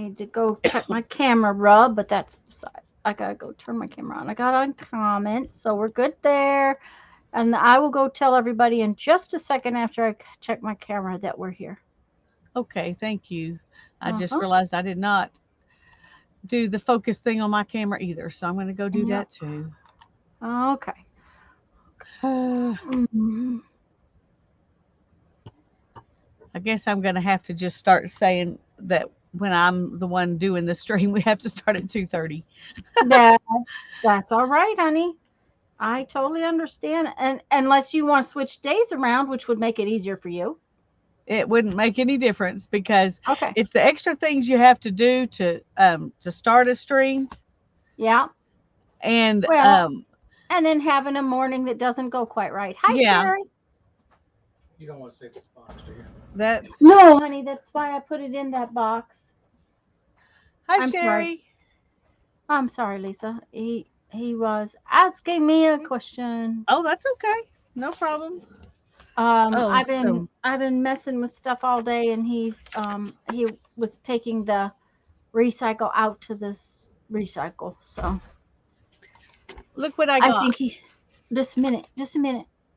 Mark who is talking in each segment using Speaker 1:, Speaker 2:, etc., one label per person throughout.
Speaker 1: need to go check my camera rub, but that's beside. I gotta go turn my camera on. I got on comments, so we're good there. And I will go tell everybody in just a second after I check my camera that we're here.
Speaker 2: Okay, thank you. I just
Speaker 1: Uh-huh.
Speaker 2: realized I did not do the focus thing on my camera either, so I'm going to go do
Speaker 1: Yep.
Speaker 2: that too.
Speaker 1: Okay.
Speaker 2: I
Speaker 1: Mhm.
Speaker 2: guess I'm going to have to just start saying that when I'm the one doing the stream, we have to start at 2:30.
Speaker 1: That that's all right, honey. I totally understand. And unless you want to switch days around, which would make it easier for you.
Speaker 2: It wouldn't make any difference because
Speaker 1: Okay.
Speaker 2: it's the extra things you have to do to start a stream
Speaker 1: Yeah.
Speaker 2: and
Speaker 1: Well, and then having a morning that doesn't go quite right. Hi,
Speaker 2: yeah,
Speaker 1: Sherry.
Speaker 3: You don't want to say this box, do you?
Speaker 2: that's
Speaker 1: No, honey, that's why I put it in that box.
Speaker 2: hi
Speaker 1: I'm sorry.
Speaker 2: Sherry.
Speaker 1: I'm sorry, Lisa. He was asking me a question.
Speaker 2: Oh, that's okay. No problem. Oh,
Speaker 1: I've been
Speaker 2: so
Speaker 1: I've been messing with stuff all day, and he was taking the recycle out to this recycle. So
Speaker 2: look what I
Speaker 1: I
Speaker 2: got.
Speaker 1: think he. Just a minute.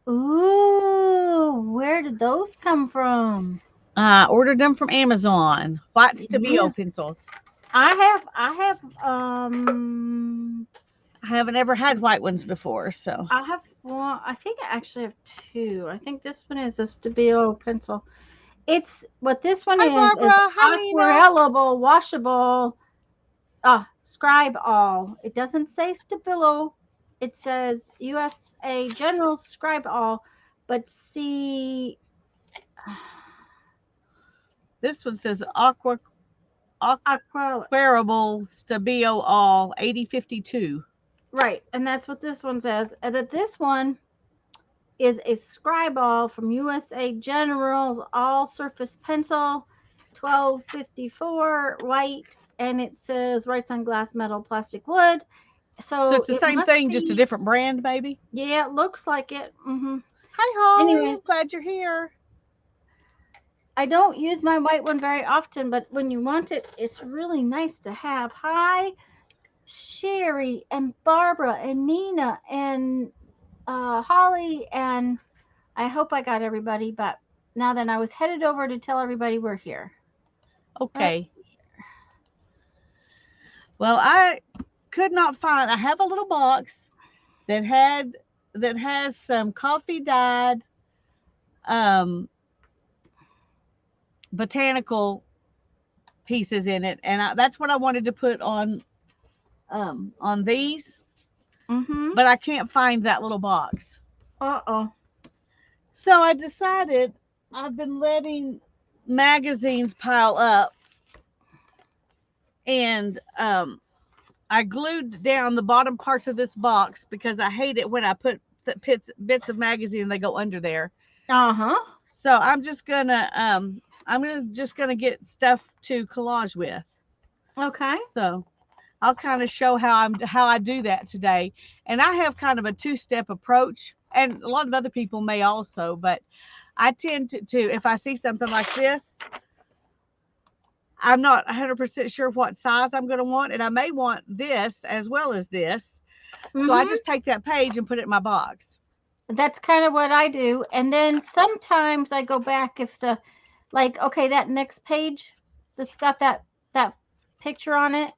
Speaker 1: Ooh, where did those come from?
Speaker 2: I ordered them from Amazon. White
Speaker 1: Yeah,
Speaker 2: Stabilo pencils.
Speaker 1: I have
Speaker 2: I haven't ever had white ones before, so.
Speaker 1: I have one. I think I actually have two. I think this one is a Stabilo pencil. It's what this one
Speaker 2: Hi
Speaker 1: is
Speaker 2: Barbara. Hi Nina.
Speaker 1: aquarellable, washable, scribe all. It doesn't say Stabilo. It says USA General Scribe all, but see,
Speaker 2: This one says
Speaker 1: aquarell.
Speaker 2: aquarable Stabilo all 8052.
Speaker 1: Right, and that's what this one says. And that this one is a scribe all from USA General's all surface pencil, 1254 white, and it says writes on glass, metal, plastic, wood.
Speaker 2: So
Speaker 1: So
Speaker 2: it's the
Speaker 1: it
Speaker 2: same
Speaker 1: must
Speaker 2: thing, just a
Speaker 1: be,
Speaker 2: different brand, maybe.
Speaker 1: yeah, it looks like it.
Speaker 2: Hi Holly. I'm
Speaker 1: Anyways,
Speaker 2: glad you're here.
Speaker 1: I don't use my white one very often, but when you want it, it's really nice to have. Hi, Sherry and Barbara and Nina and Holly, and I hope I got everybody. But now then, I was headed over to tell everybody we're here. Let's
Speaker 2: Okay. Well, I could not find. I have a little box that had that has some coffee dyed um botanical pieces in it, and that's what I wanted to put on these,
Speaker 1: Mm-hmm.
Speaker 2: but I can't find that little box.
Speaker 1: Uh-oh.
Speaker 2: So I decided I've been letting magazines pile up, and I glued down the bottom parts of this box because I hate it when I put the bits of magazine and they go under there.
Speaker 1: Uh-huh.
Speaker 2: So I'm just gonna get stuff to collage with.
Speaker 1: Okay.
Speaker 2: So I'll kind of show how I do that today. And I have kind of a two-step approach, and a lot of other people may also, but I tend to if I see something like this, I'm not 100% sure what size I'm going to want, and I may want this as well as this. So I
Speaker 1: Mm-hmm.
Speaker 2: just take that page and put it in my box.
Speaker 1: That's kind of what I do. And then sometimes I go back if the like okay, that next page that's got that picture on it.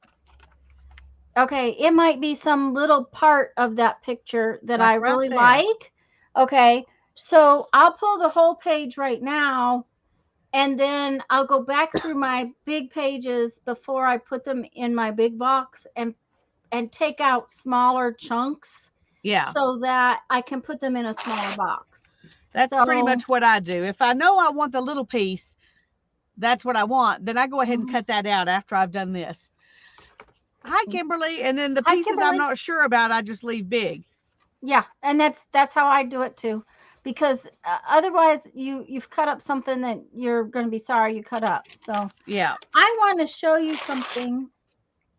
Speaker 1: Okay, it might be some little part of that picture that
Speaker 2: Like
Speaker 1: I
Speaker 2: right
Speaker 1: really
Speaker 2: there.
Speaker 1: like. Okay. So I'll pull the whole page right now and then I'll go back through my big pages before I put them in my big box and take out smaller chunks
Speaker 2: Yeah.
Speaker 1: so that I can put them in a smaller box.
Speaker 2: That's pretty
Speaker 1: So,
Speaker 2: much what I do. If I know I want the little piece, that's what I want, then I go ahead and
Speaker 1: mhm.
Speaker 2: cut that out after I've done this. Hi, Kimberly. And then the
Speaker 1: Hi,
Speaker 2: pieces I'm
Speaker 1: Kimberly.
Speaker 2: not sure about, I just leave big.
Speaker 1: Yeah, and that's how I do it too, because otherwise you've cut up something that you're going to be sorry you cut up. So
Speaker 2: Yeah.
Speaker 1: I want to show you something,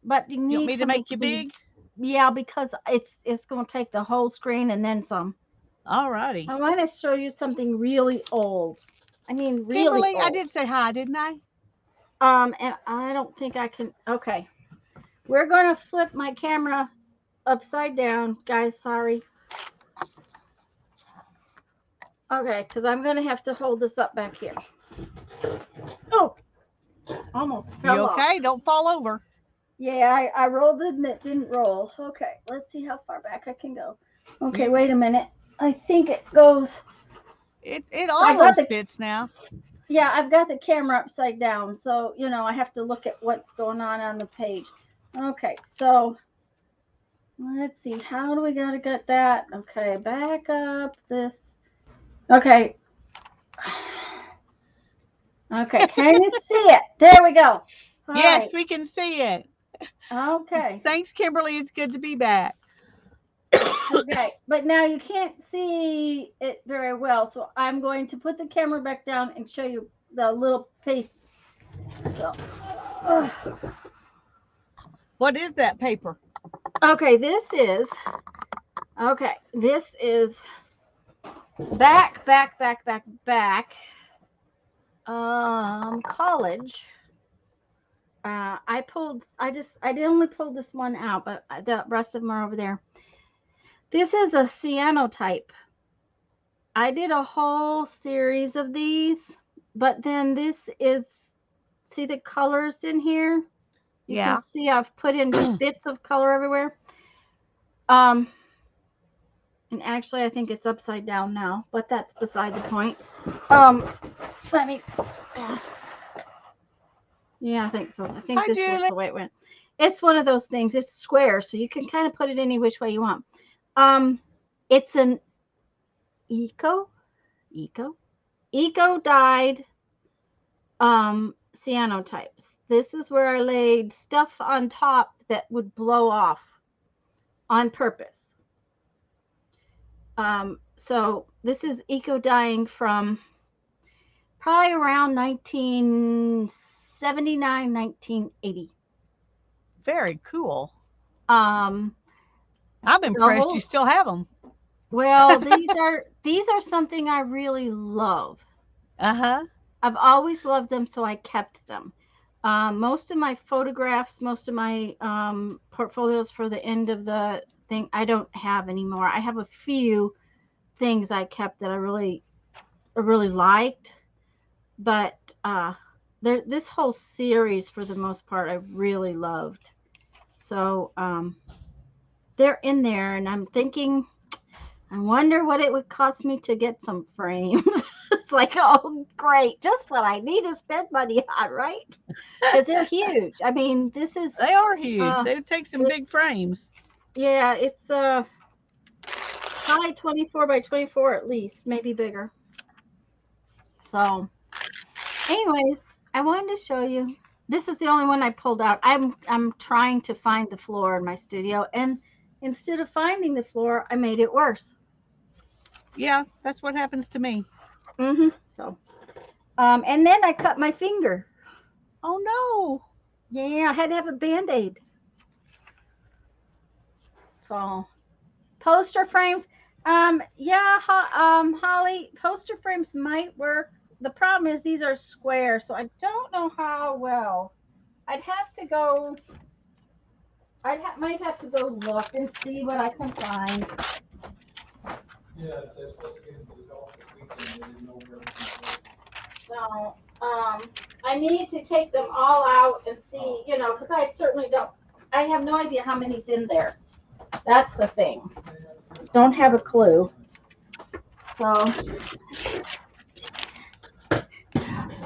Speaker 1: but you
Speaker 2: You want
Speaker 1: need
Speaker 2: me to
Speaker 1: something
Speaker 2: make
Speaker 1: to
Speaker 2: you
Speaker 1: be,
Speaker 2: big?
Speaker 1: yeah, because it's going to take the whole screen and then some.
Speaker 2: All righty.
Speaker 1: I want to show you something really old. I mean, really
Speaker 2: Kimberly, I
Speaker 1: old.
Speaker 2: did say hi, didn't I?
Speaker 1: And I don't think I can. Okay, we're gonna flip my camera upside down, guys. Sorry. Okay, because I'm gonna have to hold this up back here. Oh, almost
Speaker 2: You
Speaker 1: fell off.
Speaker 2: okay? Don't fall over.
Speaker 1: Yeah, I rolled it and it didn't roll. Okay, let's see how far back I can go. Okay,
Speaker 2: You,
Speaker 1: wait a minute. I think it goes.
Speaker 2: it
Speaker 1: I got
Speaker 2: almost
Speaker 1: the
Speaker 2: fits now.
Speaker 1: Yeah, I've got the camera upside down, so I have to look at what's going on the page. Okay, so let's see. How do we gotta get that? Okay, back up this. Okay. Okay, can you see it? There we go. All right.
Speaker 2: Yes, we can see it.
Speaker 1: Okay.
Speaker 2: Thanks, Kimberly. It's good to be back.
Speaker 1: Okay, but now you can't see it very well, so I'm going to put the camera back down and show you the little pieces. So,
Speaker 2: What is that paper?
Speaker 1: okay, this is back college. I did only pull this one out, but the rest of them are over there. This is a cyanotype. I did a whole series of these, but then this is, see the colors in here? You
Speaker 2: Yeah.
Speaker 1: can see I've put in just bits of color everywhere. And actually I think it's upside down now, but that's beside the point. Let me, yeah, I think so. I think
Speaker 2: Hi,
Speaker 1: this was
Speaker 2: Julie.
Speaker 1: the way it went. It's one of those things. It's square, so you can kind of put it any which way you want. It's an eco dyed cyanotypes. This is where I laid stuff on top that would blow off on purpose. So this is eco dyeing from probably around 1979, 1980.
Speaker 2: Very cool.
Speaker 1: Um,
Speaker 2: I'm impressed you still have them.
Speaker 1: Well, these are something I really love.
Speaker 2: Uh-huh.
Speaker 1: I've always loved them, so I kept them. Most of my photographs, most of my portfolios for the end of the thing, I don't have anymore. I have a few things I kept that I really liked, but this whole series, for the most part, I really loved. So they're in there, and I'm thinking, I wonder what it would cost me to get some frames. It's like, oh, great, just what I need to spend money on, right? Because they're huge. I mean, this is
Speaker 2: They are huge. They would take some big frames.
Speaker 1: Yeah, it's probably 24 by 24 at least, maybe bigger. So, anyways, I wanted to show you. This is the only one I pulled out. I'm trying to find the floor in my studio, and instead of finding the floor, I made it worse.
Speaker 2: Yeah, that's what happens to me.
Speaker 1: So, and then I cut my finger.
Speaker 2: Oh no.
Speaker 1: Yeah, I had to have a Band-Aid. So, poster frames. Yeah, Holly, poster frames might work. The problem is these are square, so I don't know how well. I'd have to go. Might have to go look and see what I can find.
Speaker 3: Yeah, they're supposed to get into the golf this weekend. They didn't know where everything
Speaker 1: So, I need to take them all out and see, because I certainly don't. I have no idea how many's in there. That's the thing. Don't have a clue. So,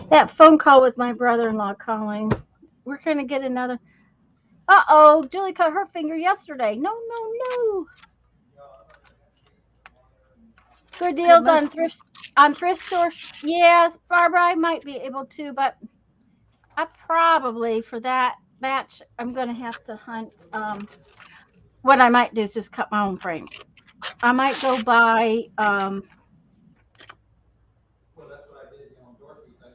Speaker 1: that phone call was my brother-in-law calling. We're gonna get another. Uh-oh, Julie cut her finger yesterday. No. Good deals on thrift stores. Yes, Barbara, I might be able to, but I probably, for that batch, I'm gonna have to hunt. What I might do is just cut my own frame. I might go buy
Speaker 3: Well, that's what I did, Dorothy's. I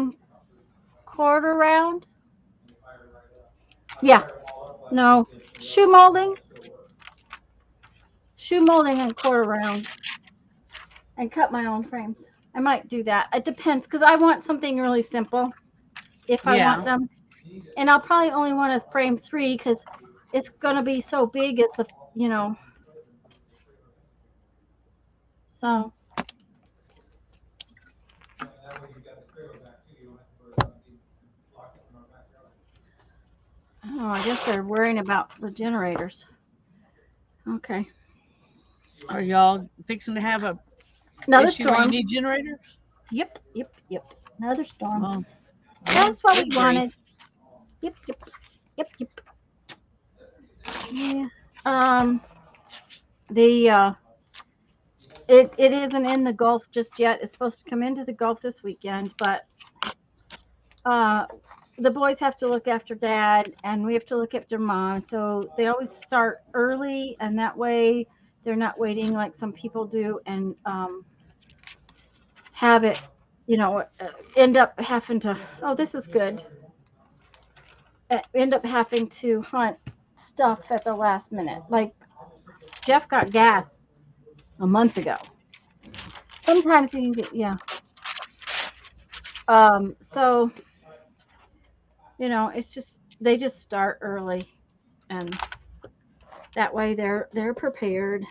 Speaker 3: just
Speaker 1: quarter round.
Speaker 3: and fire it right up.
Speaker 1: Yeah. No. Shoe molding and quarter round, and cut my own frames. I might do that. It depends, because I want something really simple. if I
Speaker 2: Yeah.
Speaker 1: want them. And I'll probably only want to frame 3 because it's going to be so big as the, you know, so.
Speaker 3: That way you got the trailer back too, you don't have to worry about being locked up in our backyard.
Speaker 1: Oh, I guess they're worrying about the generators. Okay.
Speaker 2: Are y'all fixing to have a
Speaker 1: Another
Speaker 2: issue where you
Speaker 1: storm.
Speaker 2: need generators?
Speaker 1: Yep, yep, yep. Another storm.
Speaker 2: Well,
Speaker 1: That's what we
Speaker 2: good grief.
Speaker 1: wanted. Yep, yep, yep, yep. Yeah. Um, the it isn't in the Gulf just yet. It's supposed to come into the Gulf this weekend, but uh, the boys have to look after dad, and we have to look after mom. So they always start early, and that way they're not waiting like some people do, and have it, you know, end up having to. Oh, this is good. End up having to hunt stuff at the last minute. Like Jeff got gas a month ago. Sometimes you can get, yeah. So you know, it's just they just start early, and that way they're prepared.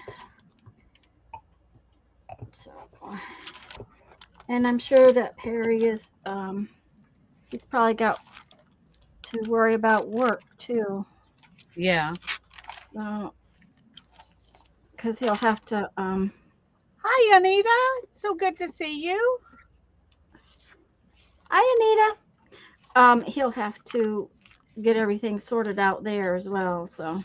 Speaker 1: So, and I'm sure that Perry is he's probably got to worry about work too.
Speaker 2: Yeah.
Speaker 1: Because he'll have to
Speaker 2: Hi, Anita. It's so good to see you.
Speaker 1: hi Anita. He'll have to get everything sorted out there as well. So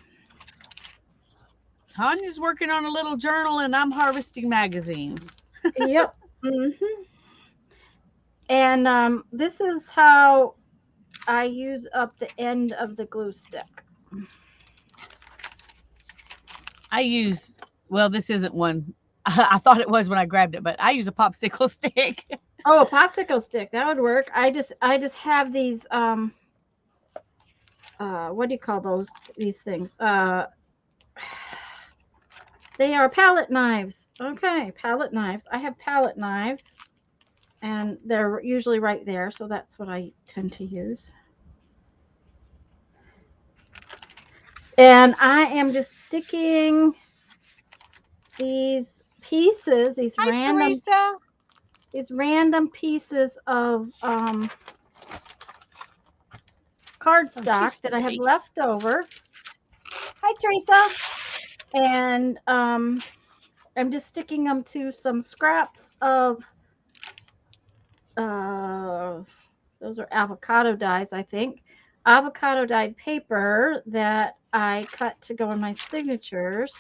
Speaker 2: Tanya's working on a little journal, and I'm harvesting magazines.
Speaker 1: yep. And this is how I use up the end of the glue stick.
Speaker 2: I use, well, this isn't one. I thought it was when I grabbed it, but I use a popsicle stick.
Speaker 1: Oh, a popsicle stick, that would work. I just have these what do you call these things? They are palette knives. Okay, palette knives. I have palette knives, and they're usually right there, so that's what I tend to use. And I am just sticking these pieces,
Speaker 2: Hi, Teresa.
Speaker 1: these random pieces of
Speaker 2: Oh,
Speaker 1: cardstock
Speaker 2: she's
Speaker 1: that I have
Speaker 2: pretty.
Speaker 1: left over. Hi, Teresa. And I'm just sticking them to some scraps of uh, those are avocado dyes, I think. Avocado dyed paper that I cut to go in my signatures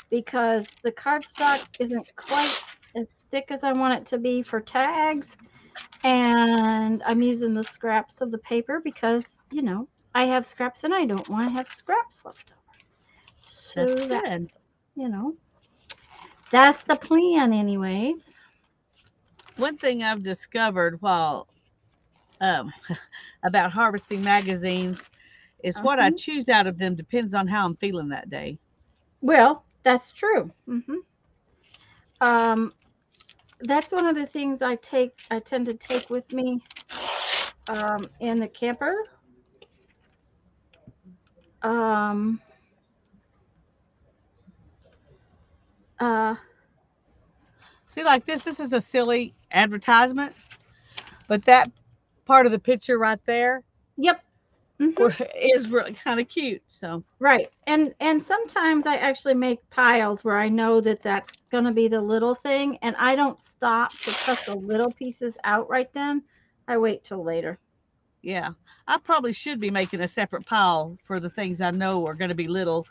Speaker 1: because the cardstock isn't quite as thick as I want it to be for tags. And I'm using the scraps of the paper because, you know, I have scraps and I don't want to have scraps left over. So
Speaker 2: That's good.
Speaker 1: that's, you know, that's the plan, anyways.
Speaker 2: One thing I've discovered while um, about harvesting magazines is what I
Speaker 1: Uh-huh.
Speaker 2: choose out of them depends on how I'm feeling that day.
Speaker 1: Well, that's true. Um, that's one of the things I tend to take with me in the camper. Um, uh,
Speaker 2: See, like this is a silly advertisement, but that part of the picture right there
Speaker 1: yep. hmm
Speaker 2: is really kind of cute. So,
Speaker 1: Right. And sometimes I actually make piles where I know that that's going to be the little thing, and I don't stop to cut the little pieces out right then. I wait till later.
Speaker 2: yeah, I probably should be making a separate pile for the things I know are going to be little,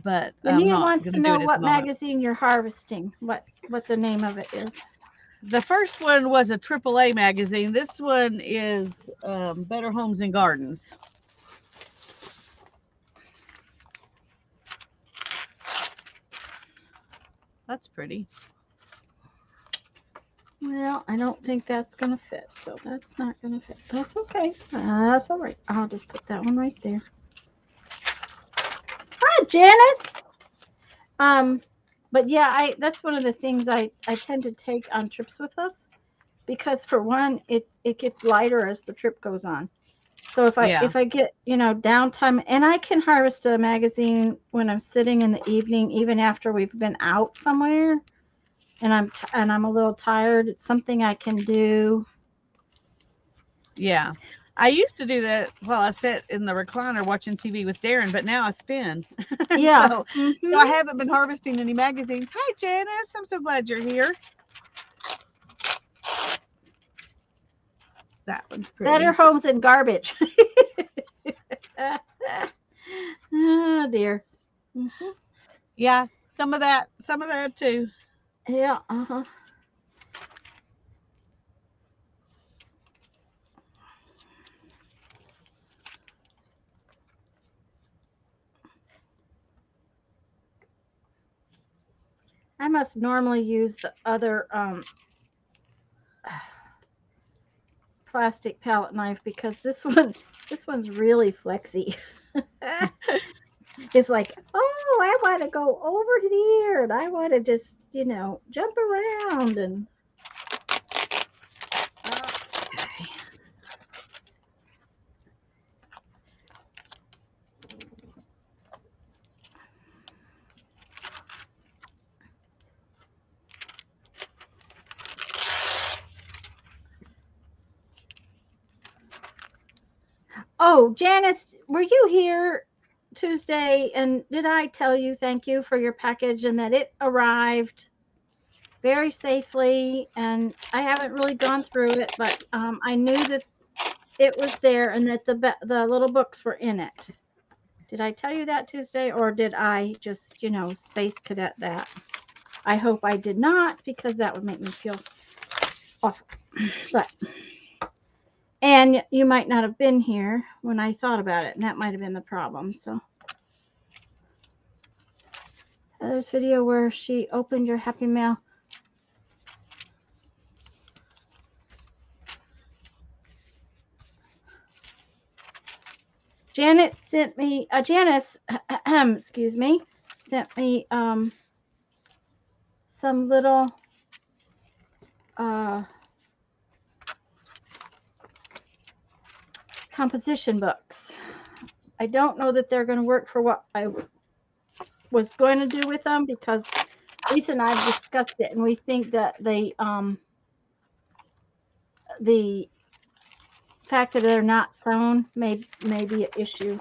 Speaker 2: but I'm
Speaker 1: Anita
Speaker 2: not
Speaker 1: wants
Speaker 2: going
Speaker 1: to
Speaker 2: to do
Speaker 1: know
Speaker 2: it at the
Speaker 1: what
Speaker 2: moment.
Speaker 1: magazine you're harvesting. What the name of it is.
Speaker 2: The first one was a AAA magazine. This one is Better Homes and Gardens. That's pretty.
Speaker 1: Well, I don't think that's going to fit, so that's not going to fit. That's okay. That's all right. I'll just put that one right there. Hi, Janice. Um, but yeah, I that's one of the things I tend to take on trips with us because for one, it gets lighter as the trip goes on. So
Speaker 2: Yeah.
Speaker 1: if I get, downtime, and I can harvest a magazine when I'm sitting in the evening, even after we've been out somewhere, and I'm a little tired, it's something I can do.
Speaker 2: Yeah. I used to do that while I sat in the recliner watching TV with Darren, but now I spin.
Speaker 1: Yeah.
Speaker 2: So,
Speaker 1: Hmm.
Speaker 2: so I haven't been harvesting any magazines. Hi, Janice. I'm so glad you're here. That one's
Speaker 1: Better
Speaker 2: pretty.
Speaker 1: homes than garbage. Oh dear. Hmm.
Speaker 2: Yeah, some of that too.
Speaker 1: Yeah. Uh-huh. I must normally use the other plastic palette knife because this one's really flexy. It's like, oh, I want to go over here and I want to just, jump around and. Okay. Oh, Janice, were you here Tuesday? And did I tell you thank you for your package and that it arrived very safely? And I haven't really gone through it, but I knew that it was there and that the little books were in it. Did I tell you that Tuesday, or did I just, space cadet that? I hope I did not, because that would make me feel awful. But and you might not have been here when I thought about it, and that might have been the problem. So there's video where she opened your Happy Mail. Janet sent me. Janice, excuse me, sent me some little uh, composition books. I don't know that they're going to work for what I was going to do with them, because Lisa and I have discussed it, and we think that the fact that they're not sewn may be an issue.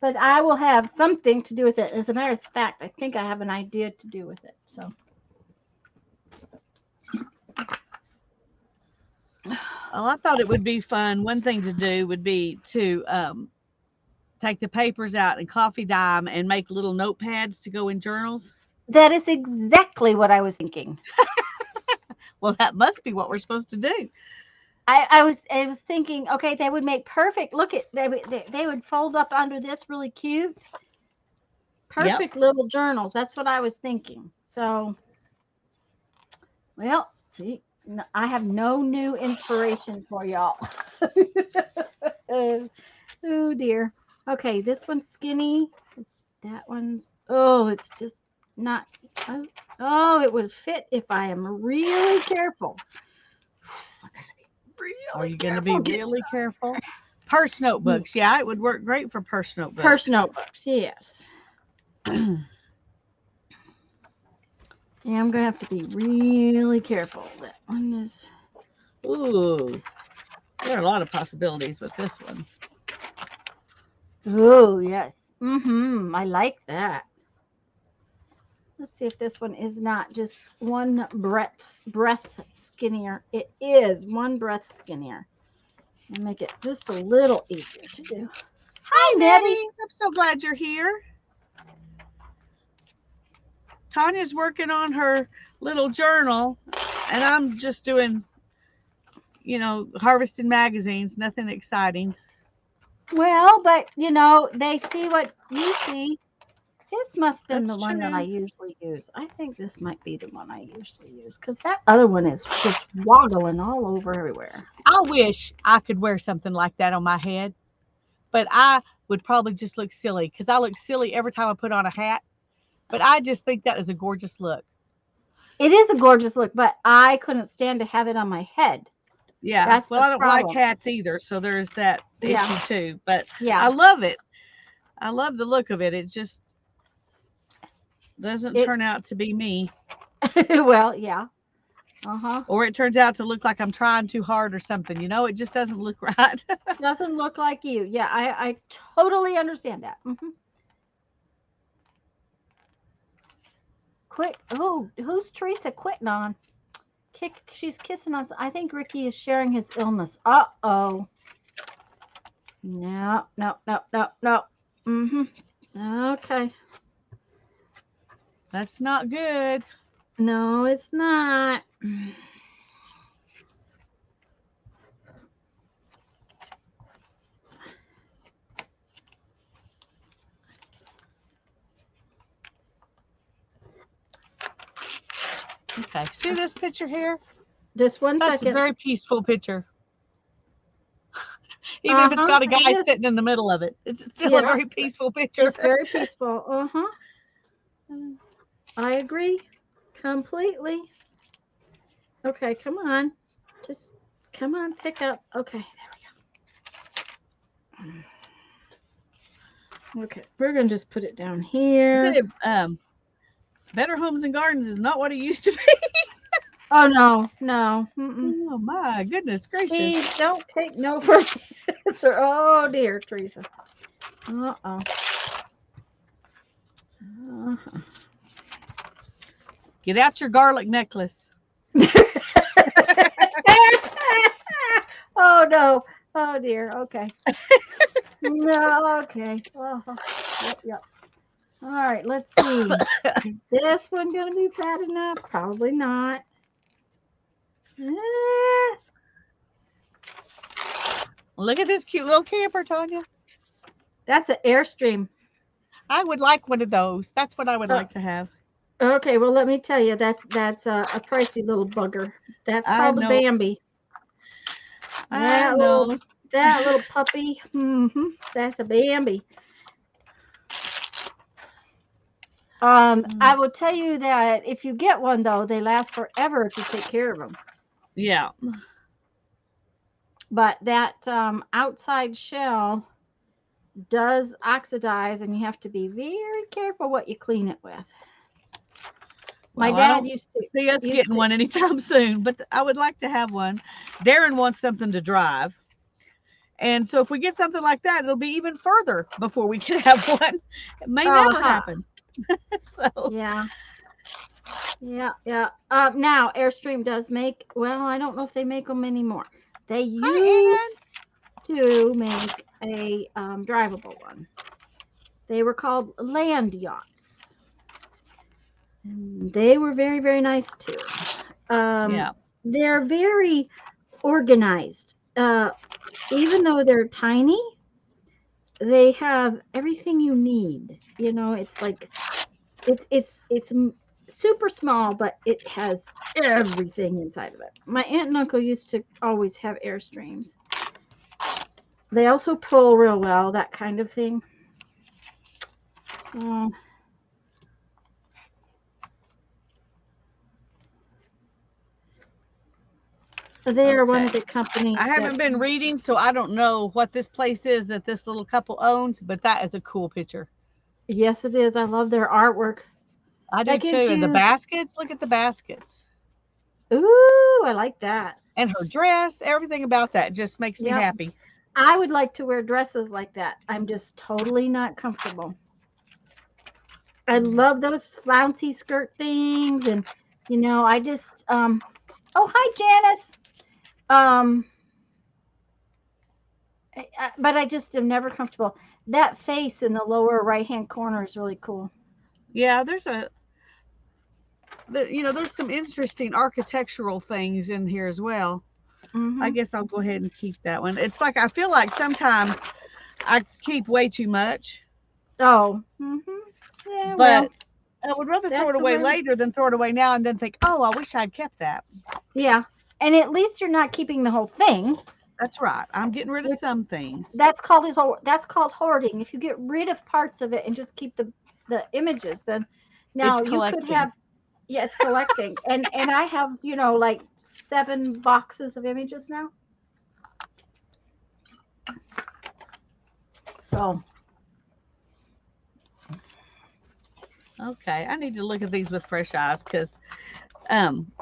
Speaker 1: But I will have something to do with it. As a matter of fact, I think I have an idea to do with it. So.
Speaker 2: Well, I thought it would be fun. One thing to do would be to take the papers out and coffee dye 'em and make little notepads to go in journals.
Speaker 1: That is exactly what I was thinking.
Speaker 2: Well, that must be what we're supposed to do.
Speaker 1: I was thinking, okay, they would make perfect. Look at they would fold up under this really cute,
Speaker 2: Yep.
Speaker 1: perfect little journals. That's what I was thinking. So, well, see, I have no new inspiration for y'all. Oh dear. Okay, this one's skinny. That one's, oh, it's just not. Oh, oh, it would fit if I am really careful. I gotta be
Speaker 2: Are
Speaker 1: really
Speaker 2: you going to be
Speaker 1: careful.
Speaker 2: really careful? Purse notebooks. Yeah, it would work great for purse
Speaker 1: Purse
Speaker 2: notebooks.
Speaker 1: notebooks, yes. Yeah, I'm gonna have to be really careful. That one is.
Speaker 2: Ooh, there are a lot of possibilities with this one.
Speaker 1: Oh yes. Mm-hmm. I like that. Let's see if this one is not just one breath skinnier. It is one breath skinnier. And make it just a little easier to do.
Speaker 2: Hi,
Speaker 1: Hi, Nettie.
Speaker 2: Nettie. I'm so glad you're here. Tanya's working on her little journal, and I'm just doing, harvesting magazines. Nothing exciting.
Speaker 1: Well, but they see what you see. This must have been
Speaker 2: That's
Speaker 1: the one that I
Speaker 2: true.
Speaker 1: usually use. I think this might be the one I usually use, because that other one is just waggling all over everywhere.
Speaker 2: I wish I could wear something like that on my head, but I would probably just look silly because I look silly every time I put on a hat. But I just think that is a gorgeous look.
Speaker 1: It is a gorgeous look, but I couldn't stand to have it on my head.
Speaker 2: Yeah.
Speaker 1: That's
Speaker 2: Well,
Speaker 1: the
Speaker 2: I don't like
Speaker 1: problem.
Speaker 2: hats either, so there's that
Speaker 1: Yeah,
Speaker 2: issue too. But
Speaker 1: yeah.
Speaker 2: I love it. I love the look of it. It just doesn't
Speaker 1: It
Speaker 2: turn out to be me,
Speaker 1: well, yeah. Uh-huh.
Speaker 2: or it turns out to look like I'm trying too hard or something. It just doesn't look right.
Speaker 1: Doesn't look like you. Yeah, I totally understand that. Quit. Oh, who's Teresa quitting on? She's kissing on. I think Ricky is sharing his illness. Uh-oh. No, no, no, no, no. Okay.
Speaker 2: That's not good.
Speaker 1: No, it's not.
Speaker 2: Okay. See this picture here?
Speaker 1: Just one
Speaker 2: That's a
Speaker 1: second.
Speaker 2: very peaceful picture. Even if it's
Speaker 1: Uh-huh.
Speaker 2: got a
Speaker 1: It
Speaker 2: guy
Speaker 1: is.
Speaker 2: sitting in the middle of it, it's still a
Speaker 1: Yeah,
Speaker 2: very peaceful picture.
Speaker 1: it's very peaceful. Uh-huh. I agree completely. Okay, come on. Just come on, pick up. Okay, there we go. Okay, we're gonna just put it down
Speaker 2: I tell
Speaker 1: here.
Speaker 2: you, Better Homes and Gardens is not what it used to be.
Speaker 1: Oh no, no.
Speaker 2: Oh my goodness
Speaker 1: Please
Speaker 2: gracious!
Speaker 1: don't take no for an answer. Oh dear, Teresa. Uh-oh. Uh-huh.
Speaker 2: Get out your garlic necklace.
Speaker 1: Oh no. Oh dear. Okay. No. Okay. Yep. Yep. All right. Let's see. Is this one gonna be bad enough? Probably not. Eh,
Speaker 2: Look at this cute little camper, Tanya.
Speaker 1: that's an Airstream.
Speaker 2: I would like one of those. That's what I would
Speaker 1: Uh,
Speaker 2: like to have.
Speaker 1: okay. Well, let me tell you, that's a pricey little bugger. That's
Speaker 2: I
Speaker 1: called a
Speaker 2: know.
Speaker 1: Bambi.
Speaker 2: I
Speaker 1: That little
Speaker 2: know.
Speaker 1: that little puppy. That's a Bambi. I will tell you that if you get one though, they last forever if you take care of them.
Speaker 2: Yeah.
Speaker 1: But that outside shell does oxidize, and you have to be very careful what you clean it with. My
Speaker 2: Well, I
Speaker 1: dad
Speaker 2: don't
Speaker 1: used to
Speaker 2: see us
Speaker 1: used
Speaker 2: getting
Speaker 1: to.
Speaker 2: one anytime soon, but I would like to have one. Darren wants something to drive. And so if we get something like that, it'll be even further before we can have one. It may never
Speaker 1: Uh-huh.
Speaker 2: happen. So
Speaker 1: Yeah. Yeah, yeah. Now Airstream does make. Well, I don't know if they make them anymore. They
Speaker 2: hi, Ann.
Speaker 1: used to make a drivable one. They were called land yachts. And they were very, very nice too. Um,
Speaker 2: Yeah.
Speaker 1: they're very organized. Even though they're tiny, they have everything you need. It's like it's super small, but it has everything inside of it. My aunt and uncle used to always have Airstreams. They also pull real well, that kind of thing. So they are one
Speaker 2: Okay.
Speaker 1: of the companies
Speaker 2: I haven't
Speaker 1: that's.
Speaker 2: been reading, so I don't know what this place is that this little couple owns, but that is a cool picture.
Speaker 1: Yes, it is. I love their artwork.
Speaker 2: I do
Speaker 1: That
Speaker 2: too.
Speaker 1: gives
Speaker 2: And the
Speaker 1: you.
Speaker 2: baskets, look at the baskets.
Speaker 1: Ooh, I like that.
Speaker 2: And her dress, everything about that just makes me
Speaker 1: Yep.
Speaker 2: happy.
Speaker 1: I would like to wear dresses like that. I'm just totally not comfortable. I love those flouncy skirt things, and I just oh, hi Janice. Um but I just am never comfortable. That face in the lower right-hand corner is really cool.
Speaker 2: Yeah, there's some interesting architectural things in here as well. I
Speaker 1: Mhm.
Speaker 2: guess I'll go ahead and keep that one. It's like I feel like sometimes I keep way too much,
Speaker 1: Oh. Mhm. Yeah,
Speaker 2: but
Speaker 1: well,
Speaker 2: I would rather throw
Speaker 1: that's
Speaker 2: it
Speaker 1: the
Speaker 2: away
Speaker 1: way.
Speaker 2: later than throw it away now and then think, oh, I wish I'd kept that.
Speaker 1: Yeah. And at least you're not keeping the whole thing,
Speaker 2: That's right. I'm getting rid of
Speaker 1: which
Speaker 2: some things.
Speaker 1: that's called hoarding. If you get rid of parts of it and just keep the images, then now
Speaker 2: It's
Speaker 1: you could
Speaker 2: collecting.
Speaker 1: have. Yeah, it's collecting. And I have, like 7 boxes of images now. So,
Speaker 2: Okay, I need to look at these with fresh eyes because um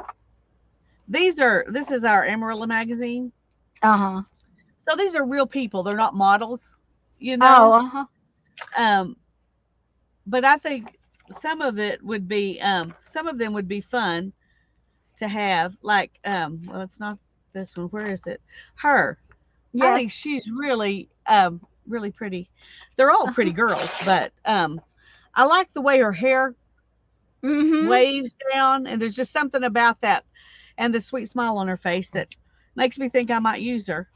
Speaker 2: this is our Emerald magazine.
Speaker 1: uh-huh.
Speaker 2: So these are real people. They're not models, you
Speaker 1: Oh,
Speaker 2: know.
Speaker 1: uh-huh.
Speaker 2: Um, but I think some of them would be fun to have. Like, well, it's not this one. Where is it? Her. I think
Speaker 1: Yes.
Speaker 2: she's really pretty. They're all pretty
Speaker 1: Uh-huh.
Speaker 2: girls, but I like the way her hair
Speaker 1: Mm-hmm.
Speaker 2: waves down, and there's just something about that, and the sweet smile on her face that makes me think I might use her.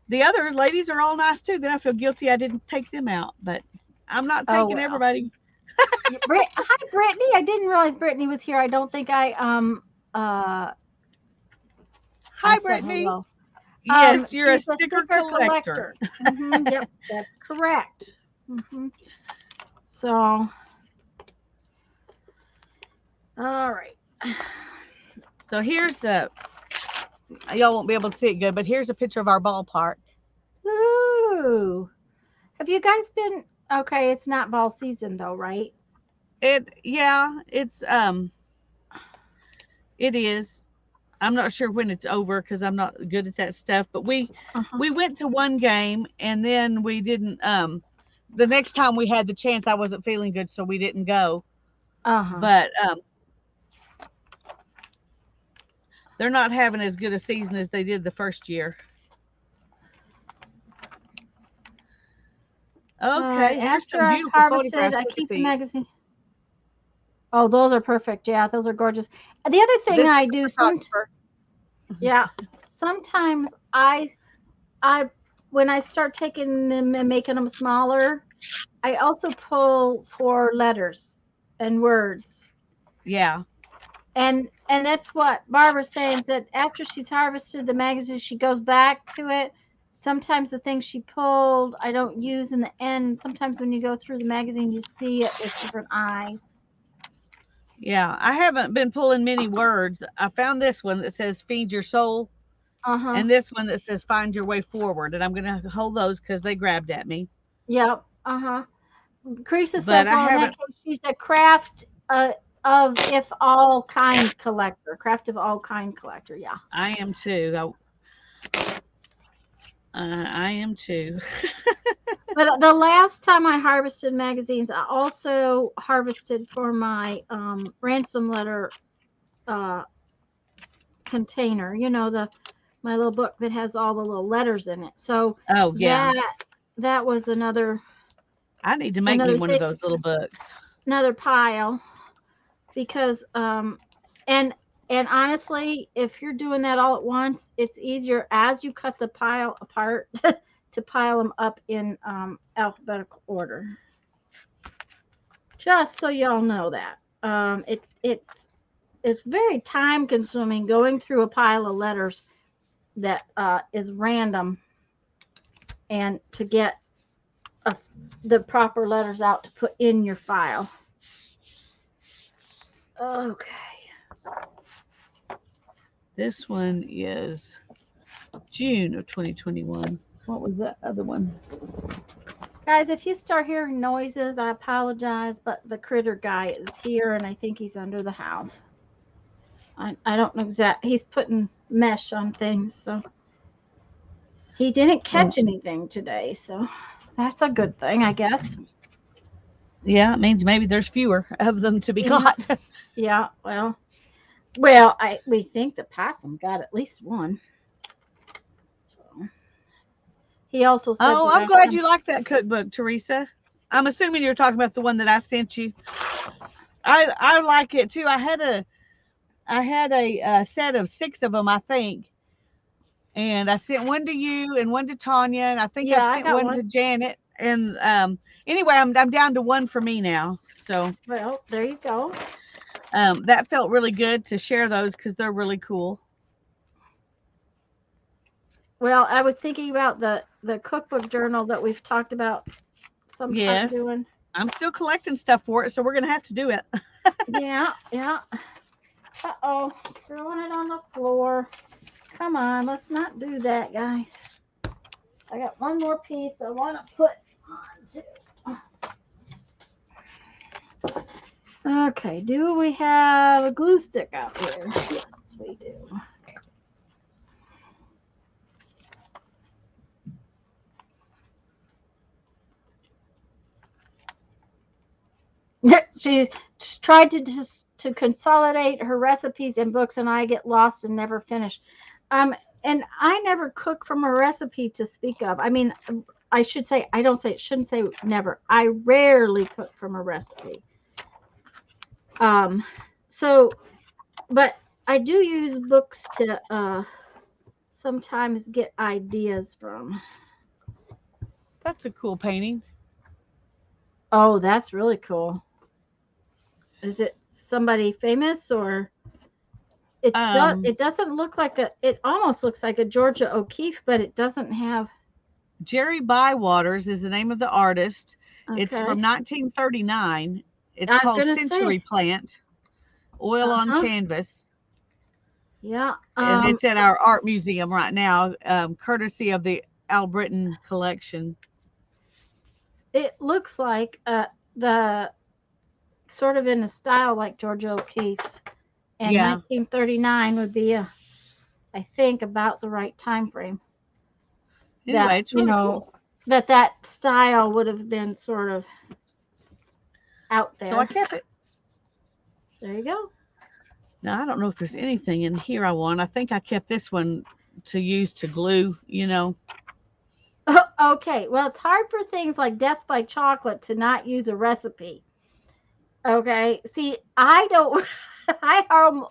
Speaker 2: The other ladies are all nice too. Then I feel guilty I didn't take them out, but I'm not
Speaker 1: Oh,
Speaker 2: taking
Speaker 1: well.
Speaker 2: everybody.
Speaker 1: Hi, Brittany. I didn't realize Brittany was here. I don't think uh I
Speaker 2: Hi,
Speaker 1: said
Speaker 2: Brittany.
Speaker 1: hello.
Speaker 2: Yes, you're a
Speaker 1: She's a
Speaker 2: sticker
Speaker 1: sticker
Speaker 2: collector.
Speaker 1: collector. Yep, that's correct. So, all right.
Speaker 2: So here's a y'all won't be able to see it good, but here's a picture of our ballpark.
Speaker 1: Ooh. Have you guys been okay, it's not ball season though, right?
Speaker 2: It is. I'm not sure when it's over because I'm not good at that stuff. But
Speaker 1: Uh-huh.
Speaker 2: we went to one game and then we didn't. The next time we had the chance, I wasn't feeling good, so we didn't go.
Speaker 1: Uh-huh.
Speaker 2: But they're not having as good a season as they did the first year.
Speaker 1: All right.
Speaker 2: Okay, here's
Speaker 1: After
Speaker 2: some
Speaker 1: I've
Speaker 2: beautiful
Speaker 1: harvested,
Speaker 2: photographs.
Speaker 1: I
Speaker 2: Look at
Speaker 1: keep the
Speaker 2: these.
Speaker 1: magazine. Oh, those are perfect. Yeah, those are gorgeous. The other thing
Speaker 2: This is
Speaker 1: I
Speaker 2: a
Speaker 1: do
Speaker 2: photographer.
Speaker 1: yeah, sometimes I when I start taking them and making them smaller, I also pull for letters and words.
Speaker 2: Yeah,
Speaker 1: And that's what Barbara's saying is that after she's harvested the magazine, she goes back to it. Sometimes the things she pulled I don't use in the end. Sometimes when you go through the magazine, you see it with different eyes.
Speaker 2: yeah. I haven't been pulling many words. I found this one that says "Feed Your Soul,"
Speaker 1: Uh huh.
Speaker 2: and this one that says "Find Your Way Forward." And I'm gonna hold those because they grabbed at me.
Speaker 1: Yep. Uh huh. Creaser
Speaker 2: But
Speaker 1: says,
Speaker 2: I
Speaker 1: well, in that
Speaker 2: haven't.
Speaker 1: case, she's a craft of if all kind collector. Craft of all kind collector. Yeah.
Speaker 2: I am too. I am too.
Speaker 1: But the last time I harvested magazines, I also harvested for my ransom letter uh, container. The my little book that has all the little letters in it. So
Speaker 2: Oh yeah,
Speaker 1: that was
Speaker 2: I need to make me
Speaker 1: another
Speaker 2: one of
Speaker 1: thing,
Speaker 2: those little books.
Speaker 1: another pile because and and honestly, if you're doing that all at once, it's easier as you cut the pile apart to pile them up in alphabetical order. Just so y'all know that it's very time consuming going through a pile of letters that is random and to get a, the proper letters out to put in your file. Okay.
Speaker 2: This one is June of 2021. What was that other one?
Speaker 1: Guys, if you start hearing noises, I apologize, but the critter guy is here and I think he's under the house. I don't know exactly. He's putting mesh on things, so he didn't
Speaker 2: Oh,
Speaker 1: catch anything today, so that's a good thing, I guess.
Speaker 2: yeah, it means maybe there's fewer of them to be
Speaker 1: Yeah,
Speaker 2: caught.
Speaker 1: yeah. Well, we think the possum got at least one. So he also said
Speaker 2: Oh,
Speaker 1: the
Speaker 2: I'm
Speaker 1: last
Speaker 2: glad
Speaker 1: time.
Speaker 2: you like that cookbook, Teresa. I'm assuming you're talking about the one that I sent you. I like it too. I had a set of 6 of them, I think, and I sent one to you and one to Tanya, and I think
Speaker 1: Yeah,
Speaker 2: I've
Speaker 1: I
Speaker 2: sent
Speaker 1: got
Speaker 2: one
Speaker 1: one.
Speaker 2: to Janet. And anyway, I'm down to one for me now. So
Speaker 1: Well, there you go.
Speaker 2: that felt really good to share those because they're really cool.
Speaker 1: Well, I was thinking about the cookbook journal that we've talked about sometime
Speaker 2: Yes,
Speaker 1: doing.
Speaker 2: I'm still collecting stuff for it, so we're gonna have to do it.
Speaker 1: Yeah, yeah. Uh-oh, throwing it on the floor. Come on, let's not do that, guys. I got one more piece I want to put on too. Okay, do we have a glue stick out here? Yes, we do. She's tried to consolidate her recipes and books, and I get lost and never finish. Um, and I never cook from a recipe to speak of. I mean, I should say I don't say shouldn't say never. I rarely cook from a recipe. Um, so, but I do use books to sometimes get ideas from.
Speaker 2: That's a cool painting.
Speaker 1: Oh, that's really cool. Is it somebody famous or? It doesn't look like a. It almost looks like a Georgia O'Keeffe, but it doesn't have.
Speaker 2: Jerry Bywaters is the name of the artist. It's
Speaker 1: Okay,
Speaker 2: from 1939. It's
Speaker 1: I was
Speaker 2: called
Speaker 1: gonna say.
Speaker 2: Century Plant, Oil
Speaker 1: Uh
Speaker 2: on
Speaker 1: huh.
Speaker 2: Canvas.
Speaker 1: Yeah.
Speaker 2: And it's at our art museum right now, courtesy of the Albritton collection.
Speaker 1: It looks like the sort of in a style like Georgia O'Keeffe's, and
Speaker 2: Yeah.
Speaker 1: 1939 would be I think about the right time frame that
Speaker 2: Anyway, it's really cool.
Speaker 1: that style would have been sort of out
Speaker 2: So I
Speaker 1: there.
Speaker 2: kept it.
Speaker 1: There you go.
Speaker 2: Now, I don't know if there's anything in here I want. I think I kept this one to use to glue,
Speaker 1: Okay, well, it's hard for things like death by chocolate to not use a recipe. Okay, see, I don't,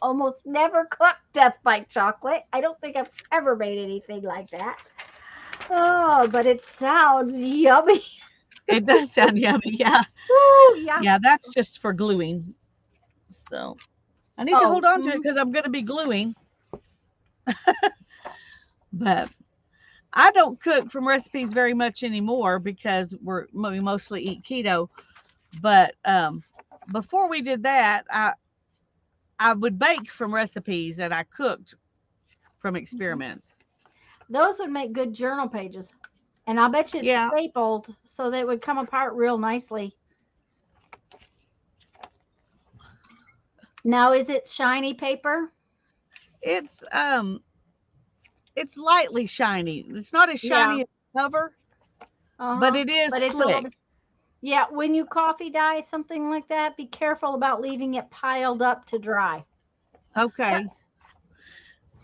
Speaker 1: almost never cook death by chocolate. I don't think I've ever made anything like that. Oh, but it sounds yummy.
Speaker 2: It does sound yummy. Yeah.
Speaker 1: Ooh, yeah.
Speaker 2: Yeah, that's just for gluing. So I need to
Speaker 1: Oh,
Speaker 2: hold on to it because I'm going to be gluing. But I don't cook from recipes very much anymore because we mostly eat keto. But before we did that, I would bake from recipes that I cooked from
Speaker 1: mhm.
Speaker 2: experiments.
Speaker 1: Those would make good journal pages. And I'll bet you it's
Speaker 2: Yeah,
Speaker 1: stapled so they would come apart real nicely. Now, is it shiny paper?
Speaker 2: it's um it's lightly shiny. It's not as
Speaker 1: Yeah.
Speaker 2: shiny as the cover, but
Speaker 1: Uh-huh.
Speaker 2: it is
Speaker 1: But it's a little
Speaker 2: slick.
Speaker 1: bit. Yeah, when you coffee dye something like that, be careful about leaving it piled up to dry. Yeah,
Speaker 2: Okay.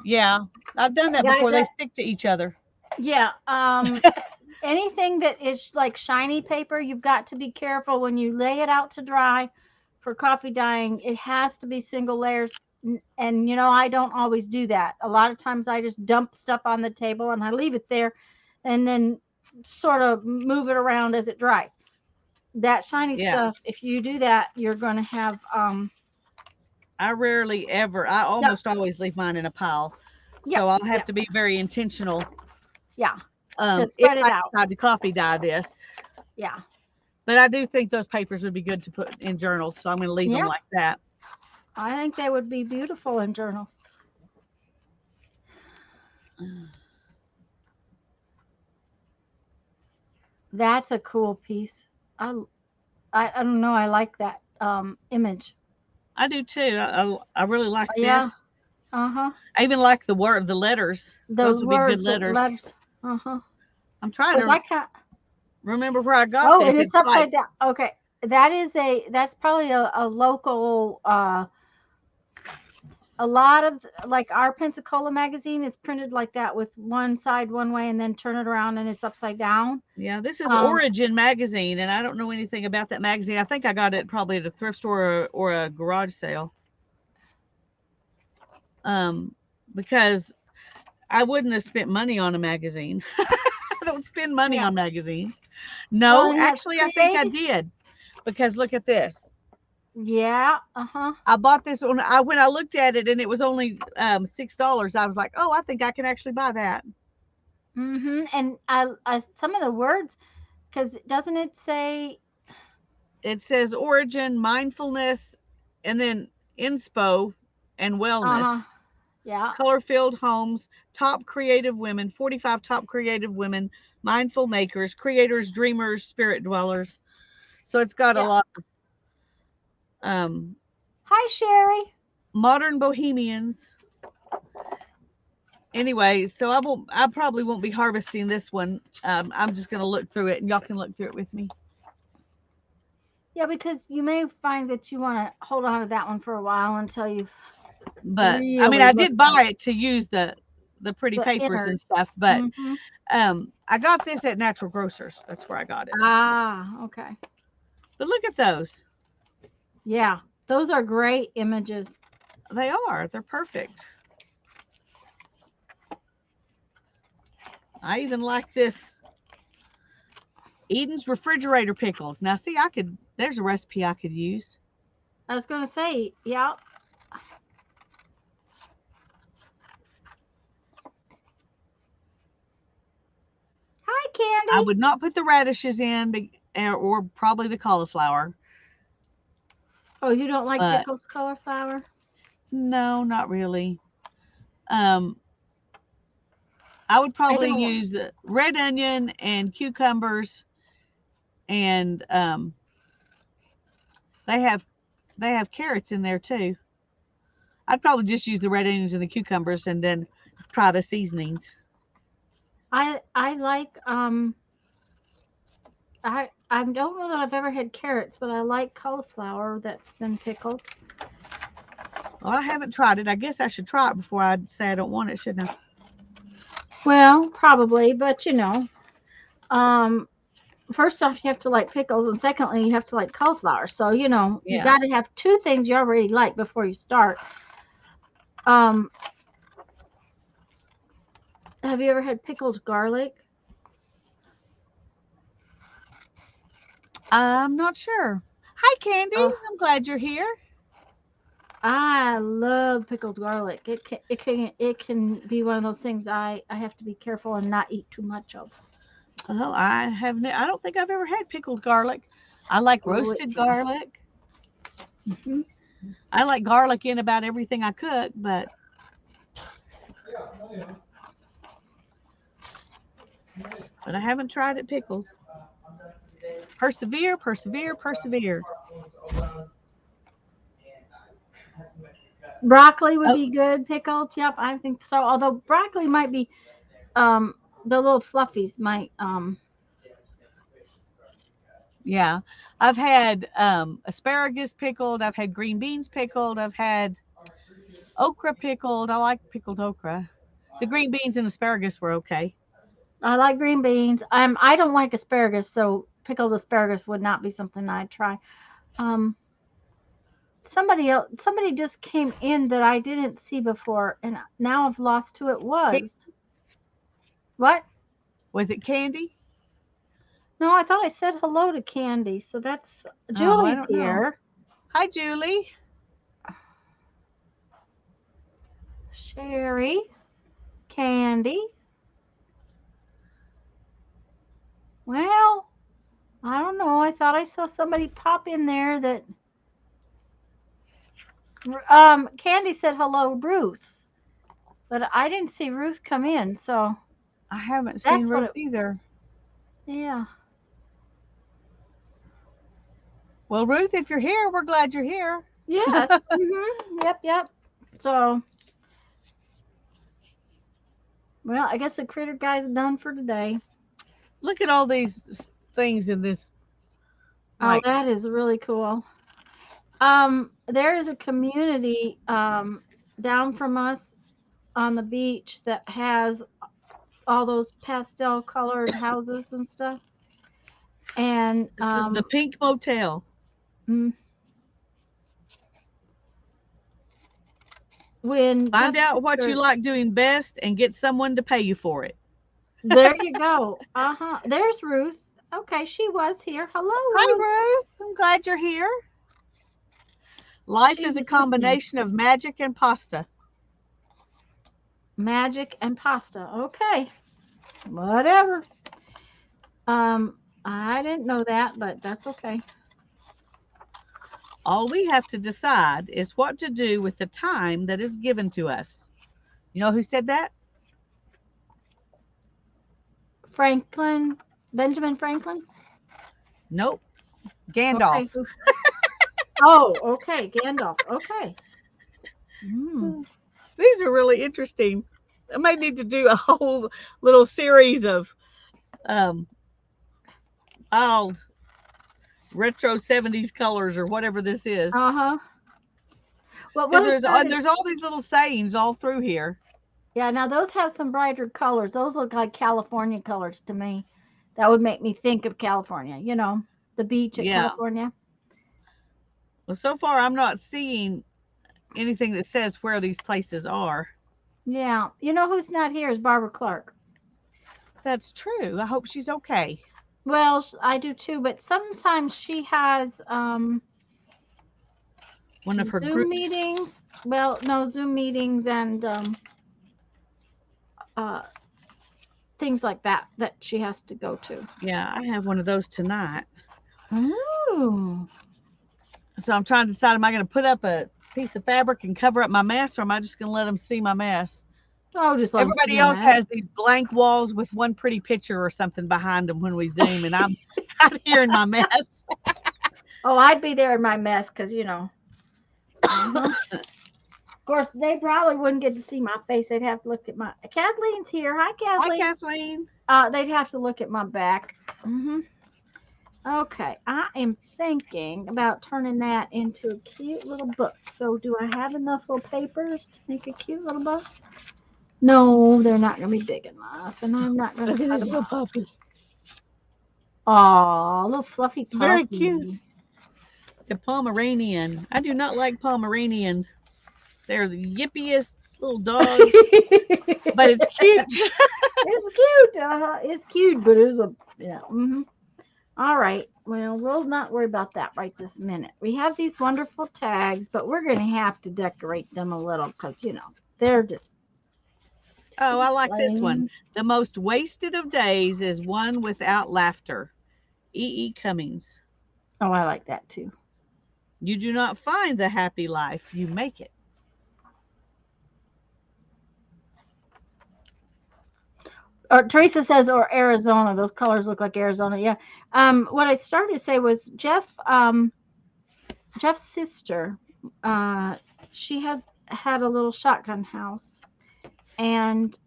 Speaker 2: Yeah, I've done that
Speaker 1: guys,
Speaker 2: before. They stick to each other.
Speaker 1: yeah, anything that is like shiny paper, you've got to be careful when you lay it out to dry for coffee dyeing. It has to be single layers. And I don't always do that. A lot of times I just dump stuff on the table and I leave it there and then sort of move it around as it dries. That shiny
Speaker 2: Yeah,
Speaker 1: stuff, if you do that, you're going to have
Speaker 2: I rarely ever. I
Speaker 1: stuff.
Speaker 2: almost always leave mine in a pile,
Speaker 1: Yeah,
Speaker 2: so I'll have
Speaker 1: yeah,
Speaker 2: to be very intentional.
Speaker 1: yeah, to
Speaker 2: If
Speaker 1: spread it
Speaker 2: I
Speaker 1: out.
Speaker 2: decide to coffee dye this,
Speaker 1: Yeah,
Speaker 2: but I do think those papers would be good to put in journals, so I'm going to leave them
Speaker 1: yeah.
Speaker 2: like that.
Speaker 1: I think they would be beautiful in journals. That's a cool piece. I I don't know. I like that image.
Speaker 2: I do too. I really like
Speaker 1: Yeah.
Speaker 2: this.
Speaker 1: Uh-huh.
Speaker 2: I even like the letters.
Speaker 1: The
Speaker 2: Those would be good
Speaker 1: words, the
Speaker 2: letters.
Speaker 1: letters. Uh-huh.
Speaker 2: I'm trying
Speaker 1: Because
Speaker 2: to
Speaker 1: I can't.
Speaker 2: remember where I got
Speaker 1: Oh,
Speaker 2: this.
Speaker 1: and it's
Speaker 2: It's like
Speaker 1: upside down. Okay. That's probably a local a lot of like our Pensacola magazine is printed like that with one side one way and then turn it around and it's upside down.
Speaker 2: yeah, this is
Speaker 1: Um
Speaker 2: Origin magazine, and I don't know anything about that magazine. I think I got it probably at a thrift store or a garage sale. Um, because I wouldn't have spent money on a magazine. I don't spend money
Speaker 1: yeah.
Speaker 2: on magazines.
Speaker 1: Well,
Speaker 2: No,
Speaker 1: and that's
Speaker 2: actually, I think I
Speaker 1: creative.
Speaker 2: did because look at this.
Speaker 1: Yeah. Uh-huh.
Speaker 2: I bought this one. When I looked at it and it was only $6, I was like, oh, I think I can actually buy that.
Speaker 1: Mhm. And I some of the words cuz doesn't it say
Speaker 2: It says Origin, mindfulness, and then inspo, and wellness.
Speaker 1: Yeah.
Speaker 2: Color-filled homes, top creative women, 45 top creative women, mindful makers, creators, dreamers, spirit dwellers. So it's got a
Speaker 1: Yeah.
Speaker 2: lot of um,
Speaker 1: Hi, Sherry.
Speaker 2: modern bohemians. Anyway, so I probably won't be harvesting this one. I'm just going to look through it, and y'all can look through it with me.
Speaker 1: Yeah, because you may find that you want to hold on to that one for a while until you've
Speaker 2: But I mean,
Speaker 1: really
Speaker 2: I
Speaker 1: looked
Speaker 2: did
Speaker 1: at
Speaker 2: buy it to use the pretty
Speaker 1: the
Speaker 2: papers and
Speaker 1: innards.
Speaker 2: stuff. But
Speaker 1: Mm-hmm.
Speaker 2: I got this at Natural Grocers. That's where I got it.
Speaker 1: Ah, okay.
Speaker 2: But look at those.
Speaker 1: Yeah, those are great images.
Speaker 2: They are. They're perfect. I even like this Eden's refrigerator pickles. Now, see, there's a recipe I could use.
Speaker 1: I was going to say, yeah. Hi,
Speaker 2: I
Speaker 1: Candy.
Speaker 2: would not put the radishes in, or probably the cauliflower.
Speaker 1: Oh, you don't like
Speaker 2: But
Speaker 1: pickles cauliflower?
Speaker 2: no, not really. Um, I would
Speaker 1: I
Speaker 2: probably
Speaker 1: don't.
Speaker 2: use red onion and cucumbers, and they have carrots in there too. I'd probably just use the red onions and the cucumbers, and then try the seasonings.
Speaker 1: I like I don't know that I've ever had carrots, but I like cauliflower that's been pickled.
Speaker 2: Well, I haven't tried it. I guess I should try it before I say I don't want it, shouldn't I?
Speaker 1: Well, probably, but um, first off, you have to like pickles, and secondly, you have to like cauliflower. So you
Speaker 2: Yeah.
Speaker 1: got to have two things you already like before you start. Um, have you ever had pickled garlic?
Speaker 2: I'm not sure. Hi, Candy.
Speaker 1: Oh,
Speaker 2: I'm glad you're here.
Speaker 1: I love pickled garlic. It can be one of those things I have to be careful and not eat too much of.
Speaker 2: Oh, I don't think I've ever had pickled garlic. I like
Speaker 1: Oh,
Speaker 2: roasted garlic.
Speaker 1: Mhm.
Speaker 2: I like garlic in about everything I cook, but I haven't tried it pickled. Persevere, persevere, persevere.
Speaker 1: Broccoli would
Speaker 2: Oh,
Speaker 1: be good pickled. Yep, I think so. Although broccoli might be um the little fluffies might
Speaker 2: yeah. I've had asparagus pickled. I've had green beans pickled. I've had okra pickled. I like pickled okra. The green beans and asparagus were okay.
Speaker 1: I like green beans. I don't like asparagus, so pickled asparagus would not be something I'd try. Um somebody just came in that I didn't see before and now I've lost who it
Speaker 2: Ca-
Speaker 1: was. What?
Speaker 2: Was it Candy?
Speaker 1: No, I thought I said hello to Candy. So that's
Speaker 2: Oh, I
Speaker 1: Julie's
Speaker 2: don't know.
Speaker 1: here.
Speaker 2: Hi, Julie.
Speaker 1: Sherry, Candy. Well, I don't know. I thought I saw somebody pop in there that Candy said hello, Ruth. But I didn't see Ruth come in, so
Speaker 2: I haven't seen
Speaker 1: that's what
Speaker 2: Ruth
Speaker 1: it
Speaker 2: either.
Speaker 1: yeah.
Speaker 2: Well, Ruth, if you're here, we're glad you're here.
Speaker 1: Yes. Yep, yep. So well, I guess the critter guy's done for today.
Speaker 2: Look at all these things in this.
Speaker 1: Oh,
Speaker 2: Like,
Speaker 1: that is really cool. There is a community down from us on the beach that has all those pastel colored houses and stuff. And
Speaker 2: this is the Pink Motel.
Speaker 1: mm, when
Speaker 2: Find
Speaker 1: Jeff's
Speaker 2: out what you
Speaker 1: sister,
Speaker 2: like doing best and get someone to pay you for it.
Speaker 1: there you go. Uh-huh. There's Ruth. Okay, she was here. Hello,
Speaker 2: Hi,
Speaker 1: Ruth.
Speaker 2: Ruth. I'm glad you're here. Life
Speaker 1: She
Speaker 2: is a
Speaker 1: was listening.
Speaker 2: combination of magic and pasta.
Speaker 1: Magic and pasta. Okay. Whatever. I didn't know that, but that's okay.
Speaker 2: All we have to decide is what to do with the time that is given to us. You know who said that?
Speaker 1: Franklin, Benjamin Franklin.
Speaker 2: Nope. Gandalf.
Speaker 1: Okay. Oh, okay, Gandalf. Okay. Mm.
Speaker 2: These are really interesting. I may need to do a whole little series of um, old retro 70s colors or whatever this is.
Speaker 1: Uh huh. Well,
Speaker 2: Because
Speaker 1: what is that?
Speaker 2: there's all these little sayings all through here.
Speaker 1: Yeah, now those have some brighter colors. Those look like California colors to me. That would make me think of California. The beach at
Speaker 2: Yeah.
Speaker 1: California.
Speaker 2: Well, so far I'm not seeing anything that says where these places are.
Speaker 1: Yeah. You know who's not here is Barbara Clark.
Speaker 2: That's true. I hope she's okay.
Speaker 1: Well, I do too, but sometimes she has
Speaker 2: One of her
Speaker 1: Zoom
Speaker 2: groups.
Speaker 1: meetings. Well, no, Zoom meetings and uh, things like that she has to go to.
Speaker 2: Yeah, I have one of those tonight.
Speaker 1: Ooh.
Speaker 2: So I'm trying to decide, am I going to put up a piece of fabric and cover up my mess, or am I just going to let them see my mess?
Speaker 1: Oh, just let 'em see
Speaker 2: Everybody
Speaker 1: your
Speaker 2: else
Speaker 1: mess.
Speaker 2: has these blank walls with one pretty picture or something behind them when we Zoom, and I'm out here in my mess.
Speaker 1: Oh, I'd be there in my mess because Uh-huh. Of course, they probably wouldn't get to see my face. They'd have to look at my. Kathleen's here. Hi,
Speaker 2: Hi,
Speaker 1: Kathleen.
Speaker 2: Kathleen.
Speaker 1: They'd have to look at my back. Okay, I am thinking about turning that into a cute little book. So, do I have enough little papers to make a cute little book? No, they're not going to be big enough, and I'm not going
Speaker 2: Look
Speaker 1: to
Speaker 2: at
Speaker 1: cut
Speaker 2: this
Speaker 1: them
Speaker 2: little
Speaker 1: out.
Speaker 2: puppy.
Speaker 1: Aw, little fluffy
Speaker 2: It's very
Speaker 1: puppy.
Speaker 2: cute. It's a Pomeranian. I do not like Pomeranians. They're the yippiest little dogs, but it's cute.
Speaker 1: It's cute. It's cute, but it's a yeah. All right. Well, we'll not worry about that right this minute. We have these wonderful tags, but we're going to have to decorate them a little because they're just
Speaker 2: Oh, I like this one.
Speaker 1: plain.
Speaker 2: The most wasted of days is one without laughter. E. Cummings.
Speaker 1: Oh, I like that too.
Speaker 2: You do not find the happy life, you make it.
Speaker 1: Or Teresa says, or Arizona. Those colors look like Arizona. Yeah. What I started to say was Jeff's sister. She has had a little shotgun house, and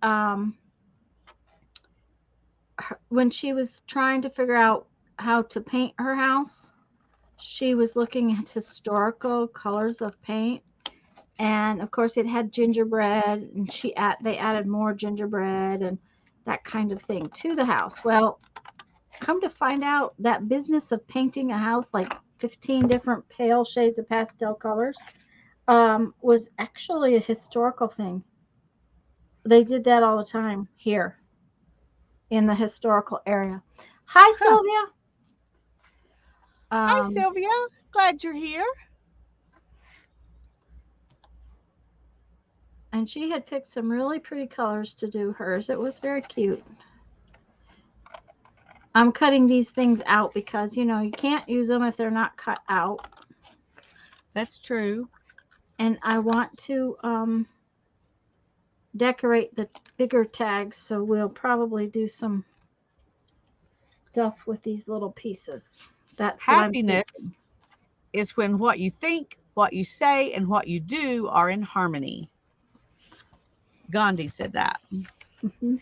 Speaker 1: when she was trying to figure out how to paint her house, she was looking at historical colors of paint, and of course it had gingerbread, and they added more gingerbread and that kind of thing to the house. Well, come to find out, that business of painting a house like 15 different pale shades of pastel colors was actually a historical thing. They did that all the time here in the historical area. Hi,
Speaker 2: Huh.
Speaker 1: Sylvia.
Speaker 2: Hi,
Speaker 1: Um,
Speaker 2: Sylvia. Glad you're here.
Speaker 1: and she had picked some really pretty colors to do hers. It was very cute. I'm cutting these things out because you can't use them if they're not cut out.
Speaker 2: That's true.
Speaker 1: And I want to decorate the bigger tags, so we'll probably do some stuff with these little pieces. That's what I'm
Speaker 2: Happiness
Speaker 1: thinking.
Speaker 2: is when what you think, what you say, and what you do are in harmony. Gandhi said that.
Speaker 1: Mhm.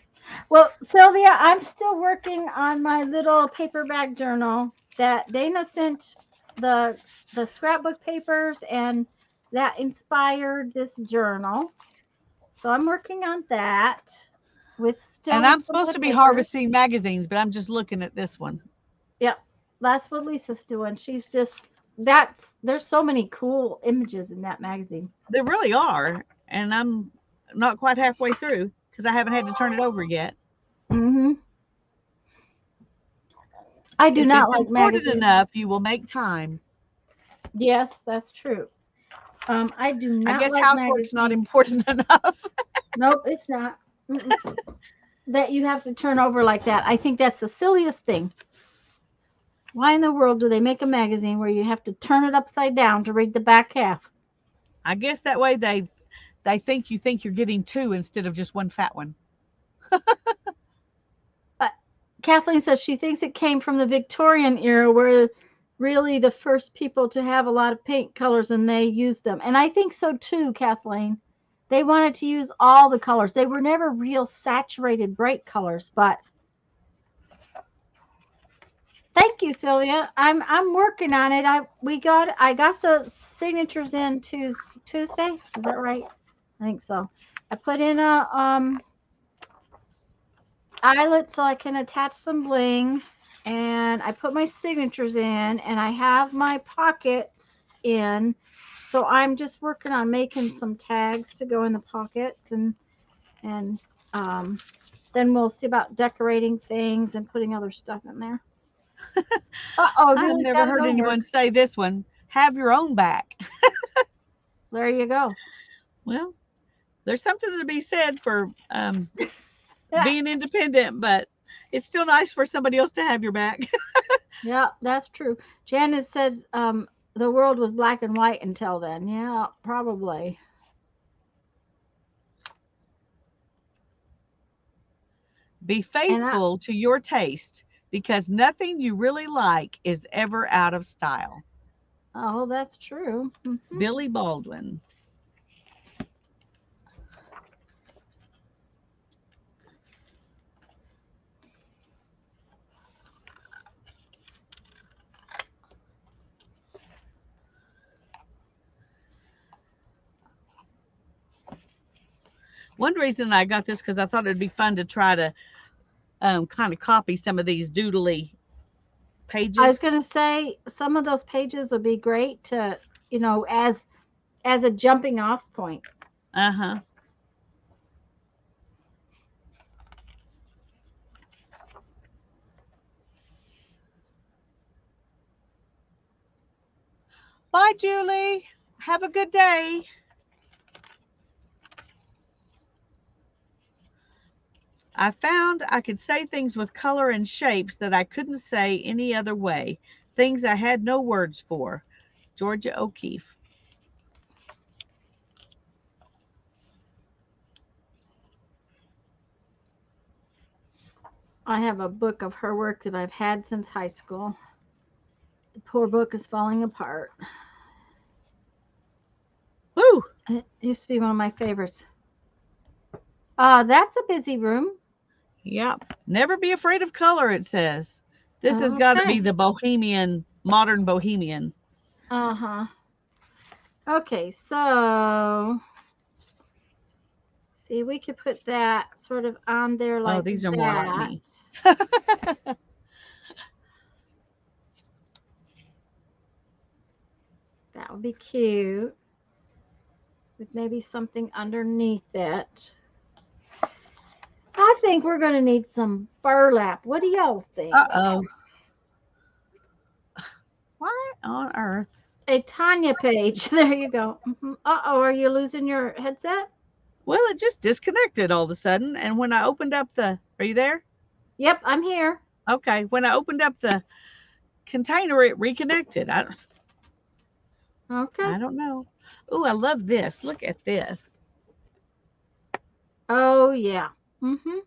Speaker 1: Well, Sylvia, I'm still working on my little paperback journal that Dana sent the scrapbook papers, and that inspired this journal. So I'm working on that
Speaker 2: And
Speaker 1: with
Speaker 2: I'm
Speaker 1: some of
Speaker 2: supposed
Speaker 1: the
Speaker 2: to be
Speaker 1: papers.
Speaker 2: harvesting magazines, but I'm just looking at this one.
Speaker 1: Yep, that's what Lisa's doing. She's just there's so many cool images in that magazine.
Speaker 2: There really are. And I'm not quite halfway through because I haven't had to turn it over yet.
Speaker 1: hmm I do
Speaker 2: If
Speaker 1: not
Speaker 2: it's
Speaker 1: like
Speaker 2: important
Speaker 1: magazines.
Speaker 2: enough, you will make time.
Speaker 1: Yes, that's true. I do
Speaker 2: I
Speaker 1: not
Speaker 2: guess
Speaker 1: like
Speaker 2: housework's not
Speaker 1: magazines.
Speaker 2: important enough.
Speaker 1: Nope, it's not. Mm-mm. That you have to turn over like that. I think that's the silliest thing. Why in the world do they make a magazine where you have to turn it upside down to read the back half?
Speaker 2: I guess that way they think you're getting two instead of just one fat one.
Speaker 1: Uh, Kathleen says she thinks it came from the Victorian era where really the first people to have a lot of paint colors and they used them. And I think so too, Kathleen. They wanted to use all the colors. They were never real saturated bright colors, but thank you, Sylvia. I'm working on it. I got the signatures in Tuesday. Is that right? I think so. I put in a eyelet so I can attach some bling, and I put my signatures in, and I have my pockets in. So I'm just working on making some tags to go in the pockets, and um, then we'll see about decorating things and putting other stuff in there. Uh-oh,
Speaker 2: I've
Speaker 1: Julie's
Speaker 2: never
Speaker 1: got it
Speaker 2: heard
Speaker 1: over.
Speaker 2: anyone say this one. Have your own back.
Speaker 1: There you go.
Speaker 2: Well, there's something to be said for
Speaker 1: Yeah,
Speaker 2: being independent, but it's still nice for somebody else to have your back.
Speaker 1: yeah, that's true. Janice says the world was black and white until then. Yeah, probably.
Speaker 2: Be
Speaker 1: And I,
Speaker 2: faithful to your taste because nothing you really like is ever out of style.
Speaker 1: oh, that's true.
Speaker 2: Billy Baldwin. One reason I got this because I thought it'd be fun to try to kind of copy some of these doodly
Speaker 1: I was
Speaker 2: pages.
Speaker 1: gonna say some of those pages would be great to, as a jumping off point.
Speaker 2: Uh huh. Bye, Julie. Have a good day. I found I could say things with color and shapes that I couldn't say any other way. Things I had no words for. Georgia O'Keeffe.
Speaker 1: I have a book of her work that I've had since high school. The poor book is falling apart.
Speaker 2: Woo!
Speaker 1: It used to be one of my favorites. That's a busy room.
Speaker 2: Yep. Never be afraid of color, it says. This has got to be
Speaker 1: Okay.
Speaker 2: the bohemian, modern bohemian.
Speaker 1: Uh-huh. Okay, so see, we could put that sort of on there
Speaker 2: Oh,
Speaker 1: like
Speaker 2: these are more like
Speaker 1: that.
Speaker 2: me.
Speaker 1: That would be cute with maybe something underneath it. I think we're going to need some burlap. What do y'all think?
Speaker 2: Uh-oh. What on earth?
Speaker 1: A Tanya page. There you go. Uh-oh, are you losing your headset?
Speaker 2: Well, it just disconnected all of a sudden. And when I opened up the, are you there?
Speaker 1: Yep, I'm here.
Speaker 2: Okay. When I opened up the container, it reconnected.
Speaker 1: Okay.
Speaker 2: I don't know. Oh, I love this. Look at this.
Speaker 1: Oh, yeah. Mm-hmm.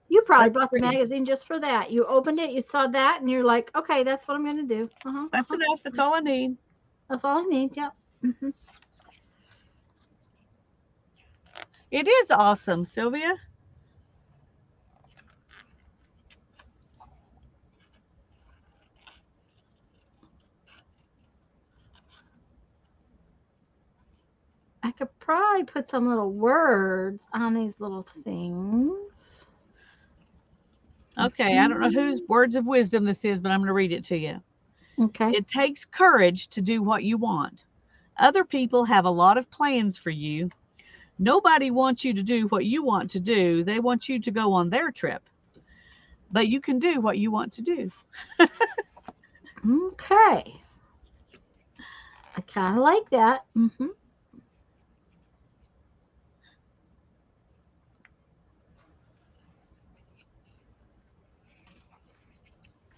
Speaker 1: You probably
Speaker 2: That's
Speaker 1: bought the
Speaker 2: pretty.
Speaker 1: magazine just for that. You opened it, you saw that, and you're like, okay, that's what I'm going to do. Uh-huh,
Speaker 2: That's
Speaker 1: uh-huh.
Speaker 2: enough. That's all I need.
Speaker 1: That's all I need. Yep.
Speaker 2: It is awesome, Sylvia.
Speaker 1: I could probably put some little words on these little things.
Speaker 2: Okay. I don't know whose
Speaker 1: Mhm.
Speaker 2: words of wisdom this is, but I'm going to read it to you.
Speaker 1: Okay.
Speaker 2: It takes courage to do what you want. Other people have a lot of plans for you. Nobody wants you to do what you want to do. They want you to go on their trip. But you can do what you want to do.
Speaker 1: Okay. I kind of like that.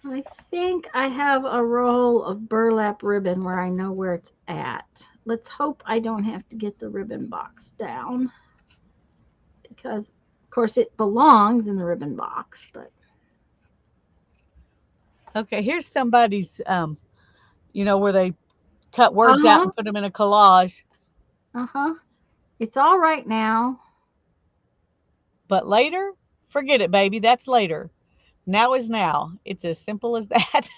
Speaker 1: I think I have a roll of burlap ribbon where I know where it's at. Let's hope I don't have to get the ribbon box down because, of course, it belongs in the ribbon box. But
Speaker 2: Okay, here's somebody's, where they cut words out
Speaker 1: uh-huh,
Speaker 2: and put them in a collage.
Speaker 1: uh-huh. It's all right now.
Speaker 2: But later, forget it, baby. That's later. Now is now. It's as simple as that.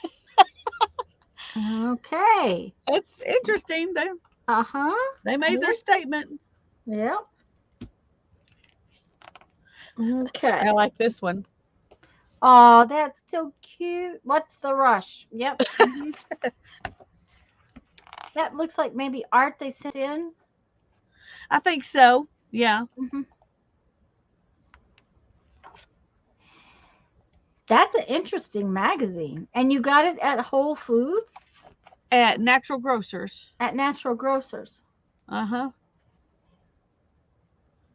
Speaker 1: Okay.
Speaker 2: It's interesting.
Speaker 1: Uh-huh.
Speaker 2: They made their
Speaker 1: Yep.
Speaker 2: statement.
Speaker 1: Yep. Okay.
Speaker 2: I like this one.
Speaker 1: Oh, that's so cute. What's the rush? Yep. That looks like maybe art they sent in.
Speaker 2: I think so. Yeah.
Speaker 1: hmm That's an interesting magazine. And you got it at Whole Foods?
Speaker 2: At Natural Grocers.
Speaker 1: At Natural Grocers.
Speaker 2: Uh huh.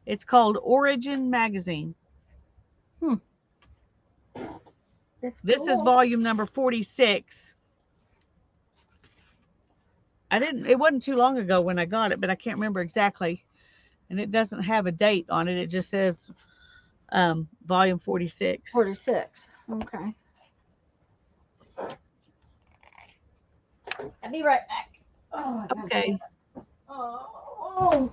Speaker 2: It's called Origin Magazine.
Speaker 1: Hmm. That's
Speaker 2: This is
Speaker 1: cool.
Speaker 2: volume number 46. It wasn't too long ago when I got it, but I can't remember exactly. And it doesn't have a date on it. It just says volume 46.
Speaker 1: 46. Okay. I'll be right back. Oh, I gotta see
Speaker 2: Okay.
Speaker 1: it. Oh.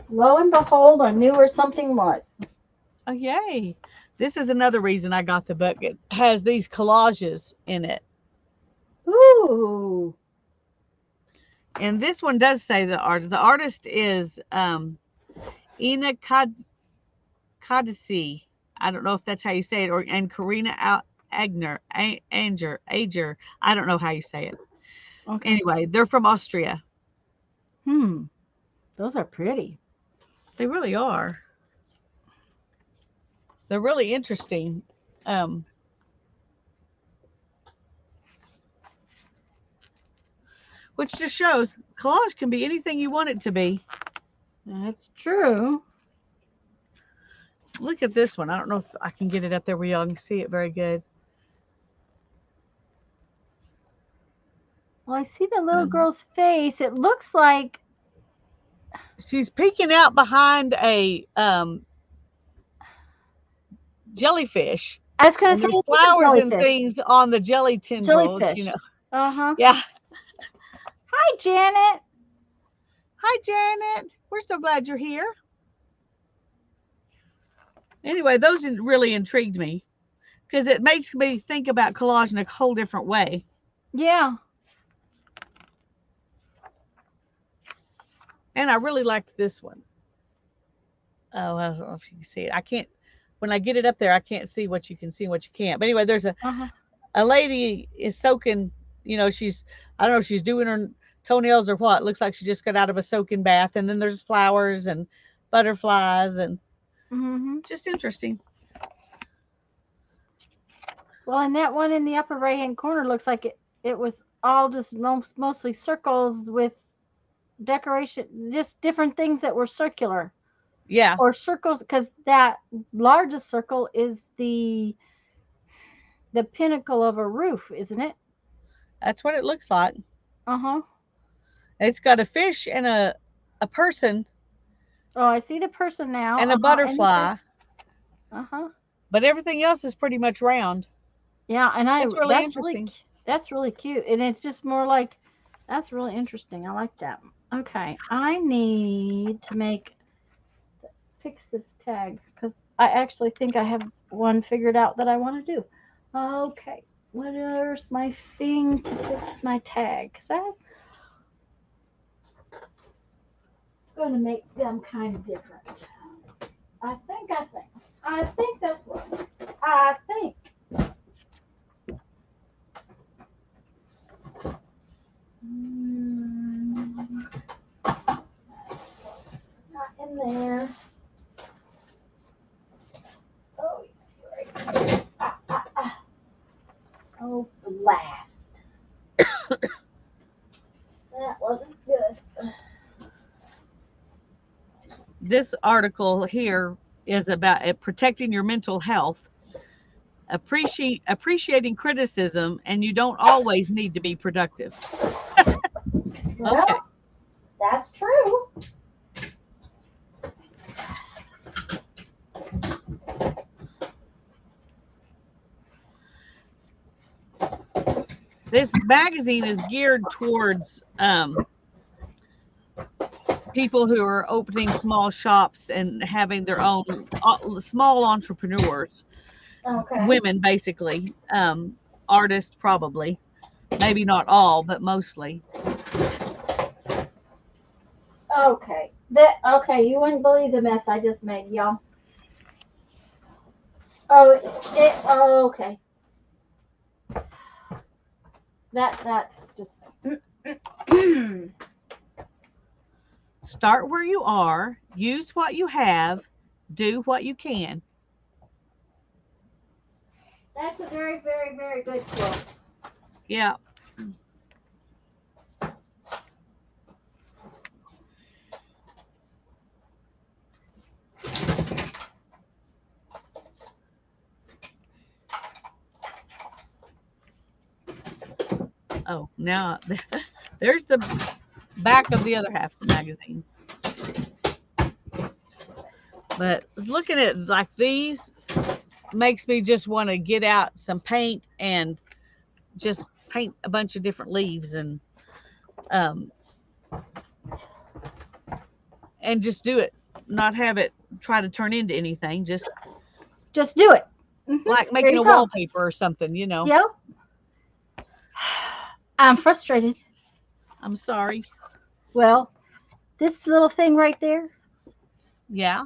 Speaker 1: Lo and behold, I knew where something was.
Speaker 2: Oh, yay. This is another reason I got the book. It has these collages in it.
Speaker 1: Ooh.
Speaker 2: And this one does say the artist. The artist is Ina Kadisi. I don't know if that's how you say it, and Karina Ager. I don't know how you say it.
Speaker 1: Okay.
Speaker 2: Anyway, they're from Austria.
Speaker 1: Hmm. Those are pretty.
Speaker 2: They really are. They're really interesting. Um, which just shows collage can be anything you want it to be.
Speaker 1: That's true.
Speaker 2: Look at this one. I don't know if I can get it up there where y'all can see it very good.
Speaker 1: Well, I see the little
Speaker 2: Um,
Speaker 1: girl's face. It looks like
Speaker 2: she's peeking out behind a jellyfish,
Speaker 1: I was going to
Speaker 2: and
Speaker 1: say
Speaker 2: there's
Speaker 1: it is a
Speaker 2: flowers and
Speaker 1: jellyfish.
Speaker 2: things on the jelly tendrils.
Speaker 1: Jellyfish. Uh-huh.
Speaker 2: Yeah.
Speaker 1: Hi, Janet.
Speaker 2: Hi, Janet. We're so glad you're here. Anyway, those really intrigued me because it makes me think about collage in a whole different way.
Speaker 1: Yeah.
Speaker 2: And I really liked this one. Oh, I don't know if you can see it. I can't, when I get it up there, I can't see what you can see and what you can't. But anyway, there's
Speaker 1: Uh-huh.
Speaker 2: a lady is soaking, I don't know if she's doing her toenails or what. It looks like she just got out of a soaking bath. And then there's flowers and butterflies and
Speaker 1: Mm-hmm.
Speaker 2: just interesting.
Speaker 1: Well, and that one in the upper right-hand corner looks like it was all just mostly circles with decoration, just different things that were circular
Speaker 2: Yeah,
Speaker 1: or circles, because that largest circle is the pinnacle of a roof, isn't it?
Speaker 2: that's what it looks like.
Speaker 1: Uh-huh.
Speaker 2: It's got a fish and a person
Speaker 1: Oh, I see the person now.
Speaker 2: and a
Speaker 1: Uh-huh. And the fish.
Speaker 2: butterfly,
Speaker 1: Uh-huh.
Speaker 2: but everything else is pretty much round.
Speaker 1: Yeah, and
Speaker 2: That's really interesting.
Speaker 1: that's really cute. And it's just more like that's really interesting. I like that. Okay, I need to fix this tag because I actually think I have one figured out that I want to do. Okay, where's my thing to fix my tag? Because I'm going to make them kind of different. I think that's what I think. Mm, not in there.
Speaker 2: this article here is about protecting your mental health, appreciating criticism, and you don't always need to be productive.
Speaker 1: Well,
Speaker 2: Okay.
Speaker 1: that's true.
Speaker 2: This magazine is geared towards people who are opening small shops and having their own small entrepreneurs,
Speaker 1: Okay.
Speaker 2: women basically, artists probably, maybe not all, but mostly.
Speaker 1: Okay. Okay, you wouldn't believe the mess I just made, y'all. Oh, okay. That's just
Speaker 2: Start where you are, use what you have, do what you can.
Speaker 1: that's a very, very, very good quote.
Speaker 2: Yeah. Oh, now there's the back of the other half of the magazine. But looking at like these makes me just want to get out some paint and just paint a bunch of different leaves um and just do it, not have it try to turn into anything, just
Speaker 1: Just do it.
Speaker 2: like
Speaker 1: There
Speaker 2: making
Speaker 1: you
Speaker 2: a
Speaker 1: go.
Speaker 2: wallpaper or something, you know.
Speaker 1: Yep. I'm frustrated.
Speaker 2: I'm sorry.
Speaker 1: Well, this little thing right there,
Speaker 2: Yeah.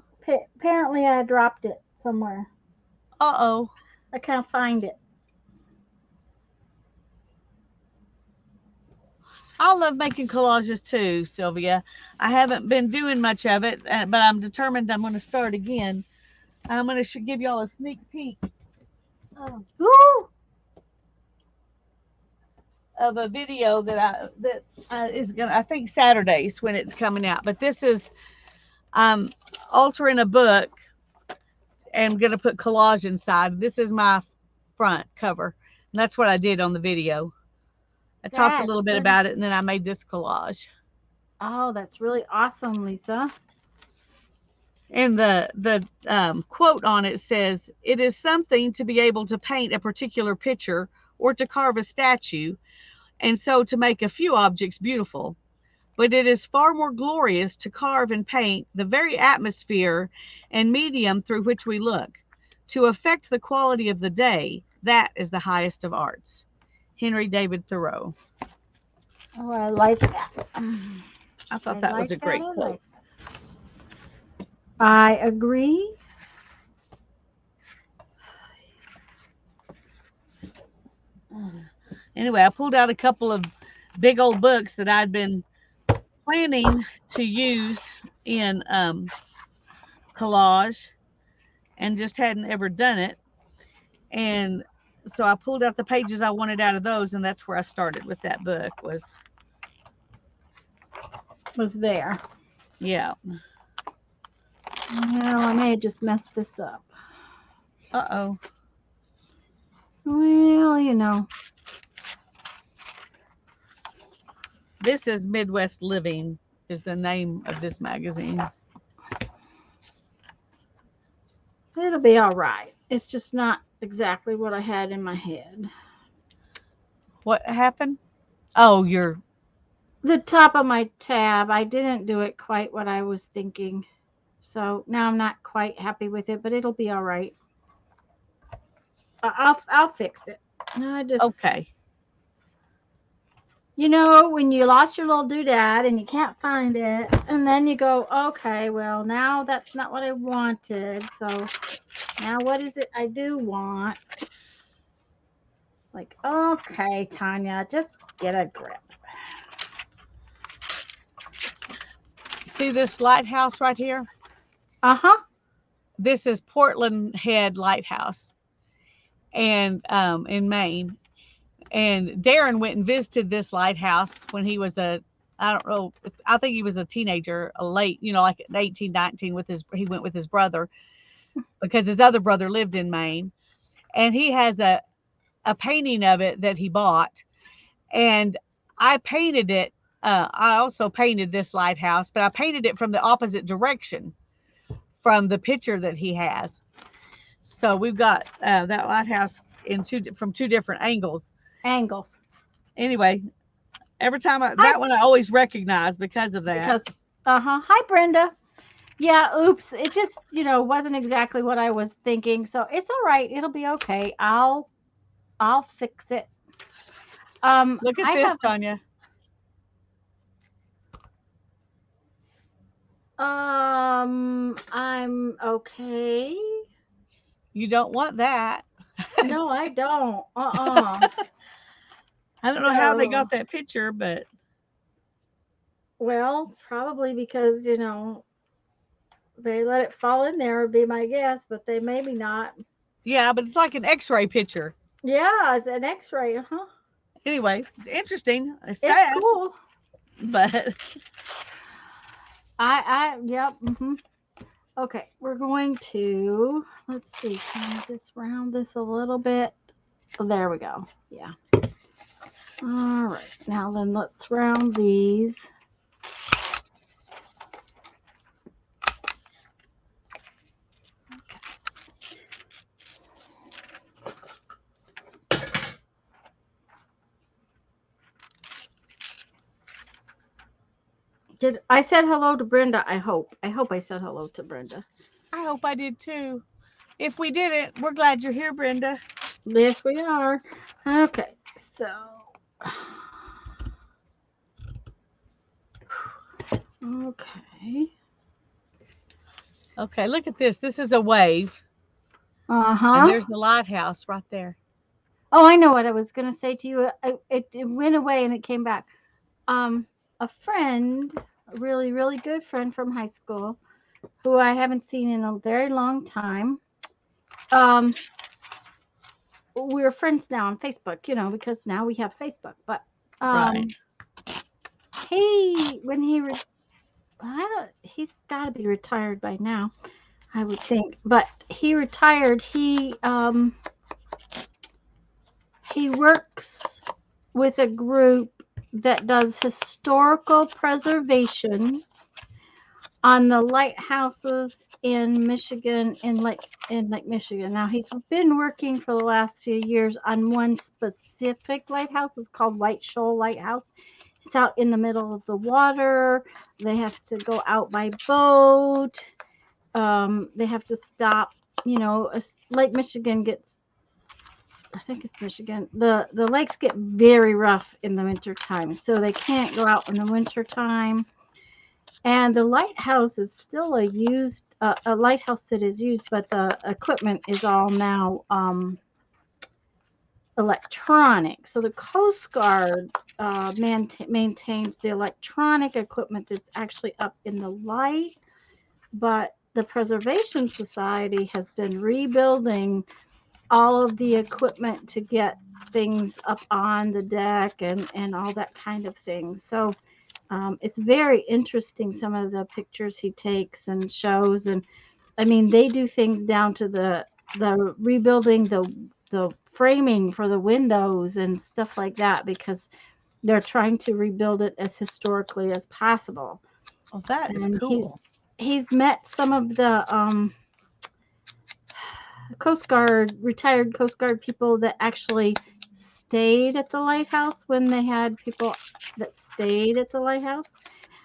Speaker 1: apparently I dropped it somewhere.
Speaker 2: Uh-oh.
Speaker 1: I can't find it.
Speaker 2: I love making collages too, Sylvia. I haven't been doing much of it, but I'm determined I'm going to start again. I'm going to give y'all a sneak peek
Speaker 1: Ooh.
Speaker 2: of a video that is going to, I think Saturdays when it's coming out. But this is altering a book and going to put collage inside. This is my front cover. And that's what I did on the video. I talked a
Speaker 1: That's
Speaker 2: little bit
Speaker 1: good.
Speaker 2: about it, and then I made this collage.
Speaker 1: Oh, that's really awesome, Lisa.
Speaker 2: And the quote on it says, "It is something to be able to paint a particular picture or to carve a statue, and so to make a few objects beautiful. But it is far more glorious to carve and paint the very atmosphere and medium through which we look. To affect the quality of the day, that is the highest of arts." Henry David Thoreau.
Speaker 1: Oh, I like that.
Speaker 2: I thought
Speaker 1: I
Speaker 2: that
Speaker 1: like
Speaker 2: was a
Speaker 1: that.
Speaker 2: great
Speaker 1: I
Speaker 2: quote.
Speaker 1: like that. I agree.
Speaker 2: Anyway, I pulled out a couple of big old books that I'd been planning to use in collage and just hadn't ever done it. And so I pulled out the pages I wanted out of those, and that's where I started with that book was
Speaker 1: There.
Speaker 2: yeah.
Speaker 1: Well, I may have just messed this up.
Speaker 2: Uh-oh.
Speaker 1: Well, you know.
Speaker 2: This is Midwest Living is the name of this magazine.
Speaker 1: It'll be all right. It's just not exactly what I had in my head.
Speaker 2: What happened? Oh, you're
Speaker 1: The top of my tab, I didn't do it quite what I was thinking. So now I'm not quite happy with it, but it'll be all right. I'll fix it. I just
Speaker 2: okay.
Speaker 1: You know, when you lost your little doodad and you can't find it, and then you go, okay, well, now that's not what I wanted. So now what is it I do want? Like, okay, Tanya, just get a grip.
Speaker 2: See this lighthouse right here?
Speaker 1: Uh-huh.
Speaker 2: This is Portland Head Lighthouse, and in Maine. And Darren went and visited this lighthouse when he was a I don't know. I think he was a teenager, a late, like 18, 19 he went with his brother because his other brother lived in Maine. And he has a painting of it that he bought. And I painted it. I also painted this lighthouse, but I painted it from the opposite direction from the picture that he has. So we've got that lighthouse from two different angles.
Speaker 1: Angles.
Speaker 2: Anyway, every time
Speaker 1: Hi,
Speaker 2: that one I always recognize because of that.
Speaker 1: because Hi, Brenda. Yeah, oops. It just, wasn't exactly what I was thinking. So it's all right. It'll be okay. I'll fix it.
Speaker 2: Look at
Speaker 1: I
Speaker 2: this,
Speaker 1: have
Speaker 2: Tanya.
Speaker 1: I'm okay.
Speaker 2: You don't want that.
Speaker 1: No, I don't. Uh-uh.
Speaker 2: I don't know how they
Speaker 1: No.
Speaker 2: got that picture, but
Speaker 1: Well, probably because, they let it fall in there would be my guess, but they maybe not.
Speaker 2: yeah, but it's like an X-ray picture.
Speaker 1: Yeah, it's an X-ray, huh?
Speaker 2: Anyway, it's interesting. It's
Speaker 1: It's
Speaker 2: sad,
Speaker 1: cool.
Speaker 2: but
Speaker 1: Yep. Okay, we're going to, let's see, can we just round this a little bit? Oh, there we go. Yeah. All right. Now then, let's round these. Did I said hello to Brenda? I hope. I hope I said hello to Brenda.
Speaker 2: I hope I did too. If we didn't, we're glad you're here, Brenda.
Speaker 1: Yes, we are. Okay. So, okay.
Speaker 2: Okay, look at this. This is a wave, and
Speaker 1: Uh-huh.
Speaker 2: there's the lighthouse right there.
Speaker 1: Oh, I know what I was going to say to you. It went away and it came back. A friend, a really, really good friend from high school, who I haven't seen in a very long time. Um, we're friends now on Facebook, because now we have Facebook. But
Speaker 2: Right.
Speaker 1: um, he, when he, I don't, he's got to be retired by now, I would think. But he retired. He works with a group that does historical preservation on the lighthouses in Michigan, in Lake Michigan. Now he's been working for the last few years on one specific lighthouse. It's called White Shoal Lighthouse. It's out in the middle of the water. They have to go out by boat. They have to stop. Lake Michigan gets. I think it's Michigan. The lakes get very rough in the winter time, so they can't go out in the winter time. And the lighthouse is still a lighthouse that is used, but the equipment is all now electronic. So the Coast Guard maintains the electronic equipment that's actually up in the light, but the Preservation Society has been rebuilding all of the equipment to get things up on the deck and all that kind of thing. So it's very interesting, some of the pictures he takes and shows. And I mean, they do things down to the rebuilding the framing for the windows and stuff like that, because they're trying to rebuild it as historically as possible.
Speaker 2: Well, that is
Speaker 1: And
Speaker 2: cool.
Speaker 1: he's met some of the retired Coast Guard people that actually stayed at the lighthouse when they had people that stayed at the lighthouse.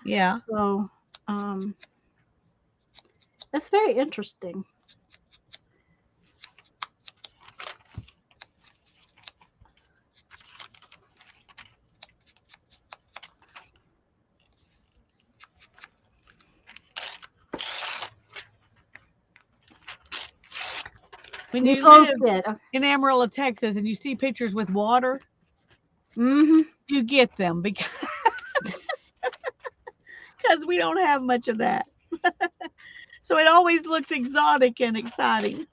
Speaker 2: Yeah.
Speaker 1: So um, that's very interesting.
Speaker 2: When
Speaker 1: You
Speaker 2: you live
Speaker 1: posted.
Speaker 2: in Amarillo, Texas, and you see pictures with water,
Speaker 1: Mm-hmm.
Speaker 2: you get them because we don't have much of that. So it always looks exotic and exciting.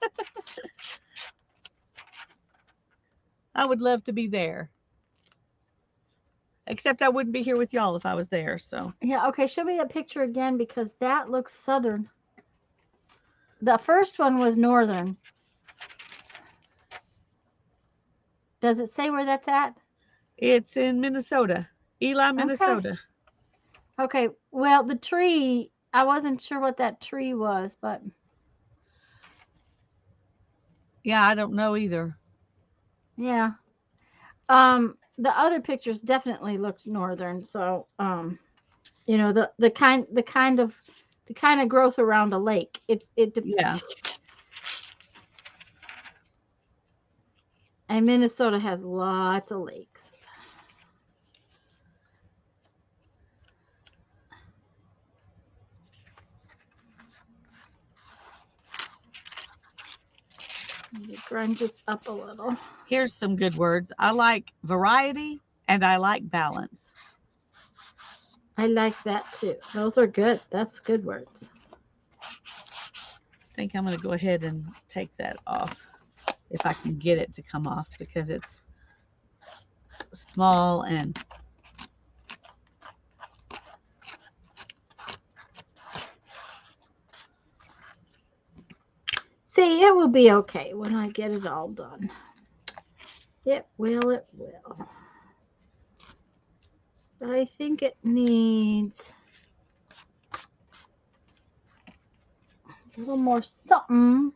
Speaker 2: I would love to be there. Except I wouldn't be here with y'all if I was there. So
Speaker 1: Yeah, okay, show me that picture again because that looks southern. The first one was northern. Does it say where that's at?
Speaker 2: it's in Minnesota, Eli,
Speaker 1: Okay.
Speaker 2: Minnesota.
Speaker 1: Okay. Well, the tree, I wasn't sure what that tree was, but
Speaker 2: Yeah, I don't know either.
Speaker 1: yeah. The other pictures definitely looked northern, so the kind of growth around a lake.
Speaker 2: Yeah.
Speaker 1: And Minnesota has lots of lakes. It grunges up a little.
Speaker 2: Here's some good words. I like variety and I like balance.
Speaker 1: I like that too. Those are good. That's good words.
Speaker 2: I think I'm going to go ahead and take that off if I can get it to come off because it's small and
Speaker 1: See, it will be okay when I get it all done. It will, it will. But I think it needs a little more something.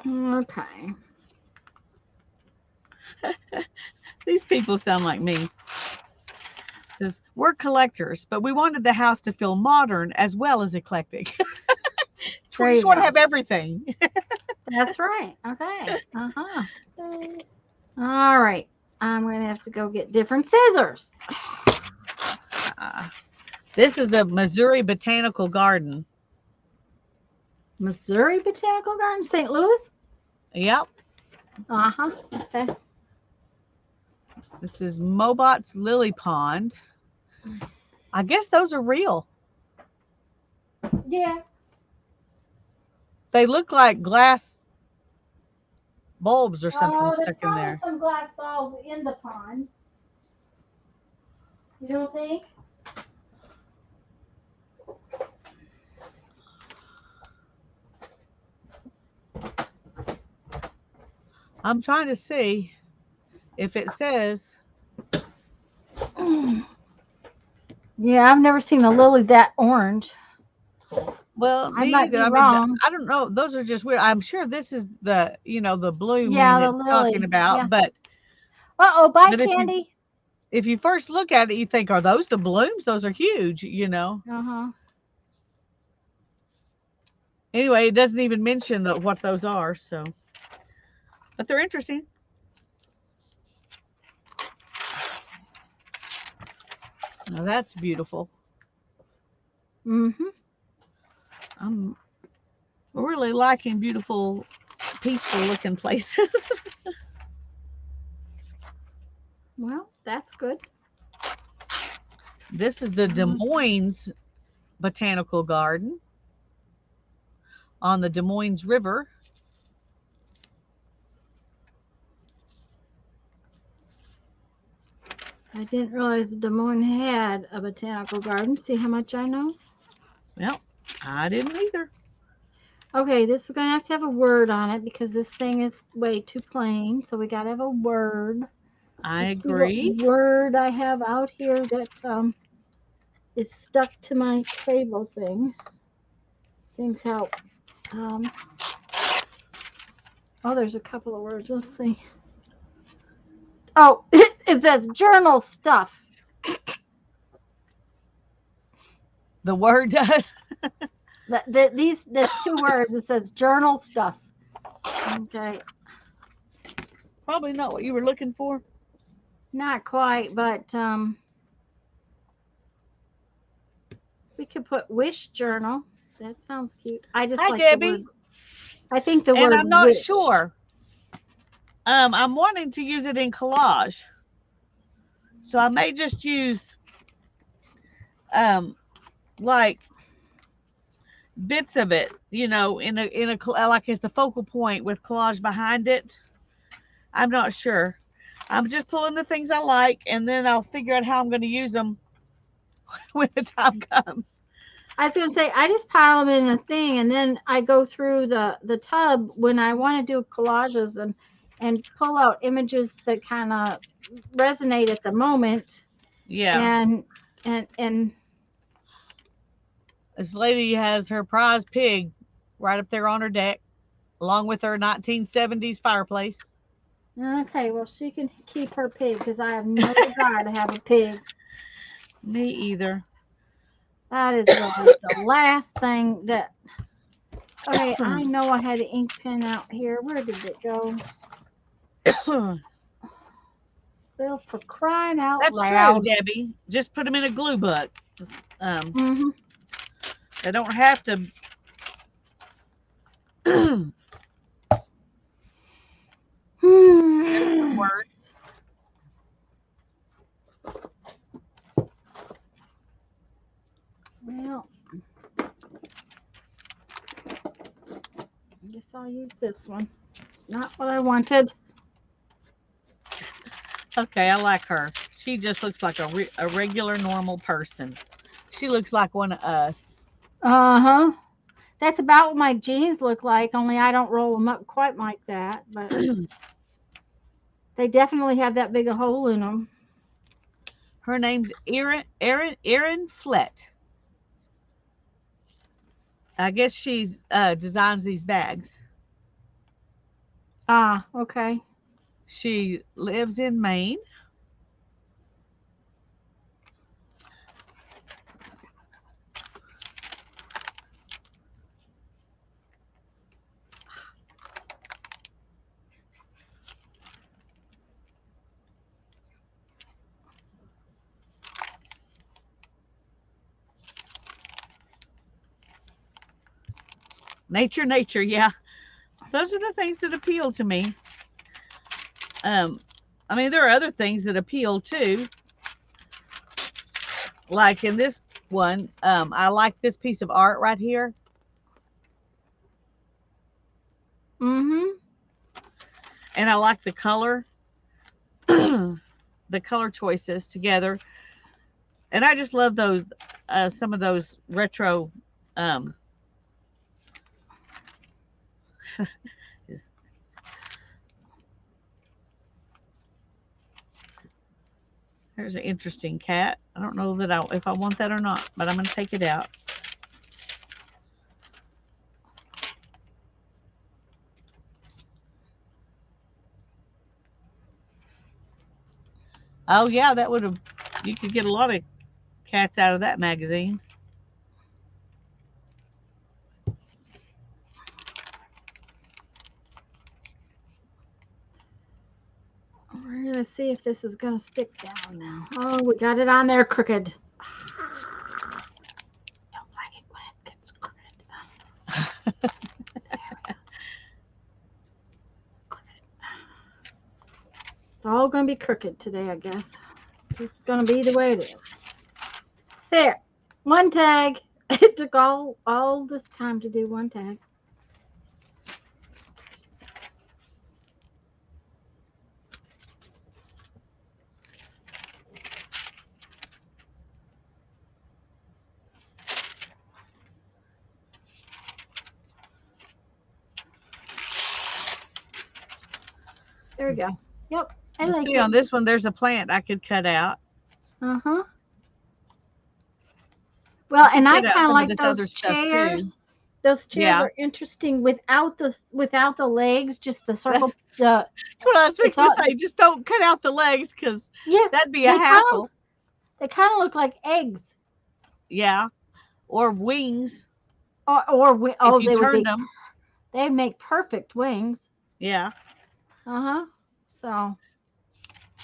Speaker 1: Okay.
Speaker 2: these people sound like me. It says, we're collectors, but we wanted the house to feel modern as well as eclectic.
Speaker 1: There
Speaker 2: We
Speaker 1: you
Speaker 2: just want to
Speaker 1: go.
Speaker 2: have everything.
Speaker 1: That's right. Okay. Uh-huh. All right. I'm going to have to go get different scissors.
Speaker 2: This is the Missouri Botanical Garden.
Speaker 1: Missouri Botanical Garden, St. Louis?
Speaker 2: Yep.
Speaker 1: Uh-huh. Okay.
Speaker 2: This is Mobot's Lily Pond. I guess those are real.
Speaker 1: Yeah.
Speaker 2: They look like glass bulbs or something
Speaker 1: Oh, there's
Speaker 2: stuck in
Speaker 1: probably
Speaker 2: there.
Speaker 1: some glass balls in the pond. You don't think?
Speaker 2: I'm trying to see if it says.
Speaker 1: Yeah, I've never seen a lily that orange.
Speaker 2: Well,
Speaker 1: I
Speaker 2: me
Speaker 1: might
Speaker 2: either.
Speaker 1: be
Speaker 2: I mean,
Speaker 1: wrong.
Speaker 2: I don't know. Those are just weird. I'm sure this is the blooming
Speaker 1: Yeah, the
Speaker 2: it's talking
Speaker 1: lily.
Speaker 2: about.
Speaker 1: Yeah. Uh-oh, bye,
Speaker 2: But
Speaker 1: Candy.
Speaker 2: if you first look at it, you think, are those the blooms? Those are huge.
Speaker 1: Uh-huh.
Speaker 2: Anyway, it doesn't even mention what those are. So, but they're interesting. Now that's beautiful.
Speaker 1: Mm-hmm.
Speaker 2: I'm really liking beautiful, peaceful looking places.
Speaker 1: Well, that's good.
Speaker 2: This is the Des Moines Botanical Garden on the Des Moines River.
Speaker 1: I didn't realize Des Moines had a botanical garden. See how much I know?
Speaker 2: Well, I didn't either.
Speaker 1: Okay, this is going to have a word on it because this thing is way too plain. So we got to have a word.
Speaker 2: I
Speaker 1: Let's see
Speaker 2: agree.
Speaker 1: what word I have out here that is stuck to my table thing. Seems how oh, there's a couple of words. Let's see. Oh, it says journal stuff.
Speaker 2: The word does.
Speaker 1: There's two words. It says journal stuff. Okay.
Speaker 2: probably not what you were looking for.
Speaker 1: Not quite, but we could put wish journal. That sounds cute. I just
Speaker 2: Hi,
Speaker 1: like the word.
Speaker 2: Debbie.
Speaker 1: I think the
Speaker 2: And
Speaker 1: word
Speaker 2: I'm not
Speaker 1: wish.
Speaker 2: sure. I'm wanting to use it in collage. So I may just use like bits of it, in a like as the focal point with collage behind it. I'm not sure. I'm just pulling the things I like, and then I'll figure out how I'm going to use them when the time comes.
Speaker 1: I was going to say I just pile them in a thing, and then I go through the tub when I want to do collages and pull out images that kind of resonate at the moment.
Speaker 2: Yeah.
Speaker 1: And
Speaker 2: This lady has her prize pig right up there on her deck, along with her 1970s fireplace.
Speaker 1: okay, well she can keep her pig because I have no desire to have a pig.
Speaker 2: Me either.
Speaker 1: That is the last thing that. Okay, I know I had an ink pen out here. Where did it go? Well, for crying out
Speaker 2: That's
Speaker 1: loud.
Speaker 2: true, Debbie. Just put them in a glue book.
Speaker 1: Mm-hmm.
Speaker 2: They don't have to. There's some words.
Speaker 1: Well, I guess I'll use this one. It's not what I wanted.
Speaker 2: Okay, I like her. She just looks like a regular, normal person. She looks like one of us.
Speaker 1: Uh-huh. That's about what my jeans look like, only I don't roll them up quite like that, but they definitely have that big a hole in them.
Speaker 2: Her name's Erin Flett. I guess she's designs these bags.
Speaker 1: Ah, okay.
Speaker 2: She lives in Maine. Nature, yeah. Those are the things that appeal to me. I mean, there are other things that appeal too. Like in this one, I like this piece of art right here.
Speaker 1: Mm-hmm.
Speaker 2: And I like the color, the color choices together. And I just love those, some of those retro, there's an interesting cat. I don't know that if I want that or not, but I'm going to take it out. Oh yeah, that would have, you could get a lot of cats out of that magazine.
Speaker 1: We're gonna see if this is gonna stick down now. Oh, we got it on there crooked. Don't like it when it gets crooked. It's all gonna be crooked today, I guess. Just gonna be the way it is. There, one tag. It took all this time to do one tag. There we go. Yep, I
Speaker 2: Let's
Speaker 1: like
Speaker 2: see,
Speaker 1: it.
Speaker 2: on this one, there's a plant I could cut out.
Speaker 1: Uh-huh. Well, and I
Speaker 2: Cut out
Speaker 1: kind of
Speaker 2: some of
Speaker 1: like
Speaker 2: this other
Speaker 1: those
Speaker 2: stuff too.
Speaker 1: chairs. Those chairs
Speaker 2: Yeah.
Speaker 1: are interesting without the legs, just the
Speaker 2: That's,
Speaker 1: circle.
Speaker 2: that's what I was
Speaker 1: It's
Speaker 2: fixing
Speaker 1: all
Speaker 2: to say. Just don't cut out the legs because
Speaker 1: yeah.
Speaker 2: that'd be a
Speaker 1: They kind of
Speaker 2: hassle.
Speaker 1: they kind of look like eggs,
Speaker 2: Yeah. Or wings if
Speaker 1: oh
Speaker 2: you
Speaker 1: they would
Speaker 2: turned
Speaker 1: be
Speaker 2: them.
Speaker 1: they'd make perfect wings.
Speaker 2: Yeah.
Speaker 1: Uh huh. So,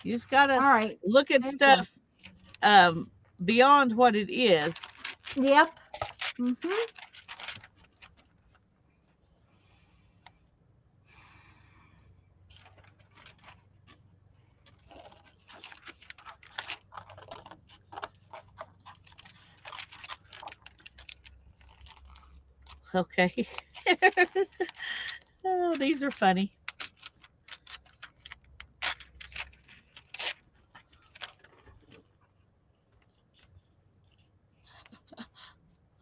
Speaker 2: You just
Speaker 1: all
Speaker 2: gotta
Speaker 1: right.
Speaker 2: look at
Speaker 1: There you go.
Speaker 2: stuff beyond what it is.
Speaker 1: Yep. Mhm.
Speaker 2: Okay. Oh, these are funny.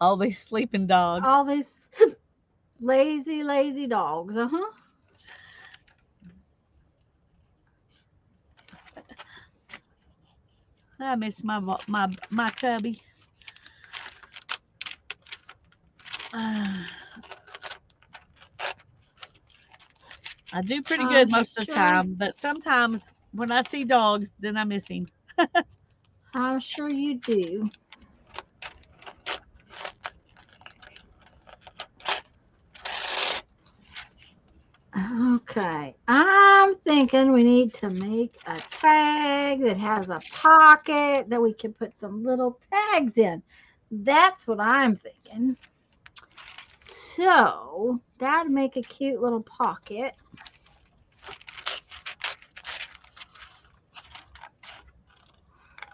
Speaker 2: All these sleeping dogs.
Speaker 1: All these lazy, lazy dogs. Uh huh.
Speaker 2: I miss my cubby. I do pretty
Speaker 1: I'm
Speaker 2: good most of the
Speaker 1: sure.
Speaker 2: time, but sometimes when I see dogs, then I miss him.
Speaker 1: I'm sure you do. Okay. I'm thinking we need to make a tag that has a pocket that we can put some little tags in. That's what I'm thinking. So that'd make a cute little pocket.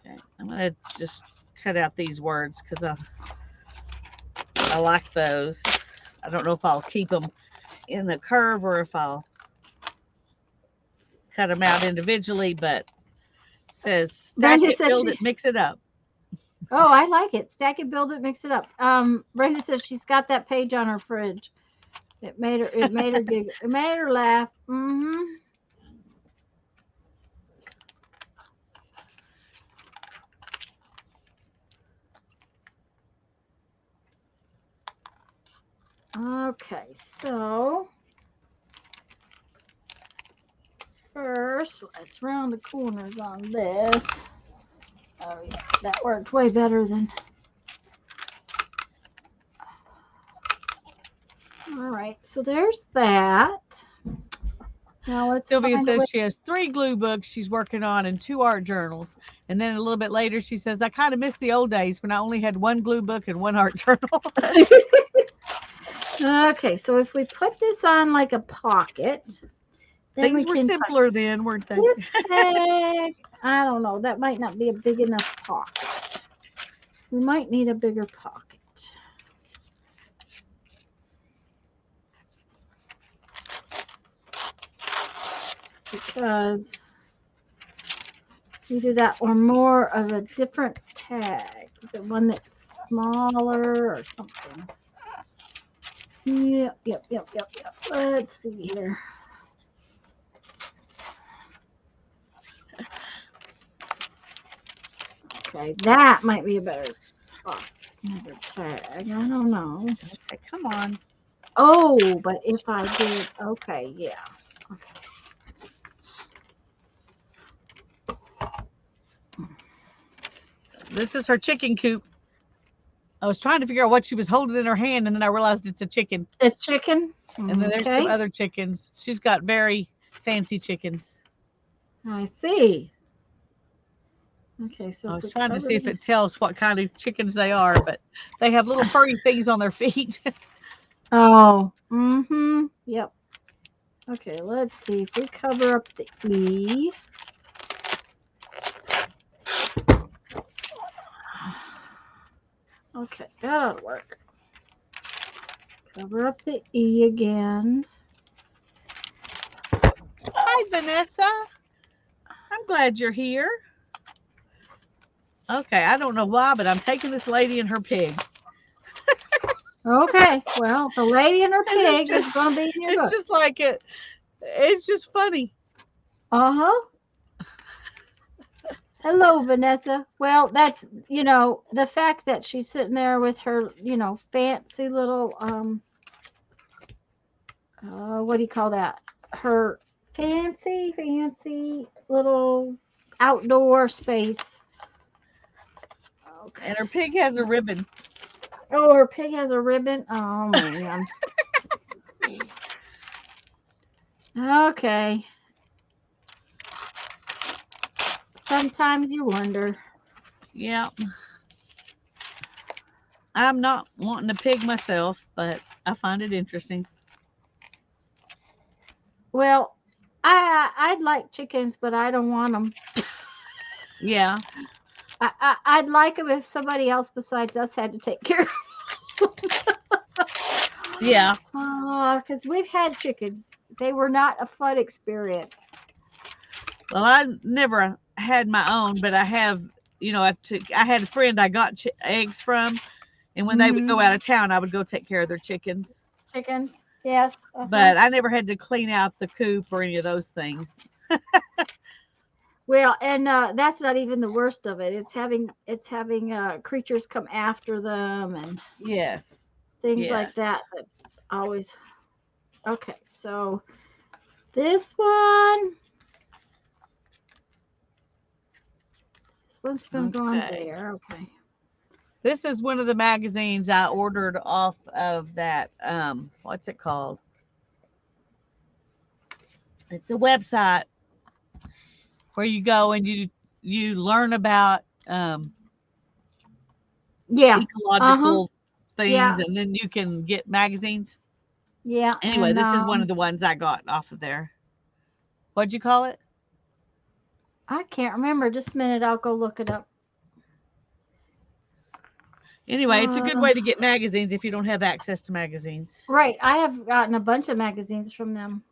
Speaker 2: Okay, I'm gonna just cut out these words because I like those. I don't know if I'll keep them in the curve or if I'll cut them out individually, but it says stack
Speaker 1: Brenda
Speaker 2: it,
Speaker 1: says
Speaker 2: build
Speaker 1: she.
Speaker 2: it, mix it up.
Speaker 1: Oh, I like it. Stack it, build it, mix it up. Brenda says she's got that page on her fridge. It made her. It made her giggle. It made her laugh. Mm-hmm. Okay, so first let's round the corners on this. Oh yeah, that worked way better than. All right, so there's that. Now let's
Speaker 2: Sylvia
Speaker 1: find a way.
Speaker 2: says she has 3 glue books she's working on and 2 art journals. And then a little bit later, she says, I kind of miss the old days when I only had 1 glue book and 1 art journal.
Speaker 1: Okay, so if we put this on like a pocket, then we
Speaker 2: Things were
Speaker 1: can
Speaker 2: simpler then, weren't they?
Speaker 1: this tag. I don't know. That might not be a big enough pocket. We might need a bigger pocket. Because either that or more of a different tag, the one that's smaller or something. Yep. Let's see here. Okay, that might be a better tag. I don't know.
Speaker 2: Okay, come on.
Speaker 1: Oh, but if I did, okay, yeah.
Speaker 2: This is her chicken coop. I was trying to figure out what she was holding in her hand, and then I realized it's a chicken.
Speaker 1: It's chicken.
Speaker 2: And then there's some
Speaker 1: Okay,
Speaker 2: other chickens. She's got very fancy chickens.
Speaker 1: I see. Okay, so
Speaker 2: I
Speaker 1: if
Speaker 2: was
Speaker 1: we
Speaker 2: trying to
Speaker 1: cover
Speaker 2: see if it tells what kind of chickens they are, but they have little furry things on their feet.
Speaker 1: Oh, yep. Okay, let's see if we cover up the E. Okay, that ought to work. Cover up the E again.
Speaker 2: Hi, Vanessa. I'm glad you're here. Okay, I don't know why, but I'm taking this lady and her pig.
Speaker 1: Okay, well, the lady and her
Speaker 2: And it's
Speaker 1: pig is
Speaker 2: just,
Speaker 1: going to be in your
Speaker 2: it's
Speaker 1: book.
Speaker 2: just like it. It's just funny.
Speaker 1: Uh-huh. Hello, Vanessa. Well, that's, the fact that she's sitting there with her, fancy little, what do you call that? Her fancy little outdoor space. Okay.
Speaker 2: And her pig has a ribbon.
Speaker 1: Oh, her pig has a ribbon. Oh, man. Okay. Sometimes you wonder.
Speaker 2: Yeah. I'm not wanting a pig myself, but I find it interesting.
Speaker 1: Well, I'd like chickens, but I don't want them.
Speaker 2: Yeah.
Speaker 1: I'd like them if somebody else besides us had to take care of
Speaker 2: Yeah.
Speaker 1: them. Because we've had chickens. They were not a fun experience.
Speaker 2: Well, I never had my own, but I have, I had a friend I got eggs from, and when they would
Speaker 1: Hmm.
Speaker 2: go out of town, I would go take care of their chickens.
Speaker 1: Chickens, yes.
Speaker 2: But I never had to clean out the coop or any of those things.
Speaker 1: Well, and that's not even the worst of it. It's having creatures come after them and
Speaker 2: Yes.
Speaker 1: things like
Speaker 2: Yes.
Speaker 1: that. That always okay. So this one, this one's gonna go on
Speaker 2: Okay.
Speaker 1: there. Okay.
Speaker 2: This is one of the magazines I ordered off of that. What's it called? It's a website where you go and you learn about
Speaker 1: Yeah. Uh huh.
Speaker 2: ecological things,
Speaker 1: Yeah.
Speaker 2: and then you can get magazines.
Speaker 1: Yeah.
Speaker 2: Anyway,
Speaker 1: And
Speaker 2: this is one of the ones I got off of there. What'd you call it?
Speaker 1: I can't remember. Just a minute. I'll go look it up.
Speaker 2: Anyway, it's a good
Speaker 1: Uh,
Speaker 2: way to get magazines if you don't have access to magazines.
Speaker 1: right. I have gotten a bunch of magazines from them.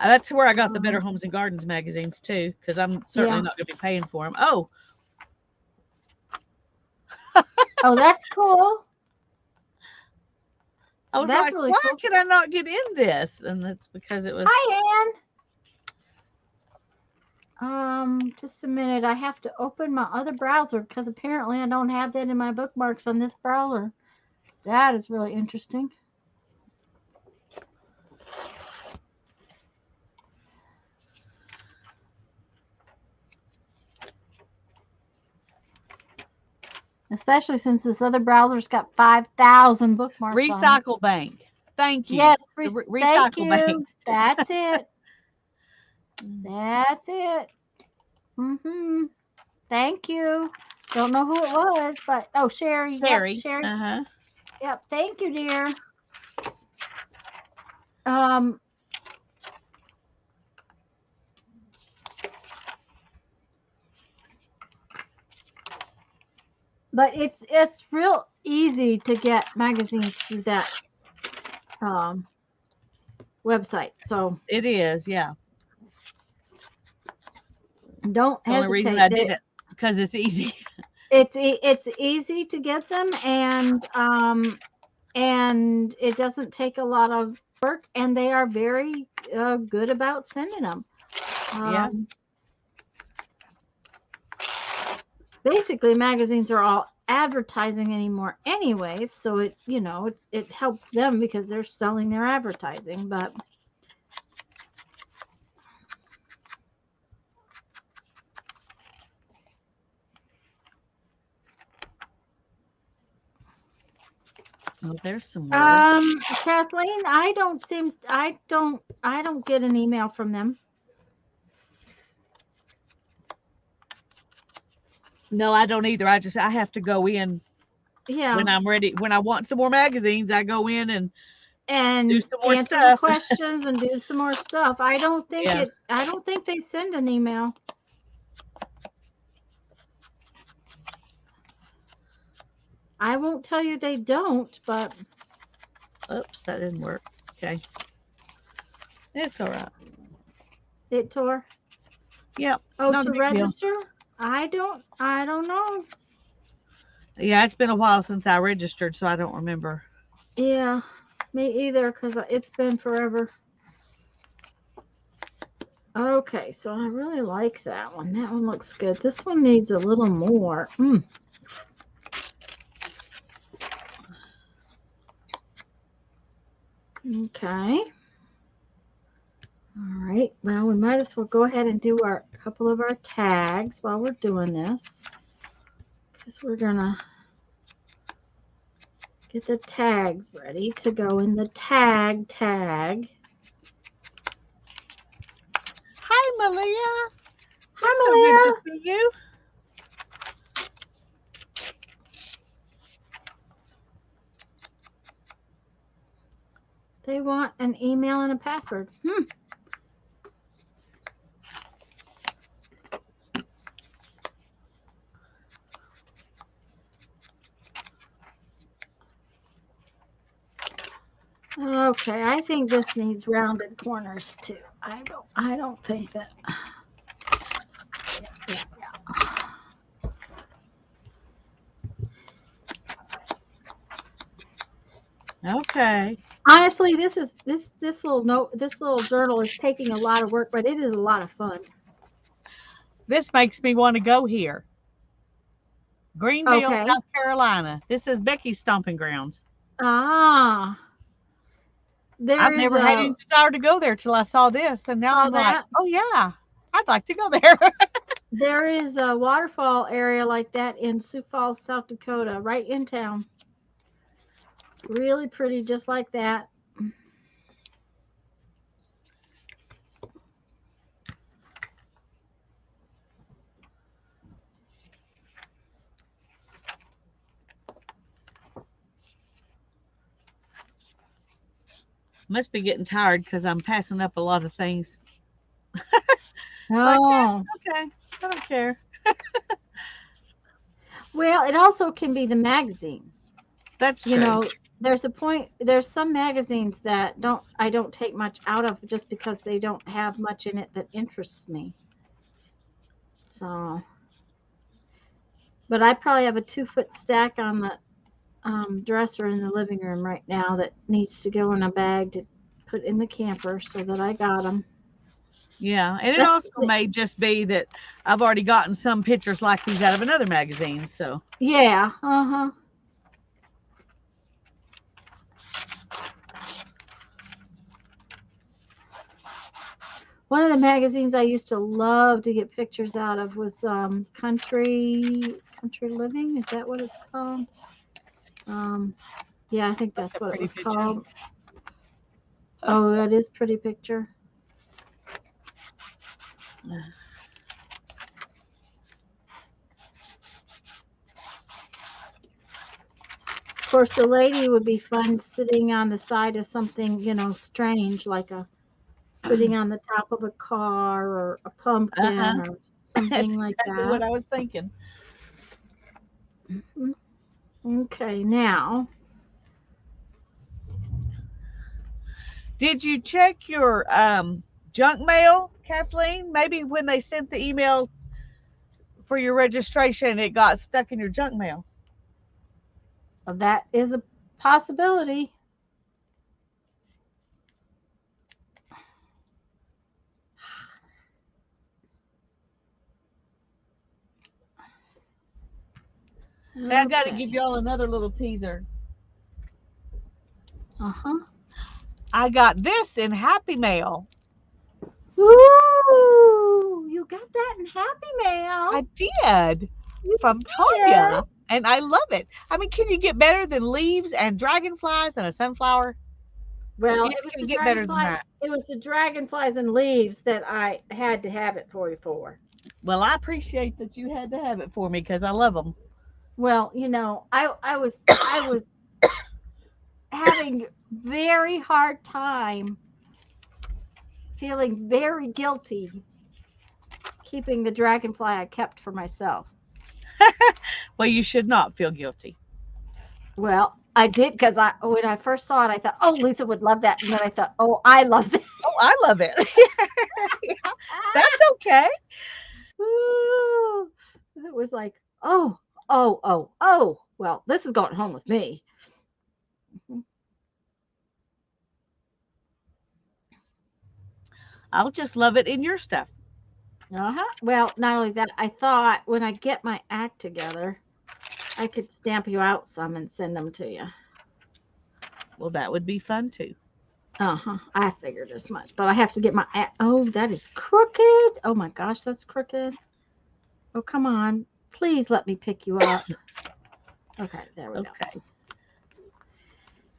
Speaker 2: That's where I got the Better
Speaker 1: Um,
Speaker 2: Homes and Gardens magazines too, because I'm certainly
Speaker 1: yeah.
Speaker 2: not going to be paying for them. Oh,
Speaker 1: Oh, that's cool.
Speaker 2: I was
Speaker 1: That's
Speaker 2: like,
Speaker 1: really
Speaker 2: why
Speaker 1: cool.
Speaker 2: can I not get in this? And it's because it was.
Speaker 1: Hi, Ann. Just a minute. I have to open my other browser because apparently I don't have that in my bookmarks on this browser. That is really interesting. Especially since this other browser's got 5,000 bookmarks on it.
Speaker 2: Recycle Bank. Thank you.
Speaker 1: Yes,
Speaker 2: The
Speaker 1: thank
Speaker 2: Recycle Bank.
Speaker 1: you. That's it. That's it. Mm-hmm. Thank you. Don't know who it was, but oh, Sherry. Yep,
Speaker 2: Sherry.
Speaker 1: Sherry.
Speaker 2: Uh-huh.
Speaker 1: Yep. Thank you, dear. Um, but it's real easy to get magazines through that um website. So
Speaker 2: It is, yeah.
Speaker 1: don't
Speaker 2: It's the only reason I
Speaker 1: hesitate.
Speaker 2: did it, because it's easy.
Speaker 1: It's easy to get them, and it doesn't take a lot of work, and they are very good about sending them.
Speaker 2: Yeah.
Speaker 1: Um, Basically, magazines are all advertising anymore, anyways. So it helps them because they're selling their advertising. But
Speaker 2: Oh, there's some more.
Speaker 1: Kathleen, I don't get an email from them.
Speaker 2: No, I don't either. I have to go in
Speaker 1: Yeah,
Speaker 2: when I'm ready. When I want some more magazines, I go in and do
Speaker 1: and
Speaker 2: some more
Speaker 1: answer the
Speaker 2: stuff.
Speaker 1: questions and do some more stuff.
Speaker 2: Yeah.
Speaker 1: I don't think they send an email. I won't tell you they don't, but
Speaker 2: Oops, that didn't work. Okay. It's all right.
Speaker 1: it tore.
Speaker 2: Yep.
Speaker 1: Oh,
Speaker 2: Not a
Speaker 1: to
Speaker 2: big deal.
Speaker 1: register? I don't know.
Speaker 2: Yeah, it's been a while since I registered, so I don't remember.
Speaker 1: Yeah, me either, because it's been forever. Okay, so I really like that one. That one looks good. This one needs a little more. Okay. All right. Well, we might as well go ahead and do our couple of our tags while we're doing this, because we're gonna get the tags ready to go in the tag.
Speaker 2: Hi, Malia.
Speaker 1: Hi,
Speaker 2: It's so good to see you.
Speaker 1: They want an email and a password. Okay, I think this needs rounded corners too. I don't think that. Yeah, yeah.
Speaker 2: Okay.
Speaker 1: Honestly, this little note, this little journal is taking a lot of work, but it is a lot of fun.
Speaker 2: This makes me want to go here. Greenville,
Speaker 1: Okay.
Speaker 2: South Carolina. This is Becky's stomping grounds.
Speaker 1: Ah, there
Speaker 2: I've
Speaker 1: is
Speaker 2: never had
Speaker 1: a
Speaker 2: any desire to go there till I saw this, and now
Speaker 1: saw
Speaker 2: I'm like,
Speaker 1: that
Speaker 2: oh yeah, I'd like to go there.
Speaker 1: there is a waterfall area like that in Sioux Falls, South Dakota, right in town. Really pretty, just like that.
Speaker 2: Must be getting tired because I'm passing up a lot of things. It's like,
Speaker 1: Oh,
Speaker 2: yeah, okay, I don't care.
Speaker 1: well, it also can be the magazine.
Speaker 2: That's
Speaker 1: You
Speaker 2: true.
Speaker 1: know, there's a point. There's some magazines that I don't take much out of just because they don't have much in it that interests me. So, but I probably have a 2 foot stack on the dresser in the living room right now that needs to go in a bag to put in the camper so that I got them.
Speaker 2: Yeah, and it
Speaker 1: That's
Speaker 2: also may just be that I've already gotten some pictures like these out of another magazine. So
Speaker 1: yeah, uh-huh. One of the magazines I used to love to get pictures out of was Country Living. Is that what it's called? Um, yeah, I think
Speaker 2: that's
Speaker 1: that's
Speaker 2: a
Speaker 1: what it
Speaker 2: pretty
Speaker 1: was
Speaker 2: picture.
Speaker 1: called. Oh, that is pretty picture. Of course, the lady would be fun sitting on the side of something, strange, like a sitting on the top of a car or a
Speaker 2: Uh-huh.
Speaker 1: pumpkin or
Speaker 2: That's
Speaker 1: something like
Speaker 2: exactly what
Speaker 1: that.
Speaker 2: I was thinking.
Speaker 1: Mhm. Okay, now,
Speaker 2: Did you check your junk mail, Kathleen? Maybe when they sent the email for your registration, it got stuck in your junk mail.
Speaker 1: that is a possibility.
Speaker 2: Hey, I got to give
Speaker 1: Okay.
Speaker 2: y'all another little teaser.
Speaker 1: Uh-huh.
Speaker 2: I got this in Happy Mail.
Speaker 1: Ooh, you got that in Happy
Speaker 2: I
Speaker 1: Mail.
Speaker 2: did
Speaker 1: You
Speaker 2: from
Speaker 1: did.
Speaker 2: Tanya, and I love it. I mean, can you get better than leaves and dragonflies and a sunflower?
Speaker 1: Well,
Speaker 2: You
Speaker 1: it
Speaker 2: just
Speaker 1: was
Speaker 2: can't
Speaker 1: the
Speaker 2: get better than
Speaker 1: dragonflies.
Speaker 2: that.
Speaker 1: It was the dragonflies and leaves that I had to have it for you for.
Speaker 2: Well, I appreciate that you had to have it for me because I love them.
Speaker 1: Well, I was having very hard time feeling very guilty keeping the dragonfly I kept for myself.
Speaker 2: Well, you should not feel guilty.
Speaker 1: Well, I did because when I first saw it, I thought, "Oh, Lisa would love that," and then I thought, "Oh, I love that."
Speaker 2: Oh, I love it. Yeah, that's okay.
Speaker 1: Ooh, it was like, "Oh, oh, oh, oh." Well, this is going home with me.
Speaker 2: I'll just love it in your stuff.
Speaker 1: Uh-huh. Well, not only that, I thought when I get my act together, I could stamp you out some and send them to you.
Speaker 2: Well, that would be fun too.
Speaker 1: Uh-huh. I figured as much, but I have to get my oh, that is crooked. Oh my gosh, that's crooked. Oh, come on. Please let me pick you up. Okay, there we go.
Speaker 2: Okay.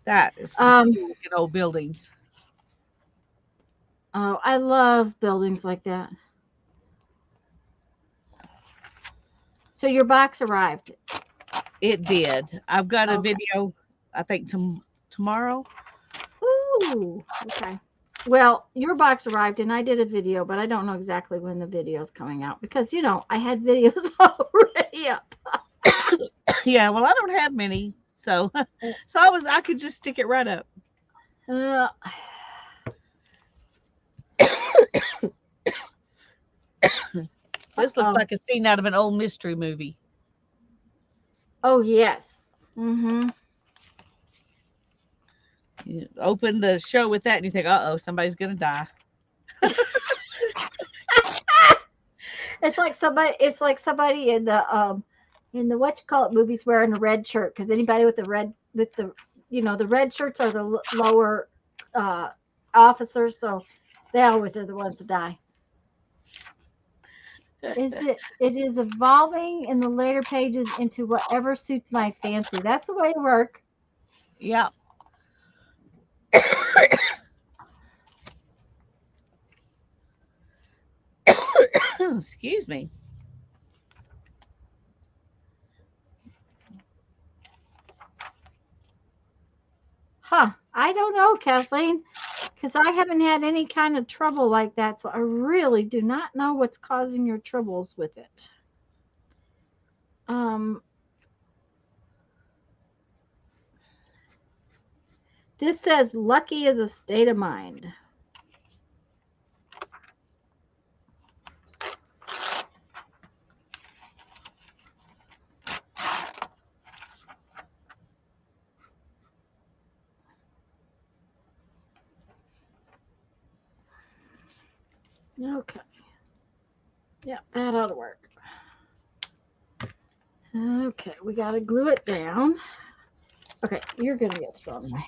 Speaker 2: That is some
Speaker 1: Um,
Speaker 2: cool looking old buildings.
Speaker 1: oh, I love buildings like that. So your box arrived.
Speaker 2: It did. I've got a
Speaker 1: Okay.
Speaker 2: video, I think, tomorrow.
Speaker 1: Ooh. Okay. Well, your box arrived and I did a video, but I don't know exactly when the video is coming out because I had videos already up.
Speaker 2: Yeah, well, I don't have many, so I could just stick it right up.
Speaker 1: Uh,
Speaker 2: This looks
Speaker 1: oh.
Speaker 2: like a scene out of an old mystery movie.
Speaker 1: Oh yes. Mm-hmm.
Speaker 2: You open the show with that, and you think, "Uh oh, somebody's gonna die."
Speaker 1: It's like somebody in the what you call it movies wearing a red shirt because anybody with the red shirts are the lower uh officers, so they always are the ones that die. It is evolving in the later pages into whatever suits my fancy. That's the way to work.
Speaker 2: Yeah. Excuse me.
Speaker 1: Huh. I don't know, Kathleen, because I haven't had any kind of trouble like that, so I really do not know what's causing your troubles with it. Um, this says lucky is a state of mind. Okay. Yeah, that ought to work. Okay, we got to glue it down. Okay, you're going to get thrown away.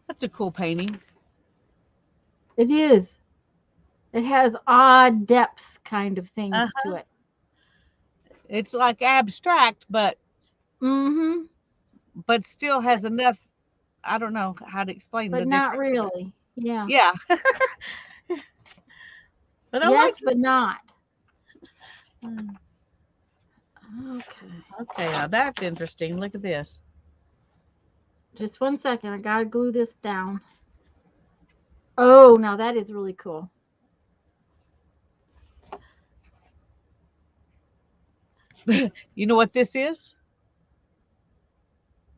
Speaker 2: That's a cool painting.
Speaker 1: It is. It has odd depth kind of things to
Speaker 2: Uh-huh.
Speaker 1: it.
Speaker 2: It's like abstract,
Speaker 1: Mm-hmm.
Speaker 2: but still has enough. I don't know how to explain
Speaker 1: But
Speaker 2: the
Speaker 1: not
Speaker 2: difference.
Speaker 1: really. Yeah.
Speaker 2: Yeah, but I like
Speaker 1: Yes, but not.
Speaker 2: it.
Speaker 1: Okay.
Speaker 2: Okay, now that's interesting. Look at this.
Speaker 1: Just one second. I got to glue this down. Oh, now that is really cool.
Speaker 2: You know what this is?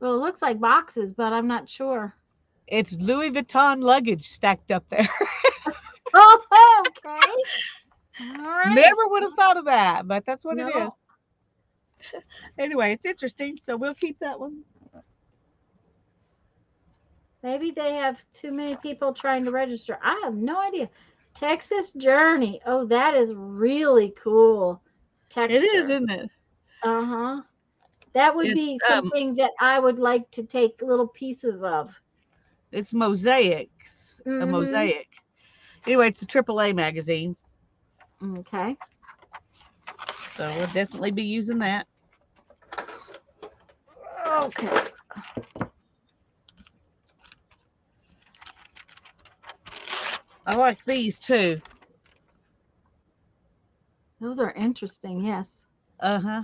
Speaker 1: Well, it looks like boxes, but I'm not sure.
Speaker 2: It's Louis Vuitton luggage stacked up there.
Speaker 1: Oh, okay. All right.
Speaker 2: Never would have thought of that, but that's what it is.
Speaker 1: No,
Speaker 2: Anyway, it's interesting, so we'll keep that one.
Speaker 1: maybe they have too many people trying to register. I have no idea. Texas Journey. Oh, that is really cool
Speaker 2: It is,
Speaker 1: texture.
Speaker 2: isn't it?
Speaker 1: Uh-huh. That would
Speaker 2: It's
Speaker 1: be something that I would like to take little pieces of.
Speaker 2: it's mosaics, a
Speaker 1: Mm-hmm.
Speaker 2: mosaic. Anyway, it's a AAA magazine,
Speaker 1: Okay.
Speaker 2: so we'll definitely be using that.
Speaker 1: Okay.
Speaker 2: I like these too.
Speaker 1: Those are interesting, yes.
Speaker 2: Uh huh.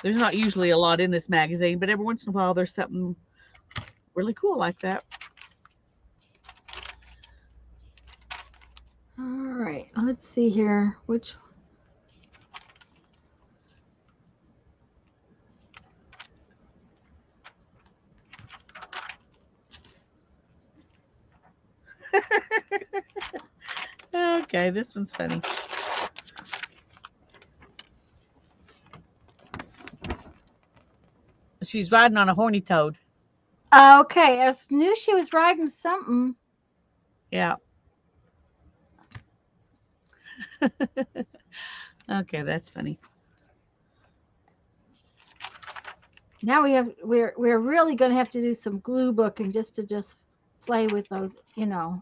Speaker 2: There's not usually a lot in this magazine, but every once in a while there's something really cool like that.
Speaker 1: All right. Let's see here. Which
Speaker 2: Okay, this one's funny. She's riding on a horny toad.
Speaker 1: Okay, I knew she was riding something.
Speaker 2: Yeah. Okay, that's funny.
Speaker 1: Now we're really going to have to do some glue booking just play with those,
Speaker 2: Yeah,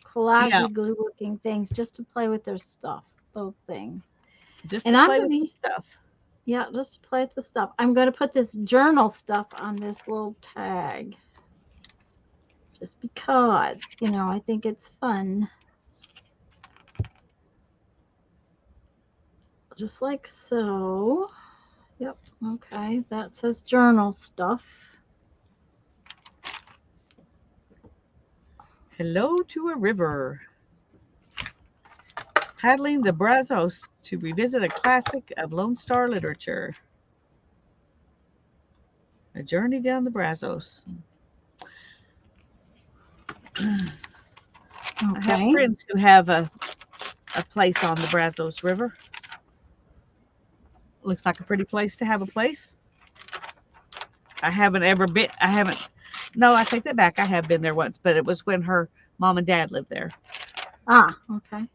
Speaker 1: collagey glue booking things just to play with their stuff, those things.
Speaker 2: just
Speaker 1: And
Speaker 2: to
Speaker 1: I'm
Speaker 2: play
Speaker 1: going
Speaker 2: with
Speaker 1: to
Speaker 2: the stuff.
Speaker 1: Yeah, just play with the stuff. I'm going to put this journal stuff on this little tag. Just because, I think it's fun. Just like so. Yep, okay. That says journal stuff.
Speaker 2: Hello to a river. Paddling the Brazos to revisit a classic of Lone Star literature. A journey down the Brazos. I have
Speaker 1: Okay.
Speaker 2: friends who have a place on the Brazos River. Looks like a pretty place to have a place. I haven't ever been. No, I take that back. I have been there once, but it was when her mom and dad lived there.
Speaker 1: Ah, okay.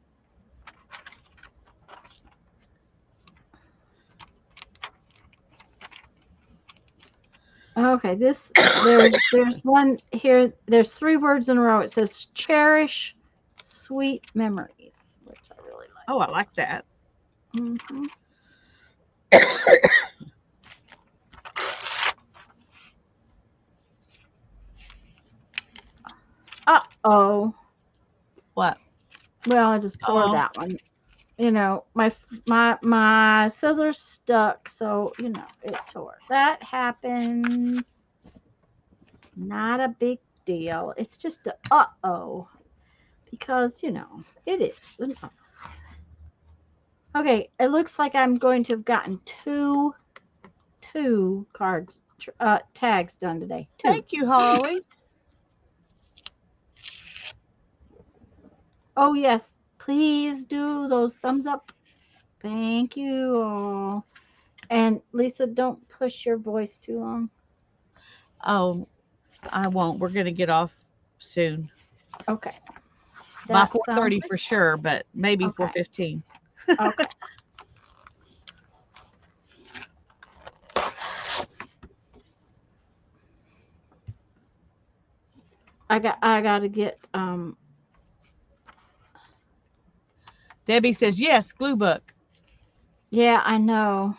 Speaker 1: Okay, there's one here. There's 3 words in a row. It says cherish sweet memories, which I really
Speaker 2: Oh, I
Speaker 1: like.
Speaker 2: like that.
Speaker 1: Mm-hmm. Uh-oh.
Speaker 2: What?
Speaker 1: Well, I just tore
Speaker 2: Oh,
Speaker 1: that one. My scissors stuck, so it tore. That happens. Not a big deal. It's just a uh-oh. Because, it is an okay, it looks like I'm going to have gotten two cards tags done today. 2.
Speaker 2: thank you, Holly.
Speaker 1: Oh yes, please do those thumbs up. Thank you all. And Lisa, don't push your voice too long.
Speaker 2: Oh, I won't. We're gonna get off soon.
Speaker 1: Okay.
Speaker 2: By
Speaker 1: That sounds
Speaker 2: 4:30
Speaker 1: good.
Speaker 2: for sure, but maybe
Speaker 1: Okay.
Speaker 2: 4:15.
Speaker 1: Okay. I got to get
Speaker 2: Debbie says yes. Glue book.
Speaker 1: yeah, I know.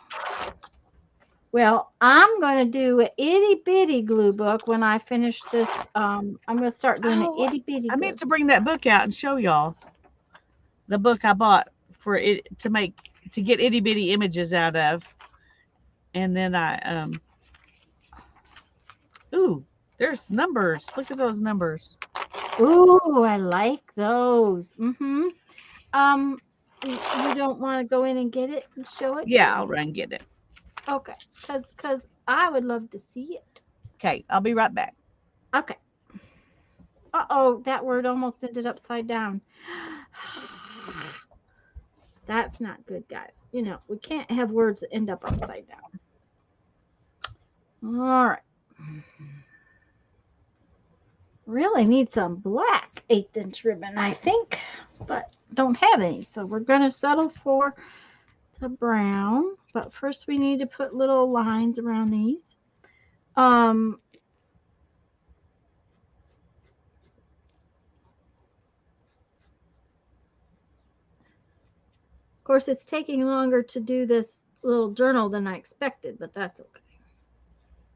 Speaker 1: Well, I'm going to do an itty bitty glue book when I finish this. I'm going to start doing an
Speaker 2: Oh,
Speaker 1: itty bitty
Speaker 2: I meant
Speaker 1: glue.
Speaker 2: to bring that book out and show y'all the book I bought for it to get itty bitty images out of, and then ooh, there's numbers. Look at those numbers.
Speaker 1: Ooh, I like those. Mm-hmm. Um, you don't want to go in and get it and show it to
Speaker 2: Yeah,
Speaker 1: me?
Speaker 2: I'll run get it.
Speaker 1: Okay, cause I would love to see it.
Speaker 2: Okay, I'll be right back.
Speaker 1: Okay. Uh-oh, that word almost ended upside down. That's not good, guys. We can't have words that end up upside down. All right. Really need some black 1/8" ribbon, I think, but don't have any. So we're going to settle for the brown. But first we need to put little lines around these. Um, of course, it's taking longer to do this little journal than I expected, but that's okay.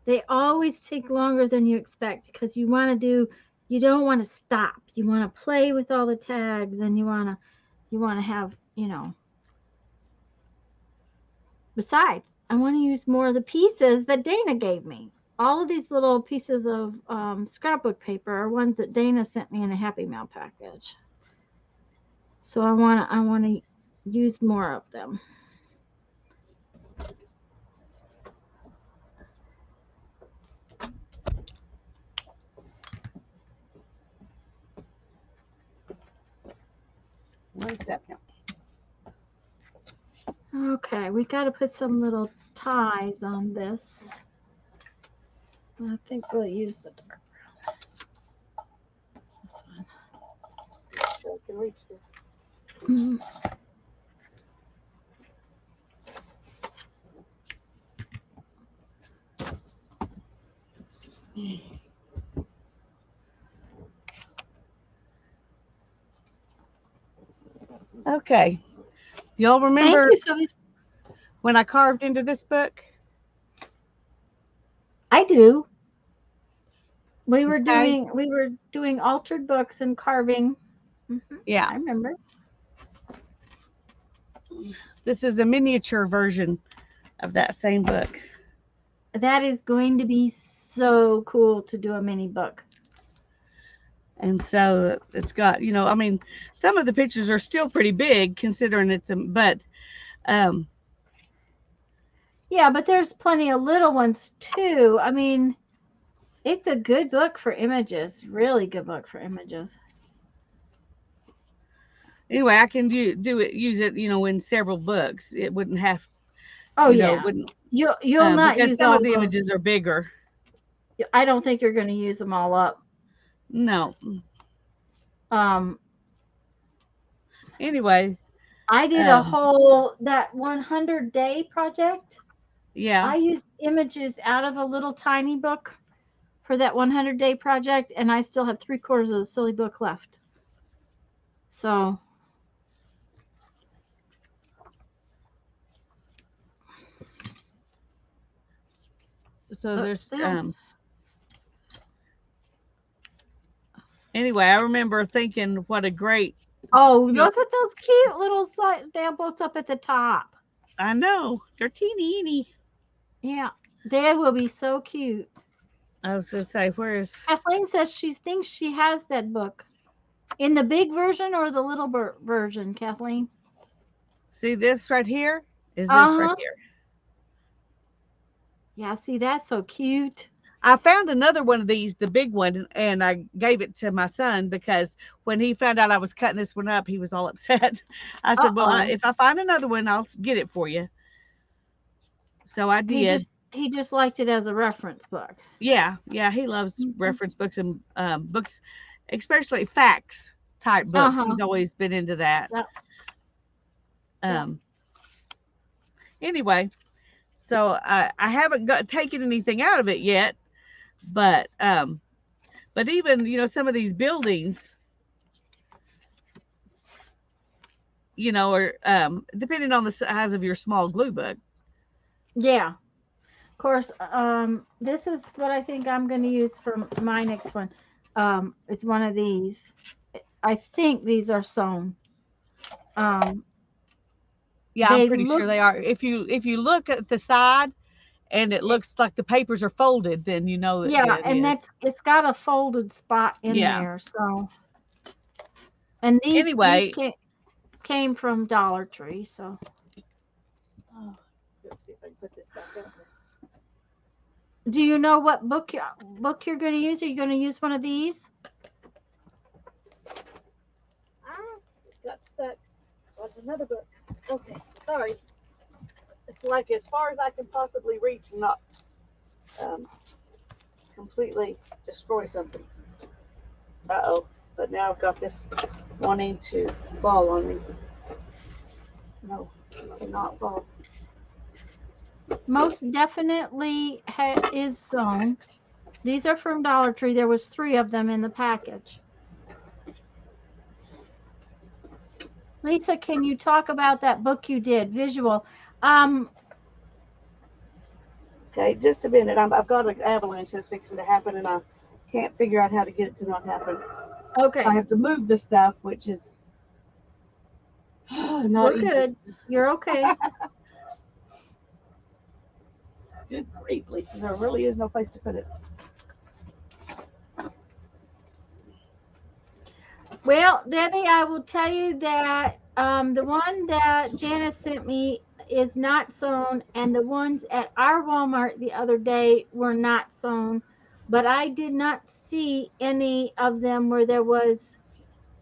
Speaker 1: They always take longer than you expect because you don't want to stop. You want to play with all the tags and you want to have, besides, I want to use more of the pieces that Dana gave me. All of these little pieces of scrapbook paper are ones that Dana sent me in a Happy Mail package. So I want to use more of them.
Speaker 2: One second.
Speaker 1: Okay, we got to put some little ties on this. I think we'll use the dark brown. This one.
Speaker 2: So I can reach this.
Speaker 1: Mhm.
Speaker 2: Okay. Y'all
Speaker 1: Thank
Speaker 2: remember
Speaker 1: you, Sylvia.
Speaker 2: when I carved into this book?
Speaker 1: I do.
Speaker 2: Okay.
Speaker 1: We were doing altered books and carving.
Speaker 2: Yeah.
Speaker 1: I remember.
Speaker 2: This is a miniature version of that same book.
Speaker 1: That is going to be so cool to do a mini book.
Speaker 2: And so it's got, I mean, some of the pictures are still pretty big considering but um,
Speaker 1: Yeah, but there's plenty of little ones too. I mean, it's a good book for images. Really good book for images.
Speaker 2: anyway, I can use it, in several books. It wouldn't have,
Speaker 1: Oh
Speaker 2: it
Speaker 1: yeah.
Speaker 2: wouldn't,
Speaker 1: You'll not
Speaker 2: because
Speaker 1: use
Speaker 2: some of
Speaker 1: all
Speaker 2: the
Speaker 1: those.
Speaker 2: images are bigger.
Speaker 1: I don't think you're going to use them all up.
Speaker 2: No.
Speaker 1: Um,
Speaker 2: Anyway,
Speaker 1: I did a
Speaker 2: um,
Speaker 1: whole that 100-day project.
Speaker 2: yeah.
Speaker 1: I used images out of a little tiny book for that 100-day project, and I still have 3/4 of the silly book left. So,
Speaker 2: So
Speaker 1: look
Speaker 2: there's,
Speaker 1: at this.
Speaker 2: anyway, I remember thinking what a great,
Speaker 1: Oh,
Speaker 2: you know,
Speaker 1: look at those cute little sailboats up at the top.
Speaker 2: I know they're teeny.
Speaker 1: Yeah, they will be so cute.
Speaker 2: I was gonna say, where's
Speaker 1: Kathleen says she thinks she has that book in the big version or the little version. Kathleen.
Speaker 2: see this right here? Is this right
Speaker 1: Uh huh.
Speaker 2: here?
Speaker 1: Yeah. See, that's so cute.
Speaker 2: I found another one of these, the big one, and I gave it to my son because when he found out I was cutting this one up, he was all upset. I
Speaker 1: Uh
Speaker 2: said, "Well,
Speaker 1: oh.
Speaker 2: if I find another one, I'll get it for you." So I did.
Speaker 1: He just liked it as a reference book.
Speaker 2: Yeah, he loves
Speaker 1: Mhm.
Speaker 2: reference books and books, especially facts type
Speaker 1: Uh
Speaker 2: books.
Speaker 1: huh.
Speaker 2: He's always been into that.
Speaker 1: Yep. Yep.
Speaker 2: Um, anyway, so I haven't taken anything out of it yet, but even some of these buildings, or depending on the size of your small glue book.
Speaker 1: Yeah. Of course. This is what I think I'm going to use for my next one. It's one of these. I think these are sewn. Um,
Speaker 2: Yeah, I'm
Speaker 1: they
Speaker 2: pretty
Speaker 1: look.
Speaker 2: sure they are. If you look at the side and it
Speaker 1: eh,
Speaker 2: looks like the papers are folded, then you know that
Speaker 1: Yeah,
Speaker 2: it
Speaker 1: and
Speaker 2: is.
Speaker 1: it's got a folded spot in
Speaker 2: Yeah.
Speaker 1: there. So, and these
Speaker 2: Anyway,
Speaker 1: came from Dollar Tree. So,
Speaker 2: oh, let's see if I can put this back up.
Speaker 1: do you know what book you're going to use? Are you going to use one of these?
Speaker 2: Ah, it got stuck. That's another book. Okay, sorry. It's like as far as I can possibly reach and not um, completely destroy something. Uh-oh. But now I've got this wanting to fall on me. No, it cannot fall.
Speaker 1: Most definitely is sewn. These are from Dollar Tree. There was 3 of them in the package. Lisa, can you talk about that book you did, visual? Um,
Speaker 2: Okay, just a minute. I've got an avalanche that's fixing to happen, and I can't figure out how to get it to not happen. So I
Speaker 1: okay,
Speaker 2: have to move the stuff, which is not
Speaker 1: we're
Speaker 2: easy.
Speaker 1: good. You're okay.
Speaker 2: Good grief, Lisa. There really is no place to put it.
Speaker 1: Well, Debbie, I will tell you that the one that Janice sent me is not sewn, and the ones at our Walmart the other day were not sewn. But I did not see any of them where there was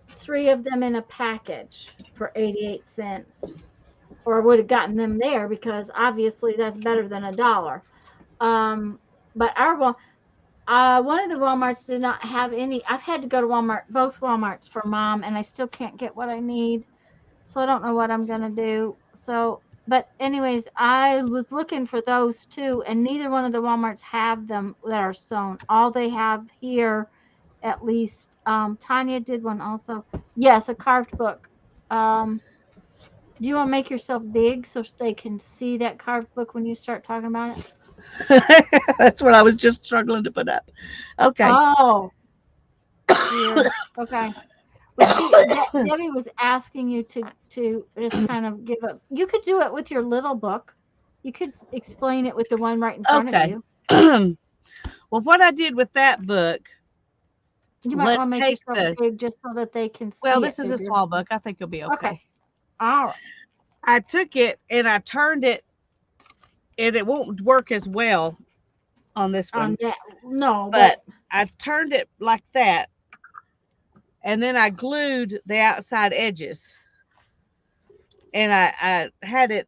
Speaker 1: 3 of them in a package for 88 cents, or would have gotten them there because obviously that's better than $1. Um, but one of the Walmarts did not have any. I've had to go to Walmart, both Walmarts for mom, and I still can't get what I need. So I don't know what I'm gonna do. So, but anyways, I was looking for those too, and neither one of the Walmarts have them that are sewn. All they have here, at least, Tanya did one also. Yes, a carved book. Um, Do you want to make yourself big so they can see that carved book when you start talking about it?
Speaker 2: That's what I was just struggling to put up. Okay.
Speaker 1: Oh, dear. Okay. Well, Debbie was asking you to just kind of give up. You could do it with your little book. You could explain it with the one right in front of
Speaker 2: Okay.
Speaker 1: you.
Speaker 2: Well, what I did with that book,
Speaker 1: You might want
Speaker 2: let's
Speaker 1: to make
Speaker 2: take
Speaker 1: yourself
Speaker 2: the,
Speaker 1: big just so that they can
Speaker 2: well,
Speaker 1: see
Speaker 2: this
Speaker 1: it
Speaker 2: is a
Speaker 1: bigger.
Speaker 2: small book. I think it'll be
Speaker 1: Okay.
Speaker 2: okay.
Speaker 1: All right.
Speaker 2: I took it and I turned it, and it won't work as well on this
Speaker 1: On
Speaker 2: one,
Speaker 1: that, no,
Speaker 2: but
Speaker 1: but
Speaker 2: I turned it like that, and then I glued the outside edges, and I had it,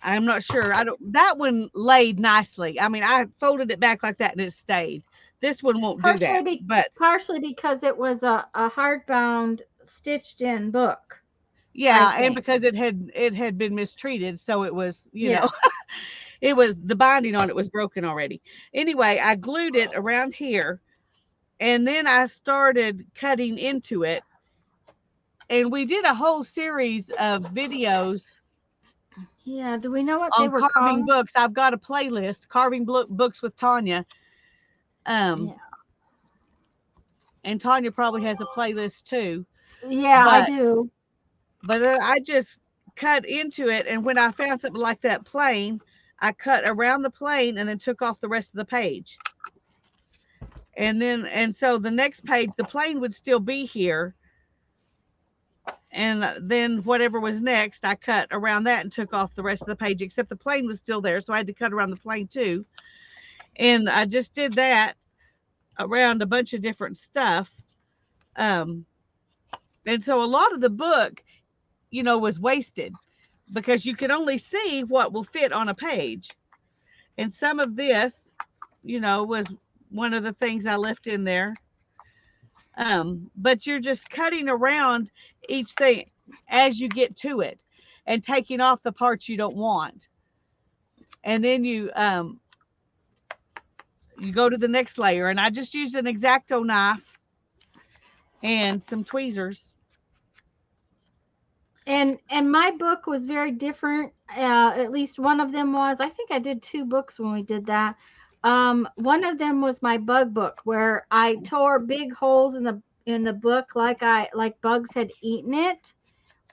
Speaker 2: I'm not sure. I don't. That one laid nicely. I mean, I folded it back like that and it stayed. This one won't do
Speaker 1: partially
Speaker 2: that.
Speaker 1: be
Speaker 2: But
Speaker 1: partially because it was a hardbound stitched in book, I
Speaker 2: yeah, and
Speaker 1: think.
Speaker 2: because it had been mistreated, so it was,
Speaker 1: Yeah.
Speaker 2: it was, the binding on it was broken already. Anyway, I glued it around here, and then I started cutting into it, and we did a whole series of videos
Speaker 1: Yeah. Do we know what they
Speaker 2: on
Speaker 1: were
Speaker 2: carving
Speaker 1: called?
Speaker 2: books. I've got a playlist, carving books with Tanya. Um,
Speaker 1: Yeah.
Speaker 2: and Tanya probably has a playlist too.
Speaker 1: Yeah, I
Speaker 2: But
Speaker 1: do.
Speaker 2: then I just cut into it, and when I found something like that plane, I cut around the plane and then took off the rest of the page. And so the next page, the plane would still be here, and then whatever was next, I cut around that and took off the rest of the page, except the plane was still there, so I had to cut around the plane too. And I just did that around a bunch of different stuff. Um, and so a lot of the book, was wasted because you can only see what will fit on a page. And some of this, was one of the things I left in there. But you're just cutting around each thing as you get to it and taking off the parts you don't want. And then you go to the next layer. And I just used an X-Acto knife and some tweezers.
Speaker 1: And my book was very different. At least one of them was. I think I did two books when we did that. One of them was my bug book where I tore big holes in the book like bugs had eaten it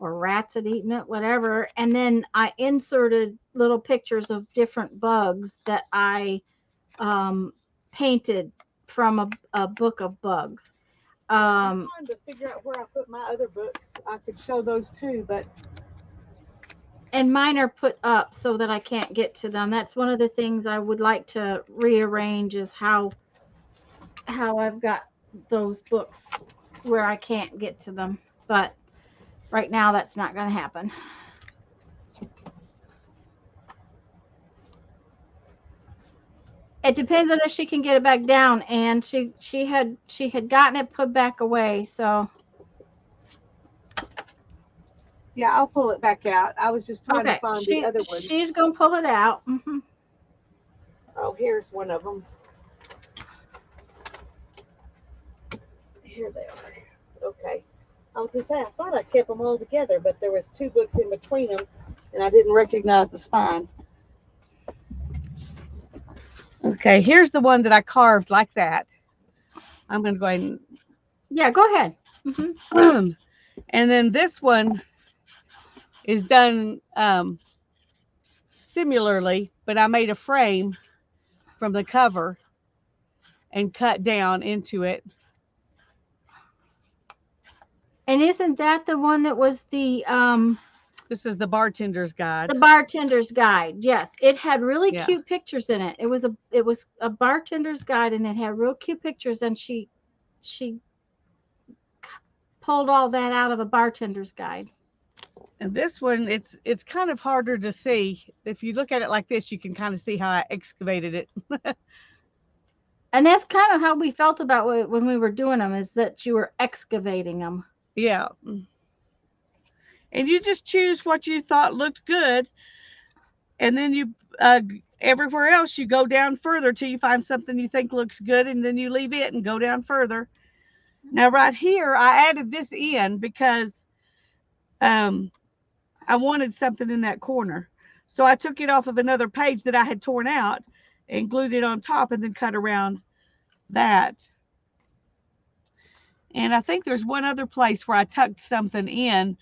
Speaker 1: or rats had eaten it, whatever. And then I inserted little pictures of different bugs that I um, painted from a book of bugs.
Speaker 2: I'm
Speaker 1: Um,
Speaker 2: trying to figure out where I put my other books. I could show those too, but
Speaker 1: and mine are put up so that I can't get to them. That's one of the things I would like to rearrange is how I've got those books where I can't get to them. But right now that's not going to happen. It depends on if she can get it back down and she had gotten it put back away. So,
Speaker 2: yeah, I'll pull it back out. I was just trying to
Speaker 1: okay,
Speaker 2: find the
Speaker 1: she
Speaker 2: other ones.
Speaker 1: she's going to pull it out.
Speaker 2: Oh, here's one of them. Here they are. Okay. I was gonna say, I thought I kept them all together, but there was two books in between them, and I didn't recognize the spine. Okay, here's the one that I carved like that. I'm gonna go ahead
Speaker 1: Yeah, go ahead.
Speaker 2: and and then this one is done similarly, but I made a frame from the cover and cut down into it.
Speaker 1: And isn't that the one that was
Speaker 2: This is the bartender's guide.
Speaker 1: the bartender's guide? Yes, it had really
Speaker 2: Yeah.
Speaker 1: cute pictures in it. It was a bartender's guide, and it had real cute pictures. And she pulled all that out of a bartender's guide.
Speaker 2: And this one, it's kind of harder to see. If you look at it like this, you can kind of see how I excavated it.
Speaker 1: And that's kind of how we felt about when we were doing them, is that you were excavating them.
Speaker 2: Yeah. And you just choose what you thought looked good, and then you everywhere else you go down further till you find something you think looks good, and then you leave it and go down further. Now right here I added this in because I wanted something in that corner. So I took it off of another page that I had torn out and glued it on top and then cut around that. And I think there's one other place where I tucked something in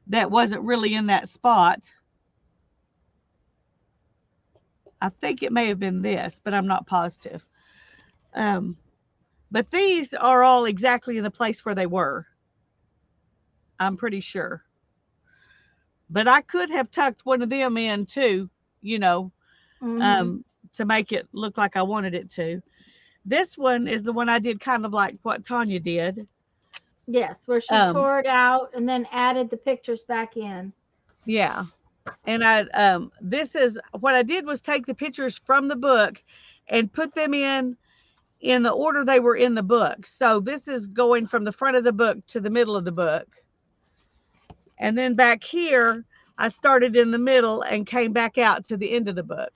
Speaker 2: that wasn't really in that spot. I think it may have been this, but I'm not positive. But these are all exactly in the place where they were. I'm pretty sure. But I could have tucked one of them in too, you know, to make it look like I wanted it to. This one is the one I did kind of like what Tanya did.
Speaker 1: Yes, where she tore it out and then added the pictures back in.
Speaker 2: Yeah. And this is what I did was take the pictures from the book and put them in the order they were in the book. So this is going from the front of the book to the middle of the book. And then back here, I started in the middle and came back out to the end of the book.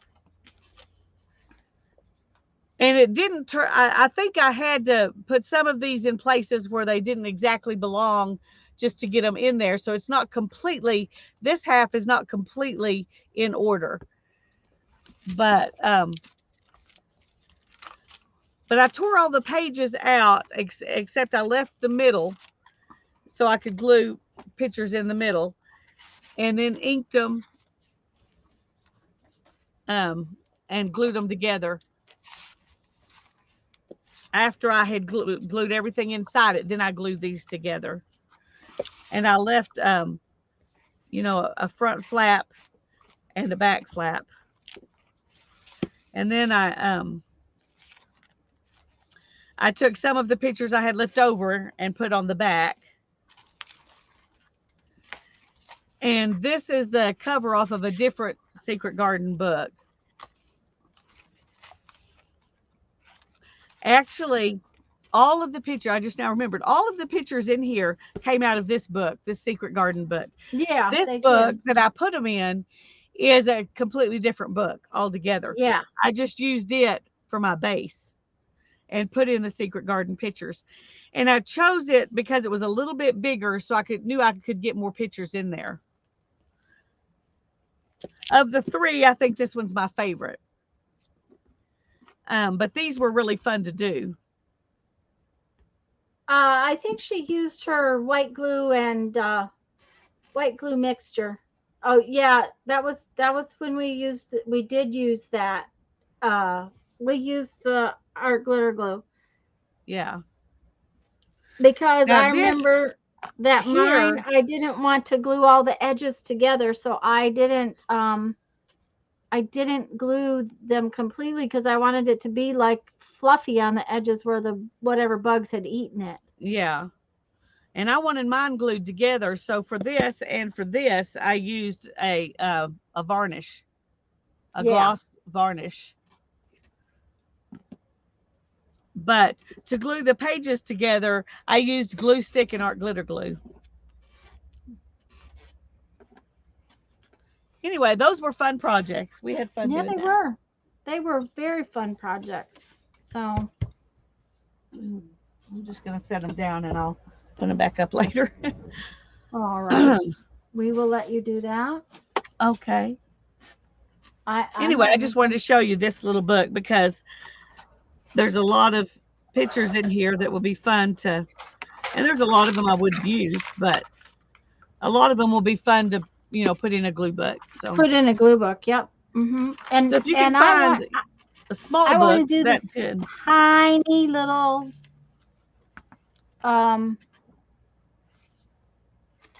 Speaker 2: And it didn't turn, I think I had to put some of these in places where they didn't exactly belong just to get them in there. So it's not completely, this half is not completely in order. But I tore all the pages out except I left the middle so I could glue pictures in the middle, and then inked them and glued them together. After I had glued everything inside it, then I glued these together. And I left, you know, a front flap and a back flap. And then I took some of the pictures I had left over and put on the back. And this is the cover off of a different Secret Garden book. Actually, all of the pictures, I just now remembered, all of the pictures in here came out of this book, this Secret Garden book.
Speaker 1: Yeah.
Speaker 2: This book that I put them in is a completely different book altogether.
Speaker 1: Yeah.
Speaker 2: I just used it for my base and put in the Secret Garden pictures. And I chose it because it was a little bit bigger, so I knew I could get more pictures in there. Of the three, I think this one's my favorite. But these were really fun to do.
Speaker 1: I think she used her white glue and white glue mixture. Oh yeah, that was when we did use that. We used the art glitter glue.
Speaker 2: Yeah.
Speaker 1: Because
Speaker 2: now
Speaker 1: I remember that
Speaker 2: here,
Speaker 1: mine, I didn't want to glue all the edges together, so I didn't glue them completely because I wanted it to be like fluffy on the edges where the whatever bugs had eaten it.
Speaker 2: Yeah. And I wanted mine glued together. So for this and for this, I used a varnish, a gloss varnish. But to glue the pages together, I used glue stick and art glitter glue. Anyway, those were fun projects. We had fun doing that.
Speaker 1: Yeah, they were. They were very fun projects. So
Speaker 2: I'm just going to set them down and I'll put them back up later.
Speaker 1: all right. We will let you do that.
Speaker 2: Okay. Anyway, I just wanted to show you this little book because there's a lot of pictures in here that will be fun to, and there's a lot of them I wouldn't use, but a lot of them will be fun to, you know, put in a glue book. So
Speaker 1: put in a glue book. Yep. And
Speaker 2: so if you can find a small book,
Speaker 1: want to do
Speaker 2: that's
Speaker 1: this
Speaker 2: good.
Speaker 1: Tiny little, tiny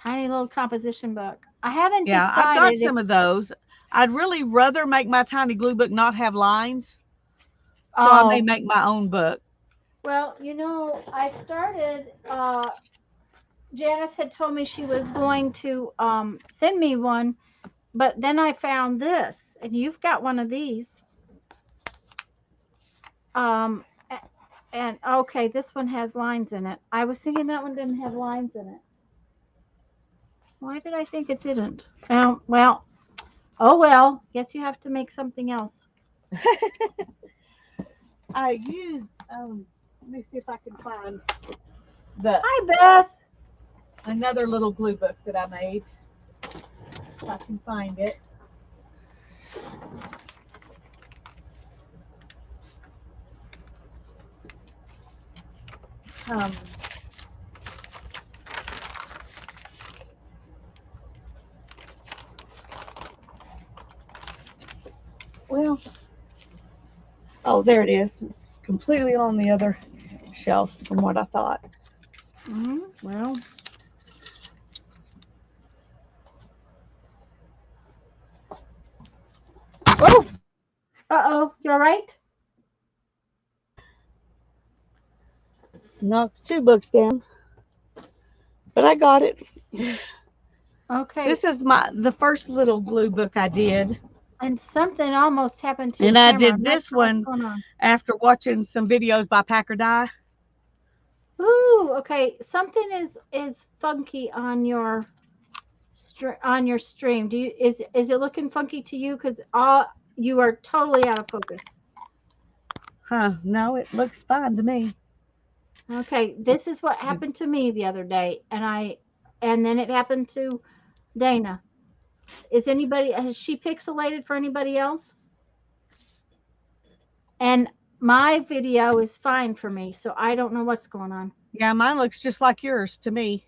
Speaker 1: little composition book. I haven't decided.
Speaker 2: I've got some of those. I'd really rather make my tiny glue book not have lines. So I may make my own book.
Speaker 1: Well, you know, I started, Janice had told me she was going to send me one, but then I found this, and you've got one of these. And okay, this one has lines in it. I was thinking that one didn't have lines in it. Why did I think it didn't? Well, oh well. Guess you have to make something else.
Speaker 2: I used, let me see if I can find
Speaker 1: Hi, Beth.
Speaker 2: another little glue book that I made. if I can find it. Um, well, oh, there it is. It's completely on the other shelf from what I thought.
Speaker 1: Well,
Speaker 2: Oh,
Speaker 1: uh-oh, you all right?
Speaker 2: knocked 2 books down, but I got it.
Speaker 1: Okay.
Speaker 2: This is the first little glue book I did,
Speaker 1: And something almost happened to your
Speaker 2: and I
Speaker 1: camera.
Speaker 2: did
Speaker 1: I'm not
Speaker 2: this
Speaker 1: sure what's
Speaker 2: one
Speaker 1: going on.
Speaker 2: after watching some videos by Packer Dye.
Speaker 1: Ooh, okay. Something is funky on your stream. Is it looking funky to you? Because all you are totally out of focus.
Speaker 2: Huh? No, it looks fine to me.
Speaker 1: Okay, this is what happened to me the other day, and then it happened to Dana. Has she pixelated for anybody else? And my video is fine for me, so I don't know what's going on.
Speaker 2: Yeah, mine looks just like yours to me.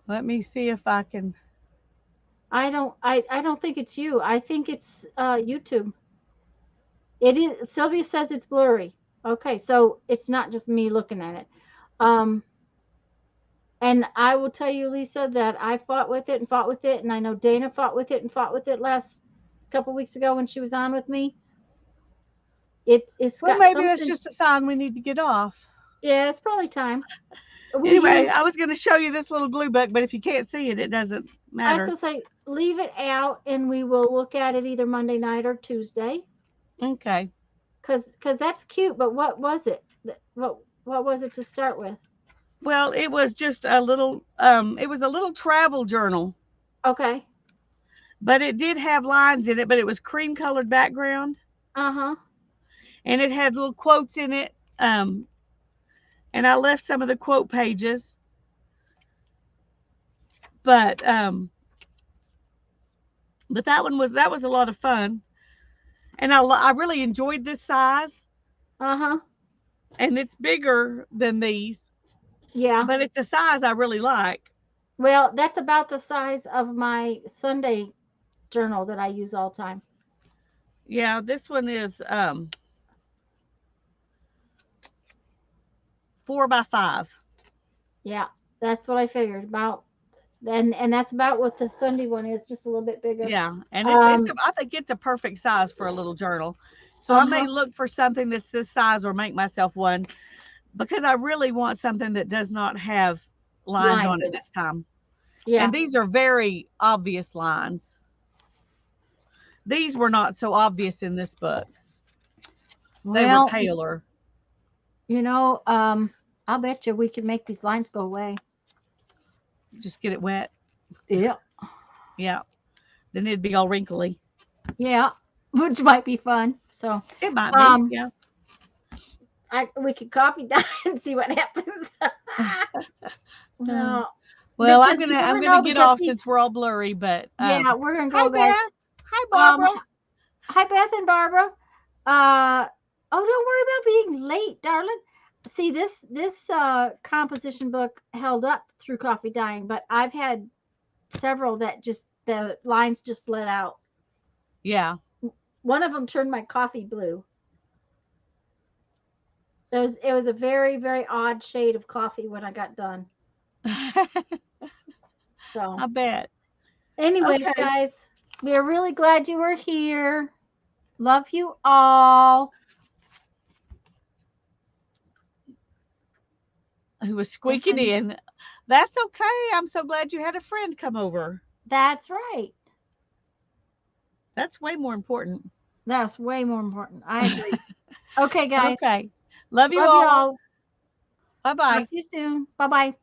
Speaker 2: Let me see if I can.
Speaker 1: I don't think it's you. I think it's YouTube. It is. Sylvia says it's blurry. Okay, so it's not just me looking at it. Um, and I will tell you, Lisa, that I fought with it and fought with it, and I know Dana fought with it and fought with it last couple weeks ago when she was on with me. It's
Speaker 2: Well,
Speaker 1: got
Speaker 2: maybe that's
Speaker 1: something.
Speaker 2: just a sign we need to get off.
Speaker 1: Yeah, it's probably time. Will
Speaker 2: Anyway,
Speaker 1: you?
Speaker 2: I was going to show you this little glue book, but if you can't see it, it doesn't
Speaker 1: I was
Speaker 2: matter.
Speaker 1: gonna say leave it out, and we will look at it either Monday night or Tuesday.
Speaker 2: Okay.
Speaker 1: Cause that's cute. But what was it? What was it to start with?
Speaker 2: Well, it was just it was a little travel journal,
Speaker 1: Okay.
Speaker 2: but it did have lines in it, but it was cream colored background,
Speaker 1: Uh-huh.
Speaker 2: and it had little quotes in it. And I left some of the quote pages, but that was a lot of fun, and I really enjoyed this size,
Speaker 1: Uh-huh.
Speaker 2: and it's bigger than these,
Speaker 1: Yeah.
Speaker 2: but it's a size I really like.
Speaker 1: Well, that's about the size of my Sunday journal that I use all the time.
Speaker 2: Yeah, this one is 4 by 5.
Speaker 1: Yeah. That's what I figured about. And that's about what the Sunday one is, just a little bit bigger.
Speaker 2: Yeah, and
Speaker 1: Um,
Speaker 2: I think it's a perfect size for a little journal. So I may
Speaker 1: uh-huh.
Speaker 2: look for something that's this size or make myself one because I really want something that does not have lines
Speaker 1: Lines
Speaker 2: on it
Speaker 1: in it.
Speaker 2: this time.
Speaker 1: Yeah.
Speaker 2: And these are very obvious lines. These were not so obvious in this book. They were
Speaker 1: Well,
Speaker 2: paler.
Speaker 1: I'll bet you we can make these lines go away.
Speaker 2: Just get it wet.
Speaker 1: Yeah.
Speaker 2: Yeah. Then it'd be all wrinkly.
Speaker 1: Yeah. Which might be fun. So,
Speaker 2: It might be.
Speaker 1: um,
Speaker 2: Yeah.
Speaker 1: we could coffee down and see what happens.
Speaker 2: Uh,
Speaker 1: No,
Speaker 2: well,
Speaker 1: because you
Speaker 2: I'm
Speaker 1: never
Speaker 2: gonna
Speaker 1: know.
Speaker 2: get
Speaker 1: Because
Speaker 2: off
Speaker 1: see,
Speaker 2: since we're all blurry, but
Speaker 1: yeah, we're gonna
Speaker 2: hi
Speaker 1: go, guys.
Speaker 2: Beth. Hi
Speaker 1: Um,
Speaker 2: Barbara.
Speaker 1: Hi, Beth and Barbara. Oh, don't worry about being late, darling. See, this composition book held up through coffee dyeing, but I've had several that just the lines just bled out.
Speaker 2: Yeah.
Speaker 1: One of them turned my coffee blue. It was a very very odd shade of coffee when I got done. So,
Speaker 2: I bet.
Speaker 1: anyways,
Speaker 2: Okay.
Speaker 1: guys, we are really glad you were here. Love you all.
Speaker 2: Who was squeaking
Speaker 1: And
Speaker 2: in? That's okay. I'm so glad you had a friend come over.
Speaker 1: that's right.
Speaker 2: That's way more important.
Speaker 1: That's way more important. I agree. Okay, guys.
Speaker 2: Okay. Love you
Speaker 1: Love
Speaker 2: all.
Speaker 1: y'all.
Speaker 2: Bye bye.
Speaker 1: Talk to you soon. Bye bye.